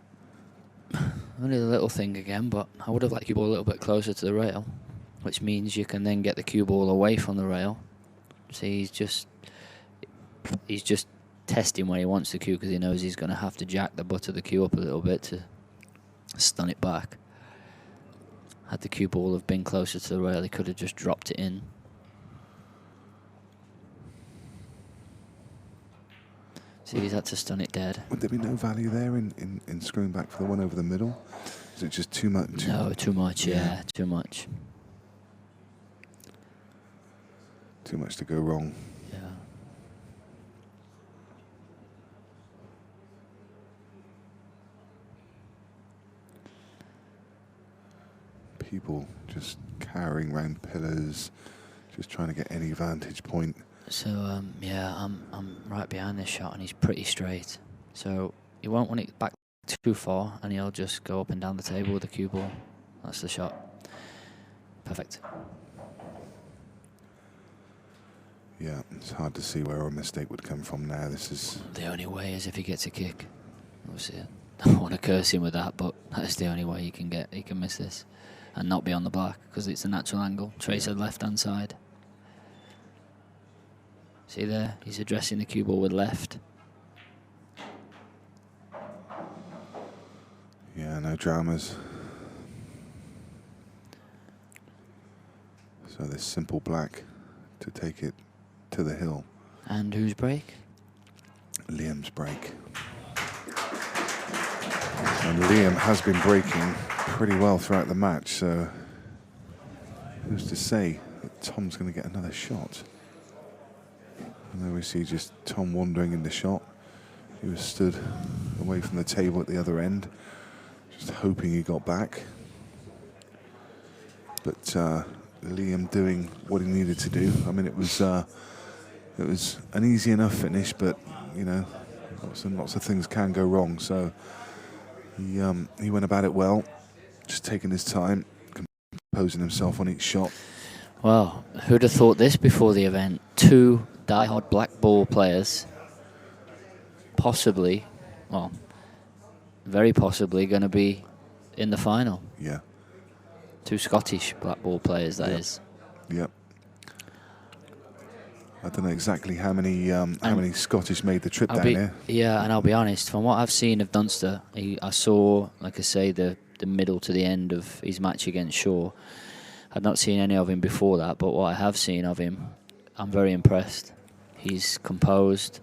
only the little thing again, but I would have liked cue ball a little bit closer to the rail, which means you can then get the cue ball away from the rail. See, he's just testing where he wants the cue because he knows he's going to have to jack the butt of the cue up a little bit to stun it back. Had the cue ball have been closer to the rail, he could have just dropped it in. See, he's had to stun it dead. Would there be no value there in screwing back for the one over the middle? Is it just too much? No, too much, yeah, too much. Too much to go wrong. Yeah. People just carrying around pillars, just trying to get any vantage point. So yeah, I'm right behind this shot, and he's pretty straight. So you won't want it back too far, and he'll just go up and down the table with the cue ball. That's the shot. Perfect. Yeah, it's hard to see where a mistake would come from now. This is The only way is if he gets a kick. Obviously, I don't want to curse him with that, but that's the only way he can miss this and not be on the black because it's a natural angle. Trace the left-hand side. See there? He's addressing the cue ball with left. yeah, no dramas. So this simple black to take it to the hill. And whose break? Liam's break. And Liam has been breaking pretty well throughout the match, so who's to say that Tom's going to get another shot? And there we see just Tom wandering in the shot. He was stood away from the table at the other end, just hoping he got back. But Liam doing what he needed to do. I mean, it was an easy enough finish, but you know, lots of things can go wrong. So he went about it well, just taking his time, composing himself on each shot. Well, who'd have thought this before the event? Two die-hard black ball players, possibly, well, very possibly going to be in the final. Yeah. Two Scottish black ball players, that is. Yep. I don't know exactly how many Scottish made the trip down here. Yeah, and I'll be honest, from what I've seen of Dunster, I saw, like I say, the middle to the end of his match against Shaw. I'd not seen any of him before that, but what I have seen of him, I'm very impressed. He's composed.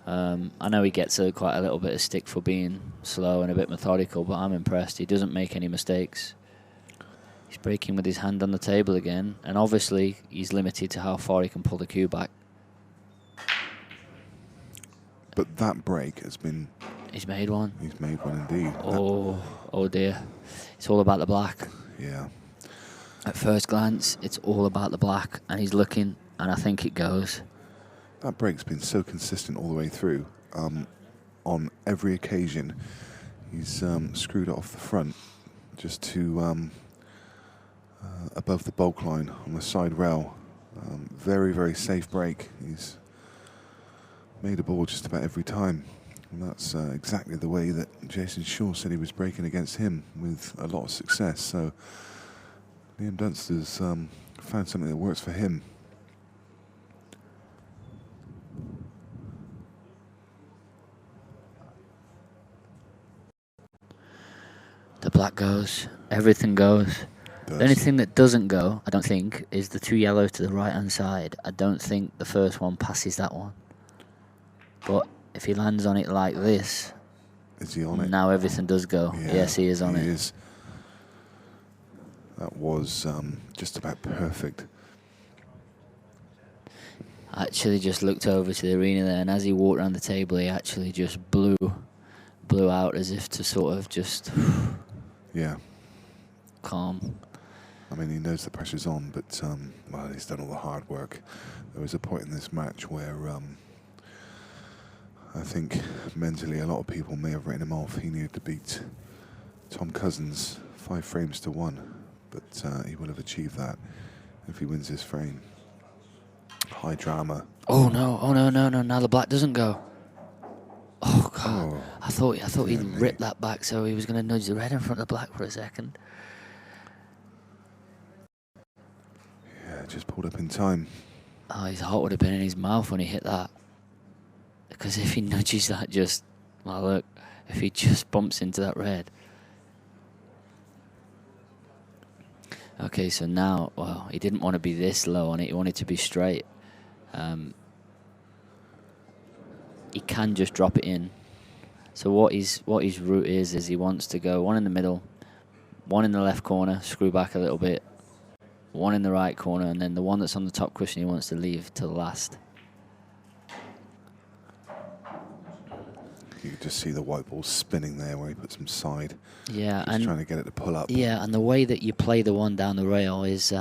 I know he gets quite a little bit of stick for being slow and a bit methodical, but I'm impressed. He doesn't make any mistakes. He's breaking with his hand on the table again, and obviously he's limited to how far he can pull the cue back. But that break has been... He's made one. He's made one indeed. Oh dear. It's all about the black. Yeah. At first glance, it's all about the black, and he's looking, and I think it goes. That break's been so consistent all the way through. On every occasion, he's screwed it off the front just to above the bulk line on the side rail. Very, very safe break. He's made a ball just about every time. And that's exactly the way that Jason Shaw said he was breaking against him, with a lot of success. So Liam Dunster's found something that works for him. The black goes Everything goes. Does. The only thing that doesn't go, I don't think, is the 2 yellows to the right-hand side. I don't think the first one passes that one. But if he lands on it like this, Is he on it? now everything does go. Yeah, Yes, he is on it. Is. That was just about perfect. I actually just looked over to the arena there, and as he walked around the table, he actually just blew out as if to sort of just Yeah. calm. I mean, he knows the pressure's on, but, well, he's done all the hard work. There was a point in this match where I think mentally a lot of people may have written him off. He needed to beat Tom Cousins 5 frames to 1, but he will have achieved that if he wins this frame. High drama. Oh no, now the black doesn't go. Oh God, Oh, I thought he'd dear me. rip that back, so he was going to nudge the red in front of the black for a second. Yeah, just pulled up in time. Oh, his heart would have been in his mouth when he hit that. Because if he nudges that well look, if he just bumps into that red. Okay, so now, well, he didn't want to be this low on it, he wanted to be straight. He can just drop it in. So what his route is he wants to go 1 in the middle, 1 in the left corner, screw back a little bit, 1 in the right corner, and then the one that's on the top cushion he wants to leave till last. You could just see the white ball spinning there where he puts him side. Yeah, He's trying to get it to pull up. Yeah, and the way that you play the one down the rail is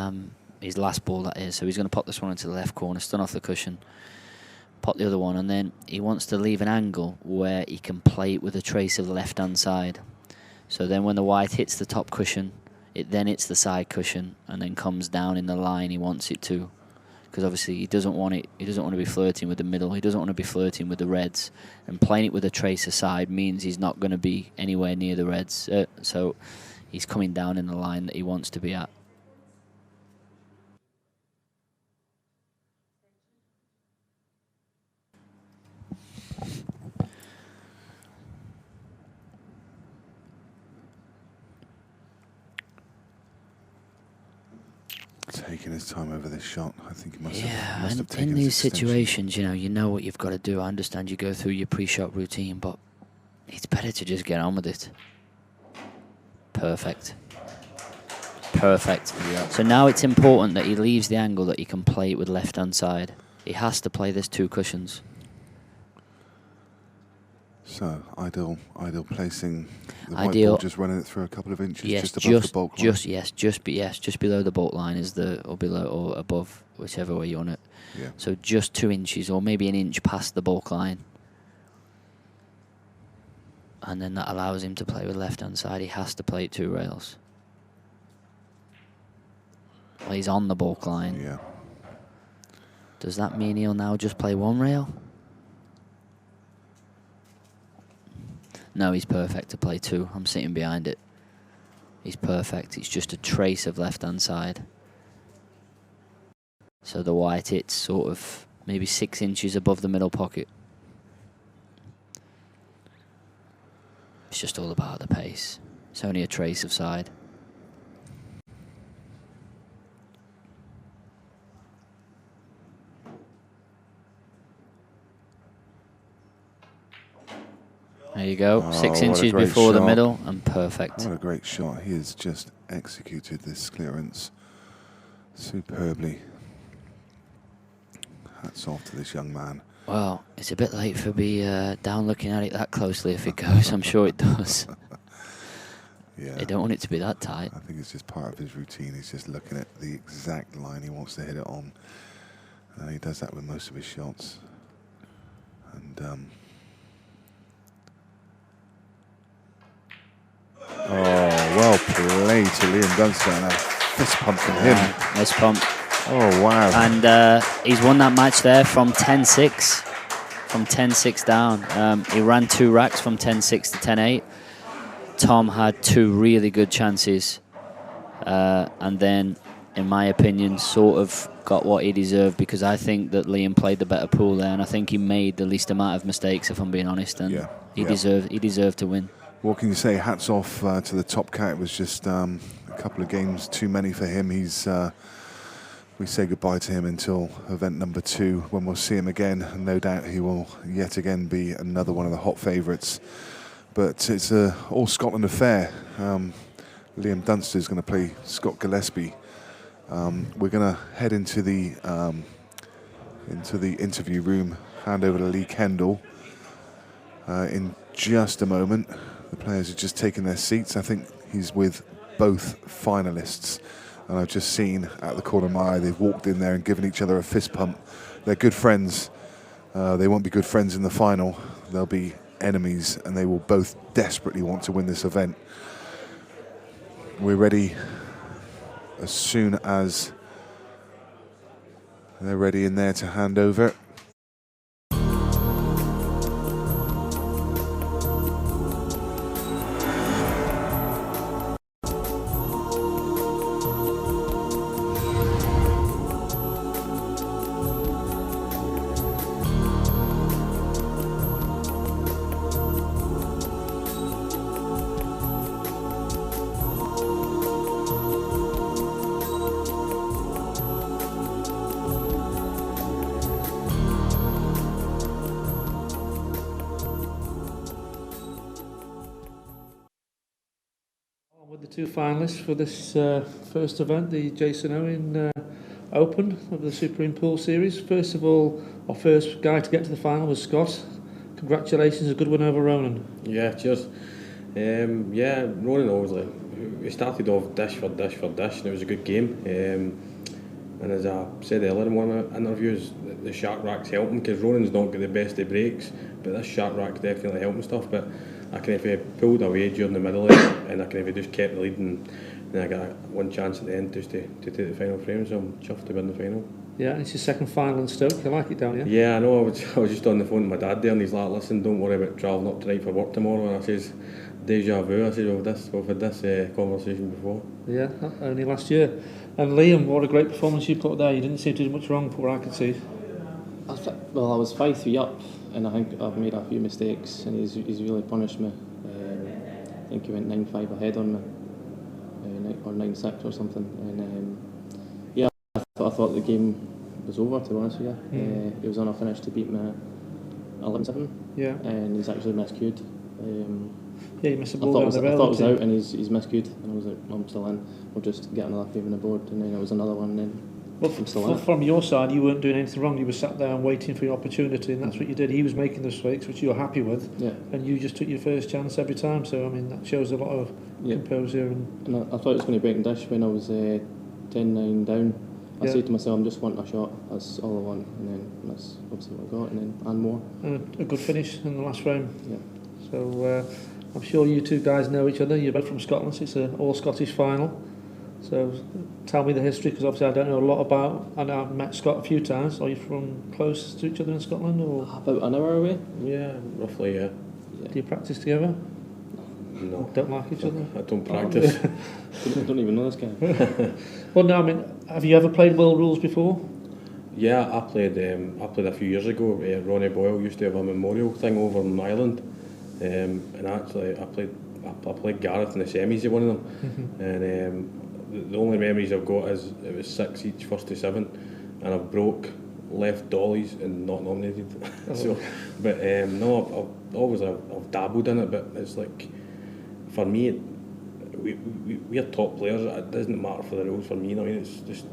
his last ball, that is. So he's going to pop this one into the left corner, stun off the cushion, pop the other one, and then he wants to leave an angle where he can play it with a trace of the left-hand side. So then when the white hits the top cushion, it then hits the side cushion and then comes down in the line he wants it to. Because obviously he doesn't want it. He doesn't want to be flirting with the middle. He doesn't want to be flirting with the reds. And playing it with a trace aside means he's not going to be anywhere near the reds. So he's coming down in the line that he wants to be at. Taking his time over this shot. I think he must Yeah, have and taken in his these extension. situations, you know what you've got to do. I understand you go through your pre-shot routine, but it's better to just get on with it. Perfect. Perfect. Yeah. So now it's important that he leaves the angle that he can play it with left-hand side. He has to play this 2 cushions. So, ideal placing the white Ideal. ball, just running it through a couple of inches, Yes, just above the bulk line. just below the bulk line is or below or above, whichever way you want it. Yeah. So just 2 inches or maybe an inch past the bulk line. And then that allows him to play with left-hand side. He has to play it 2 rails. Well, he's on the bulk line. Yeah. Does that mean he'll now just play 1 rail? No, he's perfect to play 2. I'm sitting behind it. He's perfect. It's just a trace of left-hand side. So the white hits sort of maybe 6 inches above the middle pocket. It's just all about the pace. It's only a trace of side. There you go, Oh, 6 what a inches great before the shot. middle and perfect. What a great shot. He has just executed this clearance superbly. Hats off to this young man. Well, it's a bit late for me down looking at it that closely if it goes. I'm sure it does. Yeah. I don't want it to be that tight. I think it's just part of his routine. He's just looking at the exact line he wants to hit it on. And he does that with most of his shots. And oh, well played to Liam Dunster, and a fist pump from him. Nice pump. Oh, wow. And he's won that match there from 10-6. From 10-6 down. He ran 2 racks from 10-6 to 10-8. Tom had 2 really good chances. And then, in my opinion, sort of got what he deserved, because I think that Liam played the better pool there, and I think he made the least amount of mistakes, if I'm being honest. And Yeah, he yeah. deserved to win. What can you say? Hats off to the top cat. It was just a couple of games too many for him. We say goodbye to him until event number 2, when we'll see him again. And no doubt he will yet again be another one of the hot favourites. But it's a all Scotland affair. Liam Dunster is going to play Scott Gillespie. We're going to head into the interview room, hand over to Lee Kendall in just a moment. The players are just taking their seats. I think he's with both finalists. And I've just seen at the corner of my eye, they've walked in there and given each other a fist pump. They're good friends. They won't be good friends in the final. They'll be enemies, and they will both desperately want to win this event. We're ready as soon as they're ready in there to hand over. With the 2 finalists for this first event, the Jason Owen Open of the Supreme Pool Series. First of all, our first guy to get to the final was Scott. Congratulations, a good win over Ronan. Yeah, cheers. Ronan obviously, we started off dish for dish for dish, and it was a good game. And as I said earlier in one of my interviews, the shark rack's helping, because Ronan's not got the best of breaks, but this shark rack's definitely helping stuff. But I kind of pulled away during the middle and I kind of just kept the lead, and then I got one chance at the end just to take the final frame, so I'm chuffed to win the final. Yeah, and it's your second final in Stoke. You like it, don't you? Yeah, I know. I was just on the phone with my dad there, and he's like, "Listen, don't worry about travelling up tonight for work tomorrow." And I says, "Deja vu." I said, we've had this conversation before. Yeah, only last year. And Liam, what a great performance you put there. You didn't seem to do much wrong from what I could see. I was 5-3 up, and I think I've made a few mistakes, and he's really punished me. I think he went 9-5 ahead on me, or 9-6 or something. And I thought the game was over, to be honest with you. He was on a finish to beat me 11-7. Yeah. And he's actually miscued. Yeah, you missed a ball down the rail. I thought it was out, and he's miscued, and I was like, I'm still in. We'll just get another frame on the board, and then it was another one, and then I'm still in. From your side, you weren't doing anything wrong. You were sat there and waiting for your opportunity, and that's what you did. He was making the mistakes, which you were happy with, and you just took your first chance every time. So, I mean, that shows a lot of composure. And I thought it was going to break and dish when I was 10-9 down. I said to myself, I'm just wanting a shot, that's all I want, and then that's obviously what I got, and more. And a good finish in the last frame. Yeah. So I'm sure you two guys know each other. You're both from Scotland, so it's an all-Scottish final. So tell me the history, because obviously I don't know a lot about, and I've met Scott a few times. Are you from close to each other in Scotland? Or about an hour away? Yeah, roughly, yeah. Do you practice together? No. Don't like each other? I don't practice. I don't even know this guy. Well, no, I mean, have you ever played World Rules before? Yeah, I played a few years ago. Ronnie Boyle used to have a memorial thing over in Ireland, and actually I played Gareth in the semis of one of them, and the only memories I've got is it was 6 each, first to 7, and I broke left dollies and not nominated. So, but no, I've dabbled in it, but it's like, for me, we're top players. It doesn't matter for the rules for me. I mean, it's just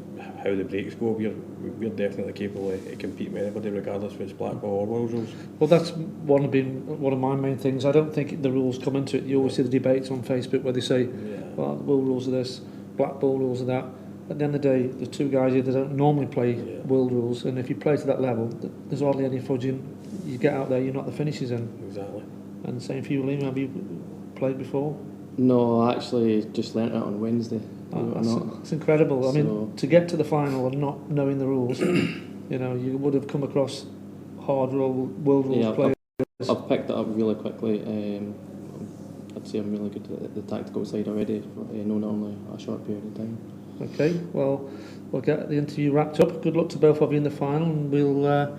how the breaks go. We're definitely capable of competing with anybody, regardless if it's black ball or world rules. Well, that's one of my main things. I don't think the rules come into it. You always see the debates on Facebook where they say, well, the world rules are this, black ball rules are that. At the end of the day, the two guys here, they don't normally play world rules, and if you play to that level, there's hardly any fudging. You get out there, you're not the finishes in. Exactly. And the same for you, Liam. Have you played before? No, I actually just learnt it on Wednesday. It's incredible. I mean, to get to the final and not knowing the rules, you know, you would have come across hard world rules players. I've picked it up really quickly. I'd say I'm really good at the tactical side already, not only a short period of time. Okay, well, we'll get the interview wrapped up. Good luck to both of you in the final, and we'll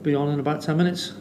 be on in about 10 minutes.